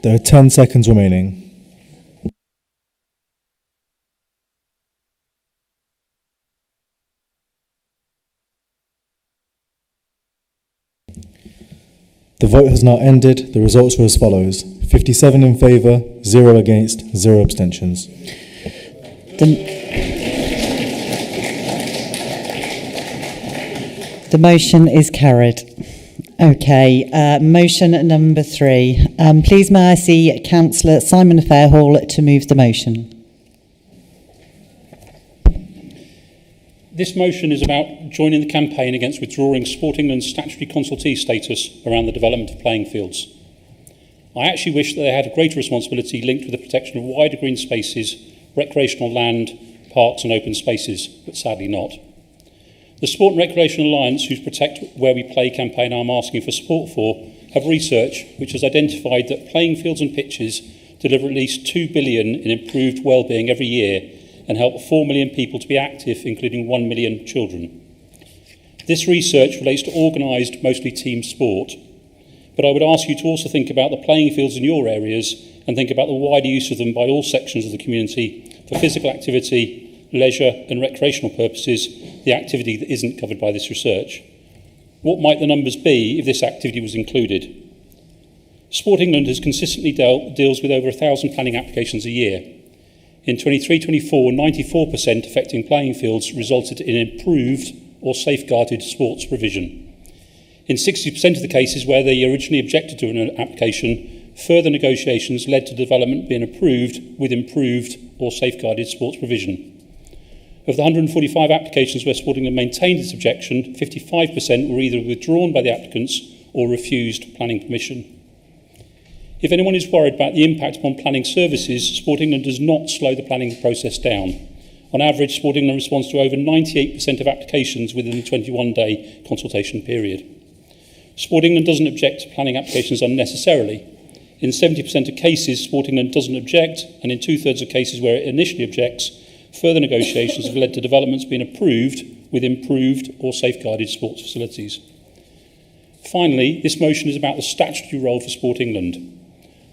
There are 10 seconds remaining. The vote has now ended. The results are as follows. 57 in favour, 0 against, 0 abstentions. The motion is carried. Okay, motion number 3. Please may I see Councillor Simon Fairhall to move the motion. This motion is about joining the campaign against withdrawing Sport England's statutory consultee status around the development of playing fields. I actually wish that they had a greater responsibility linked with the protection of wider green spaces, recreational land, parks and open spaces, but sadly not. The Sport and Recreation Alliance, whose Protect Where We Play campaign I'm asking for support for, have research which has identified that playing fields and pitches deliver at least $2 billion in improved well-being every year and help 4 million people to be active, including 1 million children. This research relates to organised, mostly team sport, but I would ask you to also think about the playing fields in your areas and think about the wider use of them by all sections of the community for physical activity, leisure and recreational purposes, the activity that isn't covered by this research. What might the numbers be if this activity was included? Sport England has consistently deals with over 1,000 planning applications a year. In 23-24, 94% affecting playing fields resulted in improved or safeguarded sports provision. In 60% of the cases where they originally objected to an application, further negotiations led to development being approved with improved or safeguarded sports provision. Of the 145 applications where Sport England maintained its objection, 55% were either withdrawn by the applicants or refused planning permission. If anyone is worried about the impact upon planning services, Sport England does not slow the planning process down. On average, Sport England responds to over 98% of applications within the 21-day consultation period. Sport England doesn't object to planning applications unnecessarily. In 70% of cases, Sport England doesn't object, and in 2/3 of cases where it initially objects, further negotiations have led to developments being approved with improved or safeguarded sports facilities. Finally, this motion is about the statutory role for Sport England.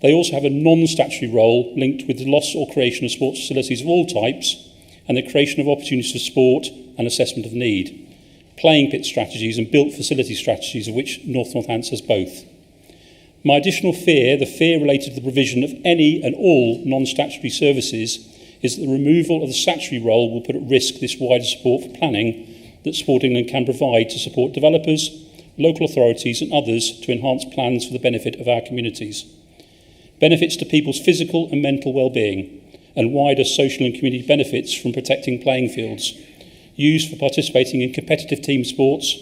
They also have a non-statutory role linked with the loss or creation of sports facilities of all types and the creation of opportunities for sport and assessment of need, playing pit strategies and built facility strategies, of which Northants has both. My additional fear, the fear related to the provision of any and all non-statutory services, is that the removal of the statutory role will put at risk this wider support for planning that Sport England can provide to support developers, local authorities and others to enhance plans for the benefit of our communities. Benefits to people's physical and mental well-being, and wider social and community benefits from protecting playing fields, used for participating in competitive team sports,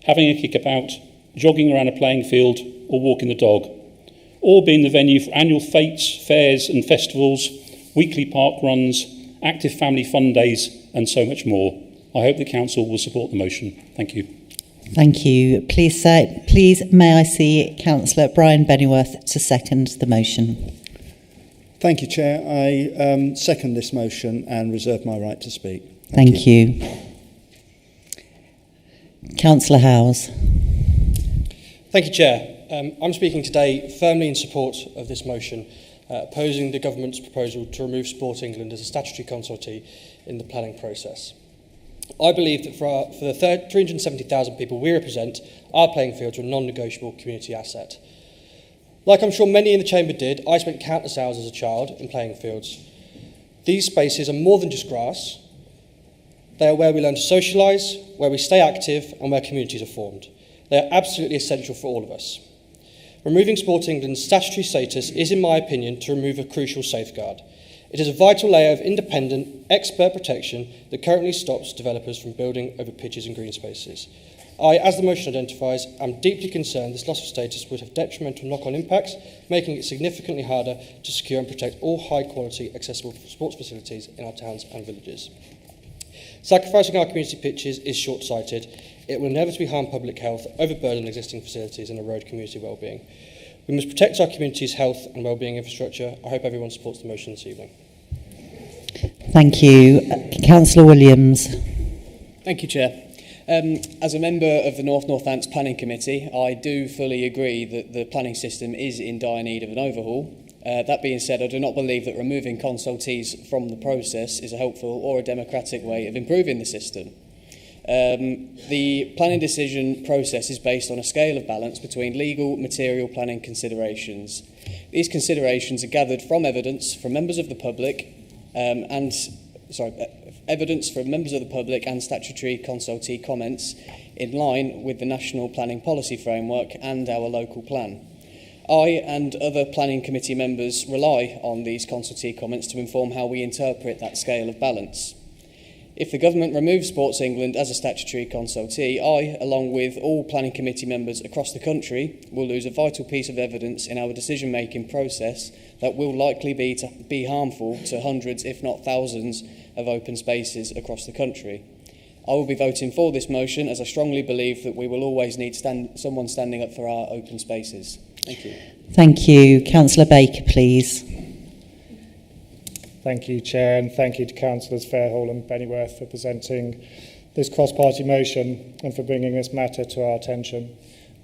having a kickabout, jogging around a playing field or walking the dog, all being the venue for annual fetes, fairs and festivals, weekly park runs, active family fun days and so much more. I hope the Council will support the motion. Thank you. Thank you. Please may I see Councillor Brian Bennyworth to second the motion. Thank you, Chair. I second this motion and reserve my right to speak. Thank you. Councillor Howes. Thank you, Chair. I'm speaking today firmly in support of this motion, opposing the government's proposal to remove Sport England as a statutory consultee in the planning process. I believe that for the 370,000 people we represent, our playing fields are a non-negotiable community asset. Like I'm sure many in the Chamber did, I spent countless hours as a child in playing fields. These spaces are more than just grass. They are where we learn to socialise, where we stay active and where communities are formed. They are absolutely essential for all of us. Removing Sport England's statutory status is, in my opinion, to remove a crucial safeguard. It is a vital layer of independent, expert protection that currently stops developers from building over pitches and green spaces. I, as the motion identifies, am deeply concerned this loss of status would have detrimental knock-on impacts, making it significantly harder to secure and protect all high-quality, accessible sports facilities in our towns and villages. Sacrificing our community pitches is short-sighted. It will inevitably harm public health, overburden existing facilities and erode community well-being. We must protect our community's health and well-being infrastructure. I hope everyone supports the motion this evening. Thank you. Councillor Williams. Thank you, Chair. As a member of the Northants Planning Committee, I do fully agree that the planning system is in dire need of an overhaul. That being said, I do not believe that removing consultees from the process is a helpful or a democratic way of improving the system. The planning decision process is based on a scale of balance between legal, material planning considerations. These considerations are gathered from evidence from members of the public evidence from members of the public and statutory consultee comments in line with the National Planning Policy Framework and our local plan. I and other planning committee members rely on these consultee comments to inform how we interpret that scale of balance. If the government removes Sports England as a statutory consultee, I, along with all planning committee members across the country, will lose a vital piece of evidence in our decision-making process that will likely be harmful to hundreds, if not thousands, of open spaces across the country. I will be voting for this motion as I strongly believe that we will always need someone standing up for our open spaces. Thank you. Thank you. Councillor Baker, please. Thank you, Chair, and thank you to Councillors Fairhall and Bennyworth for presenting this cross-party motion and for bringing this matter to our attention.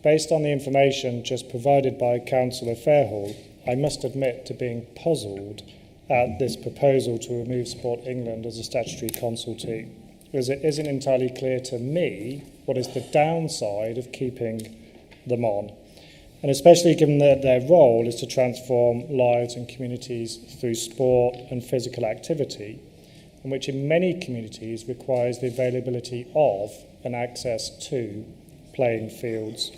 Based on the information just provided by Councillor Fairhall, I must admit to being puzzled at this proposal to remove Sport England as a statutory consultee, because it isn't entirely clear to me what is the downside of keeping them on. And especially given that their role is to transform lives and communities through sport and physical activity, and which in many communities requires the availability of and access to playing fields.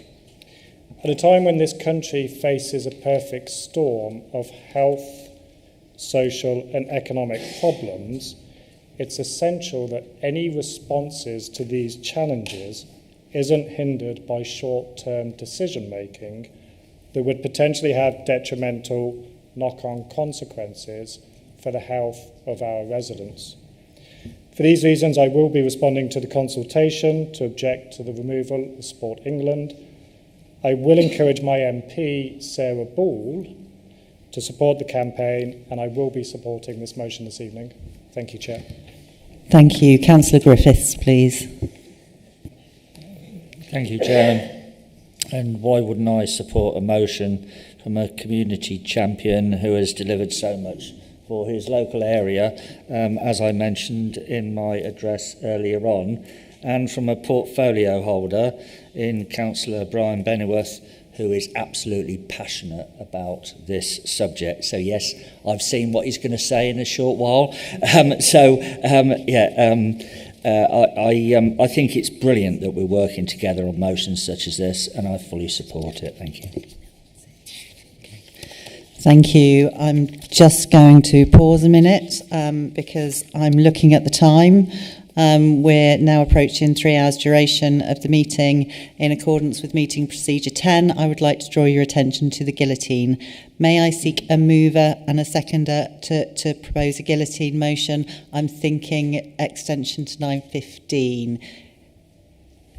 At a time when this country faces a perfect storm of health, social and economic problems, it's essential that any responses to these challenges isn't hindered by short-term decision-making that would potentially have detrimental knock-on consequences for the health of our residents. For these reasons, I will be responding to the consultation to object to the removal of Sport England. I will encourage my MP, Sarah Ball, to support the campaign, and I will be supporting this motion this evening. Thank you, Chair. Thank you. Councillor Griffiths, please. Thank you, Chairman. And why wouldn't I support a motion from a community champion who has delivered so much for his local area, as I mentioned in my address earlier on, and from a portfolio holder in Councillor Brian Bennyworth, who is absolutely passionate about this subject. So yes, I've seen what he's going to say in a short while. I think it's brilliant that we're working together on motions such as this, and I fully support it. Thank you. Thank you. I'm just going to pause a minute because I'm looking at the time. We're now approaching 3 hours duration of the meeting. In accordance with meeting procedure 10, I would like to draw your attention to the guillotine. May I seek a mover and a seconder to propose a guillotine motion? I'm thinking extension to 9:15.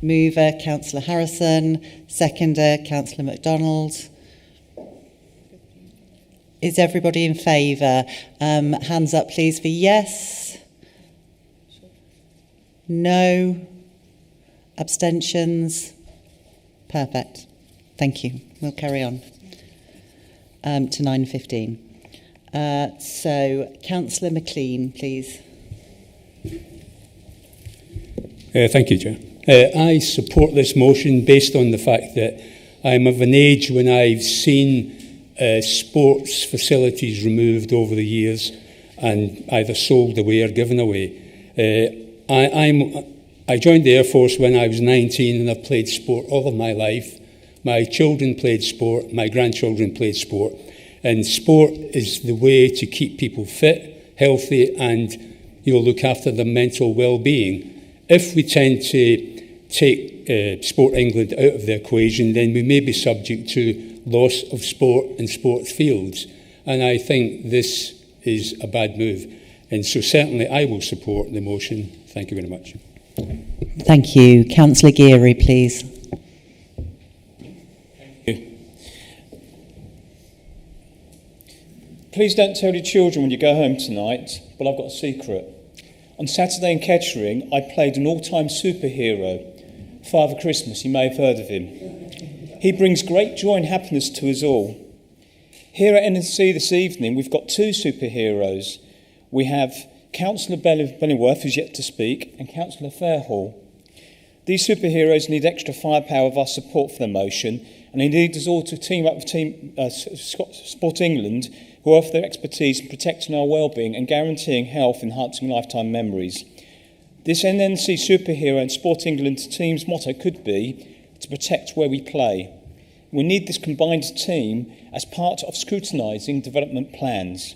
Mover, Councillor Harrison. Seconder, Councillor MacDonald. Is everybody in favour? Hands up, please, for yes. No. Abstentions? Perfect. Thank you. We'll carry on to 9:15. So, Councillor McLean, please. Thank you, Chair. I support this motion based on the fact that I'm of an age when I've seen sports facilities removed over the years and either sold away or given away. I joined the Air Force when I was 19 and I've played sport all of my life. My children played sport, my grandchildren played sport, and sport is the way to keep people fit, healthy, and look after their mental well-being. If we tend to take Sport England out of the equation, then we may be subject to loss of sport and sports fields. And I think this is a bad move. And so certainly I will support the motion. Thank you very much. Thank you. Councillor Geary, please. Please don't tell your children when you go home tonight, but I've got a secret. On Saturday in Kettering, I played an all-time superhero, Father Christmas. You may have heard of him. He brings great joy and happiness to us all. Here at NNC this evening, we've got two superheroes. We have Councillor Bellingworth, who's yet to speak, and Councillor Fairhall. These superheroes need extra firepower of our support for the motion, and they need us all to team up with Sport England, who offer their expertise in protecting our well-being and guaranteeing health, enhancing lifetime memories. This NNC superhero and Sport England team's motto could be to protect where we play. We need this combined team as part of scrutinising development plans.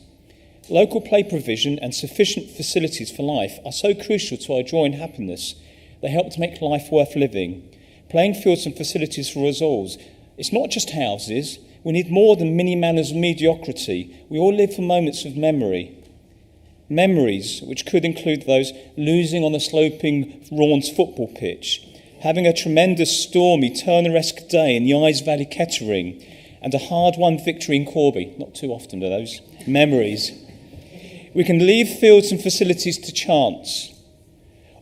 Local play provision and sufficient facilities for life are so crucial to our joy and happiness. They help to make life worth living. Playing fields and facilities for us all. It's not just houses. We need more than mini manners of mediocrity. We all live for moments of memory. Memories, which could include those losing on the sloping Raunds football pitch, having a tremendous stormy Turner-esque day in the Eyes Valley Kettering, and a hard-won victory in Corby. Not too often are those. Memories. We can leave fields and facilities to chance,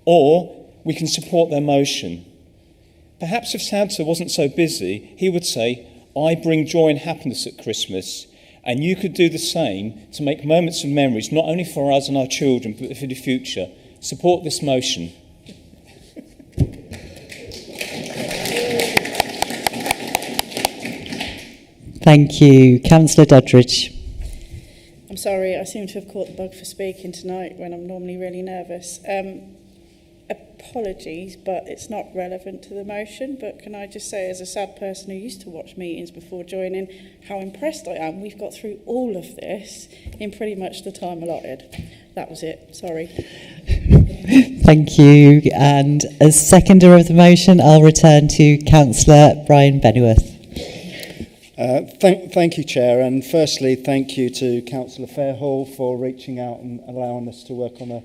or we can support their motion. Perhaps if Santa wasn't so busy, he would say, I bring joy and happiness at Christmas, and you could do the same to make moments of memories, not only for us and our children, but for the future. Support this motion. Thank you. Councillor Doddridge. I'm sorry, I seem to have caught the bug for speaking tonight when I'm normally really nervous. Apologies, but it's not relevant to the motion. But can I just say, as a sad person who used to watch meetings before joining, how impressed I am. We've got through all of this in pretty much the time allotted. That was it. Sorry. Thank you. And as seconder of the motion, I'll return to Councillor Brian Benworth. Thank you, Chair. And firstly, thank you to Councillor Fairhall for reaching out and allowing us to work on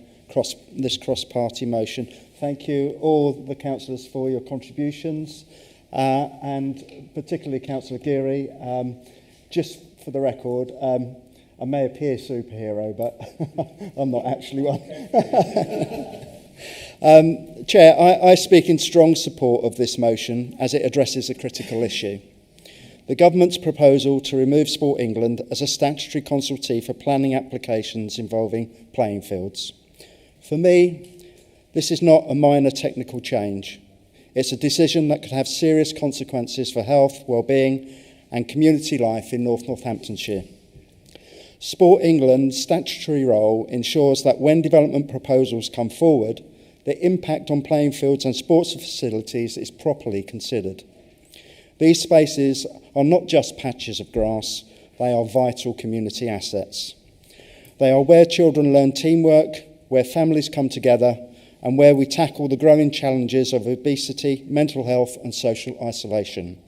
this cross-party motion. Thank you, all the councillors, for your contributions, and particularly Councillor Geary. Just for the record, I may appear superhero, but I'm not actually one. Chair, I speak in strong support of this motion as it addresses a critical issue. The government's proposal to remove Sport England as a statutory consultee for planning applications involving playing fields. For me, this is not a minor technical change. It's a decision that could have serious consequences for health, well-being and community life in Northamptonshire. Sport England's statutory role ensures that when development proposals come forward, the impact on playing fields and sports facilities is properly considered. These spaces are not just patches of grass, they are vital community assets. They are where children learn teamwork, where families come together, and where we tackle the growing challenges of obesity, mental health and social isolation.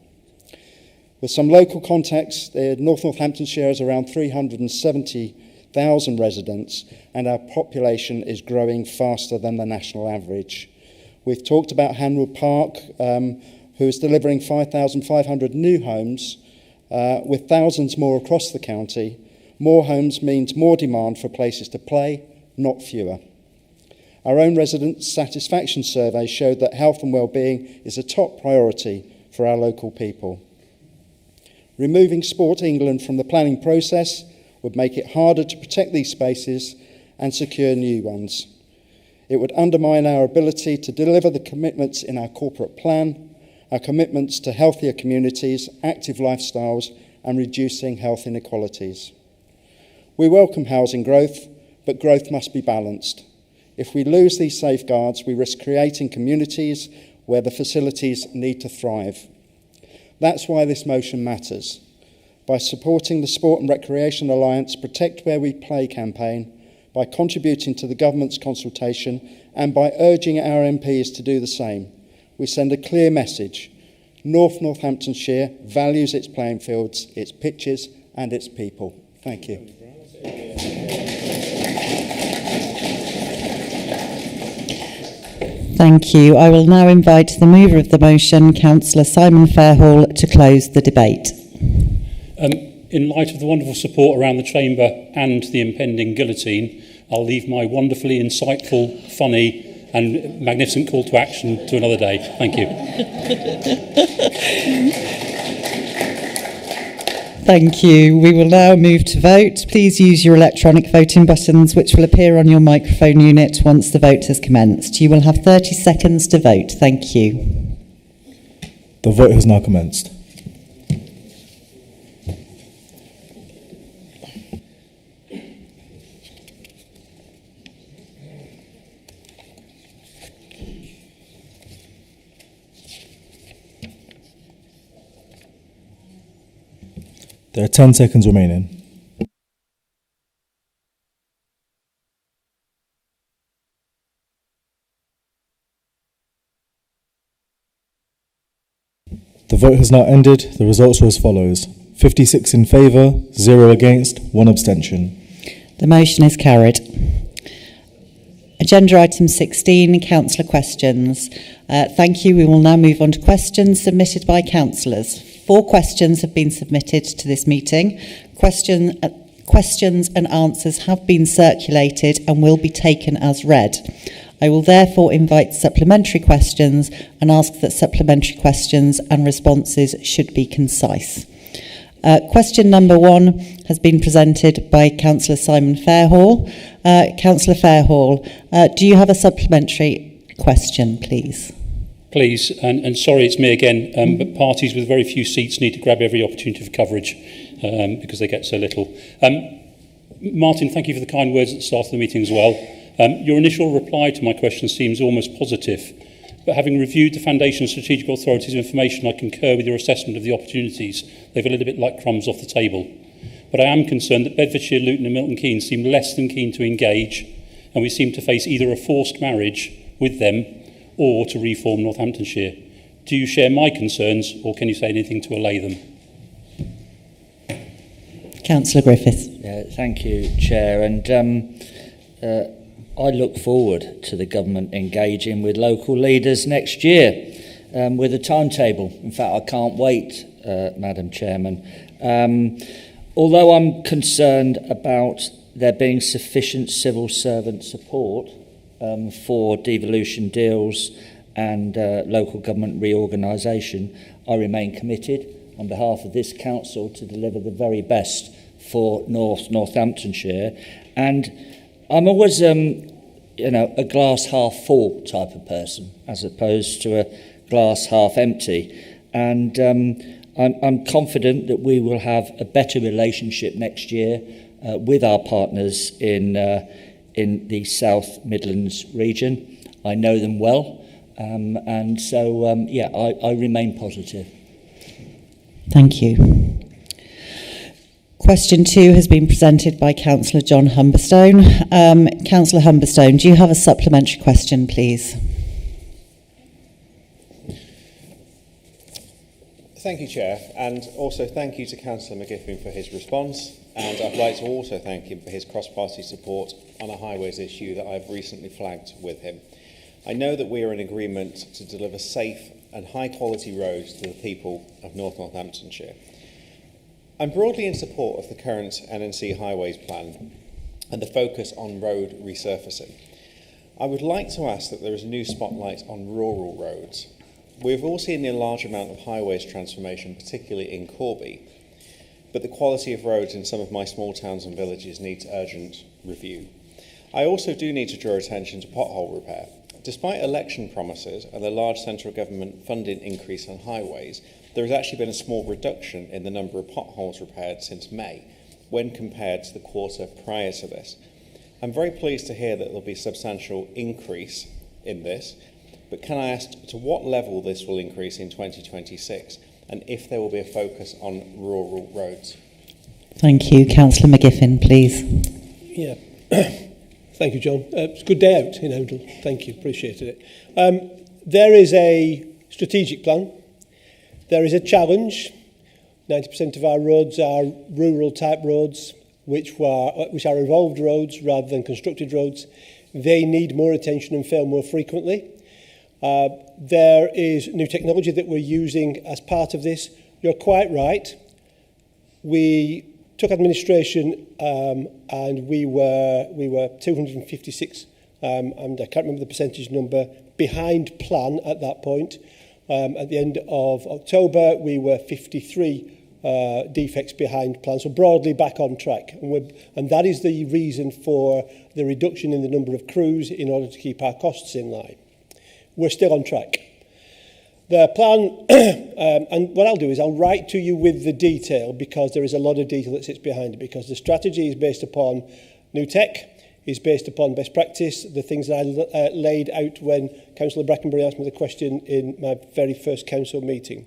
With some local context, Northamptonshire has around 370,000 residents, and our population is growing faster than the national average. We've talked about Hanwood Park, who is delivering 5,500 new homes, with thousands more across the county. More homes means more demand for places to play, not fewer. Our own resident satisfaction survey showed that health and well-being is a top priority for our local people. Removing Sport England from the planning process would make it harder to protect these spaces and secure new ones. It would undermine our ability to deliver the commitments in our corporate plan, our commitments to healthier communities, active lifestyles and reducing health inequalities. We welcome housing growth, but growth must be balanced. If we lose these safeguards, we risk creating communities where the facilities need to thrive. That's why this motion matters. By supporting the Sport and Recreation Alliance Protect Where We Play campaign, by contributing to the government's consultation, and by urging our MPs to do the same, we send a clear message. Northamptonshire values its playing fields, its pitches, and its people. Thank you. Thank you. I will now invite the mover of the motion, Councillor Simon Fairhall, to close the debate. In light of the wonderful support around the Chamber and the impending guillotine, I'll leave my wonderfully insightful, funny and magnificent call to action to another day. Thank you. Thank you. We will now move to vote. Please use your electronic voting buttons, which will appear on your microphone unit once the vote has commenced. You will have 30 seconds to vote. Thank you. The vote has now commenced. There are 10 seconds remaining. The vote has now ended. The results are as follows. 56 in favour, 0 against, 1 abstention. The motion is carried. Agenda item 16, councillor questions. Thank you. We will now move on to questions submitted by councillors. 4 questions have been submitted to this meeting. Questions and answers have been circulated and will be taken as read. I will therefore invite supplementary questions and ask that supplementary questions and responses should be concise. Question number 1 has been presented by Councillor Simon Fairhall. Councillor Fairhall, do you have a supplementary question, please? Please, and sorry it's me again, but parties with very few seats need to grab every opportunity for coverage because they get so little. Martin, thank you for the kind words at the start of the meeting as well. Your initial reply to my question seems almost positive, but having reviewed the Foundation Strategic Authority's information, I concur with your assessment of the opportunities. They're a little bit like crumbs off the table. But I am concerned that Bedfordshire, Luton and Milton Keynes seem less than keen to engage, and we seem to face either a forced marriage with them or to reform Northamptonshire. Do you share my concerns, or can you say anything to allay them? Councillor Griffiths. Thank you, Chair. And I look forward to the government engaging with local leaders next year with a timetable. In fact, I can't wait, Madam Chairman. Although I'm concerned about there being sufficient civil servant support for devolution deals and local government reorganisation, I remain committed on behalf of this council to deliver the very best for Northamptonshire. And I'm always, a glass half full type of person, as opposed to a glass half empty. And I'm confident that we will have a better relationship next year with our partners in the South Midlands region. I know them well, and so I remain positive. Thank you. Question 2 has been presented by Councillor John Humberstone. Councillor Humberstone, do you have a supplementary question, please? Thank you, Chair, and also thank you to Councillor McGiffin for his response, and I'd like to also thank him for his cross-party support on a highways issue that I've recently flagged with him. I know that we are in agreement to deliver safe and high-quality roads to the people of Northamptonshire. I'm broadly in support of the current NNC Highways Plan and the focus on road resurfacing. I would like to ask that there is a new spotlight on rural roads. We've all seen a large amount of highways transformation, particularly in Corby, but the quality of roads in some of my small towns and villages needs urgent review. I also do need to draw attention to pothole repair. Despite election promises and the large central government funding increase on highways, there has actually been a small reduction in the number of potholes repaired since May, when compared to the quarter prior to this. I'm very pleased to hear that there will be a substantial increase in this, but can I ask to what level this will increase in 2026, and if there will be a focus on rural roads? Thank you. Councillor McGiffin, please. Yeah. Thank you, John. It's a good day out in Oundle. Thank you. Appreciated it. There is a strategic plan. There is a challenge. 90% of our roads are rural type roads, which are evolved roads rather than constructed roads. They need more attention and fail more frequently. There is new technology that we're using as part of this. You're quite right. We took administration and we were 256, and I can't remember the percentage number, behind plan at that point. At the end of October, we were 53 defects behind plan. So broadly back on track. And that is the reason for the reduction in the number of crews in order to keep our costs in line. We're still on track. The plan, and what I'll do is I'll write to you with the detail, because there is a lot of detail that sits behind it, because the strategy is based upon new tech, is based upon best practice, the things that I laid out when Councillor Brackenbury asked me the question in my very first council meeting.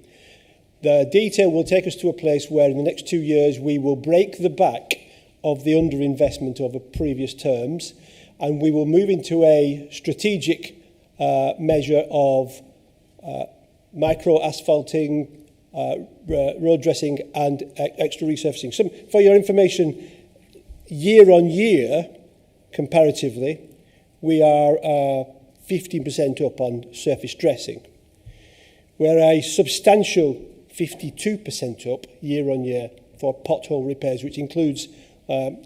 The detail will take us to a place where in the next 2 years we will break the back of the underinvestment over previous terms, and we will move into a strategic measure of micro asphalting, road dressing and extra resurfacing. Some, for your information, year on year, comparatively, we are 15% up on surface dressing. We're a substantial 52% up year on year for pothole repairs, which includes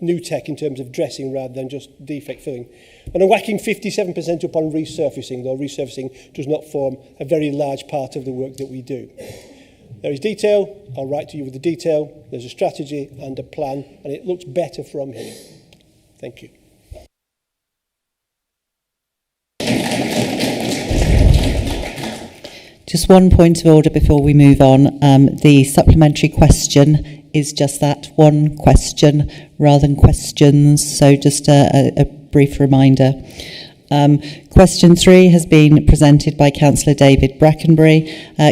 new tech in terms of dressing rather than just defect filling. And a whacking 57% up on resurfacing, though resurfacing does not form a very large part of the work that we do. There is detail. I'll write to you with the detail. There's a strategy and a plan, and it looks better from here. Thank you. Just one point of order before we move on. The supplementary question is just that, one question rather than questions. So just a brief reminder. Question 3 has been presented by Councillor David Brackenbury.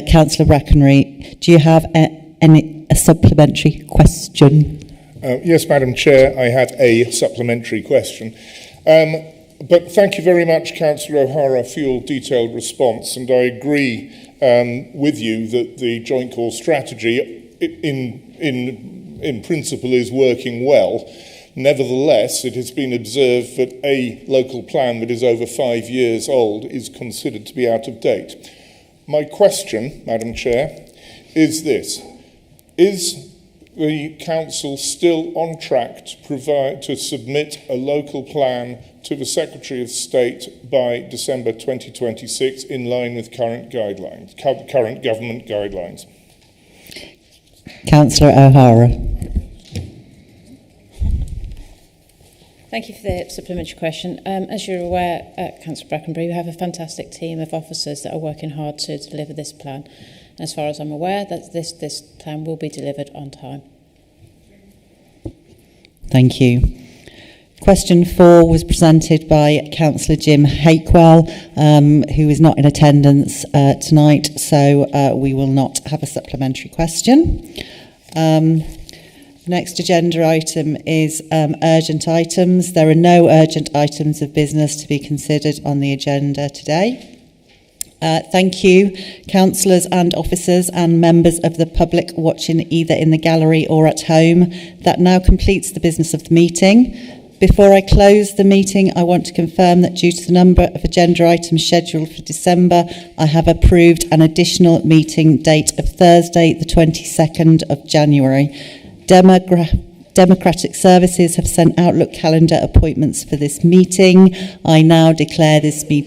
Councillor Brackenbury, do you have a supplementary question? Yes, Madam Chair, I had a supplementary question. But thank you very much, Councillor O'Hara, for your detailed response. And I agree with you that the Joint Core strategy in principle is working well. Nevertheless, it has been observed that a local plan that is over 5 years old is considered to be out of date. My question, Madam Chair, is this. Is the Council still on track to submit a local plan to the Secretary of State by December 2026 in line with current government guidelines? Councillor O'Hara. Thank you for the supplementary question. As you're aware, Councillor Brackenbury, we have a fantastic team of officers that are working hard to deliver this plan. As far as I'm aware, that this plan will be delivered on time. Thank you. Question 4 was presented by Councillor Jim Hakewell, who is not in attendance tonight, so we will not have a supplementary question. The next agenda item is urgent items. There are no urgent items of business to be considered on the agenda today. Thank you, councillors and officers and members of the public watching either in the gallery or at home. That now completes the business of the meeting. Before I close the meeting, I want to confirm that due to the number of agenda items scheduled for December, I have approved an additional meeting date of Thursday, the 22nd of January. Democratic Services have sent Outlook calendar appointments for this meeting. I now declare this meeting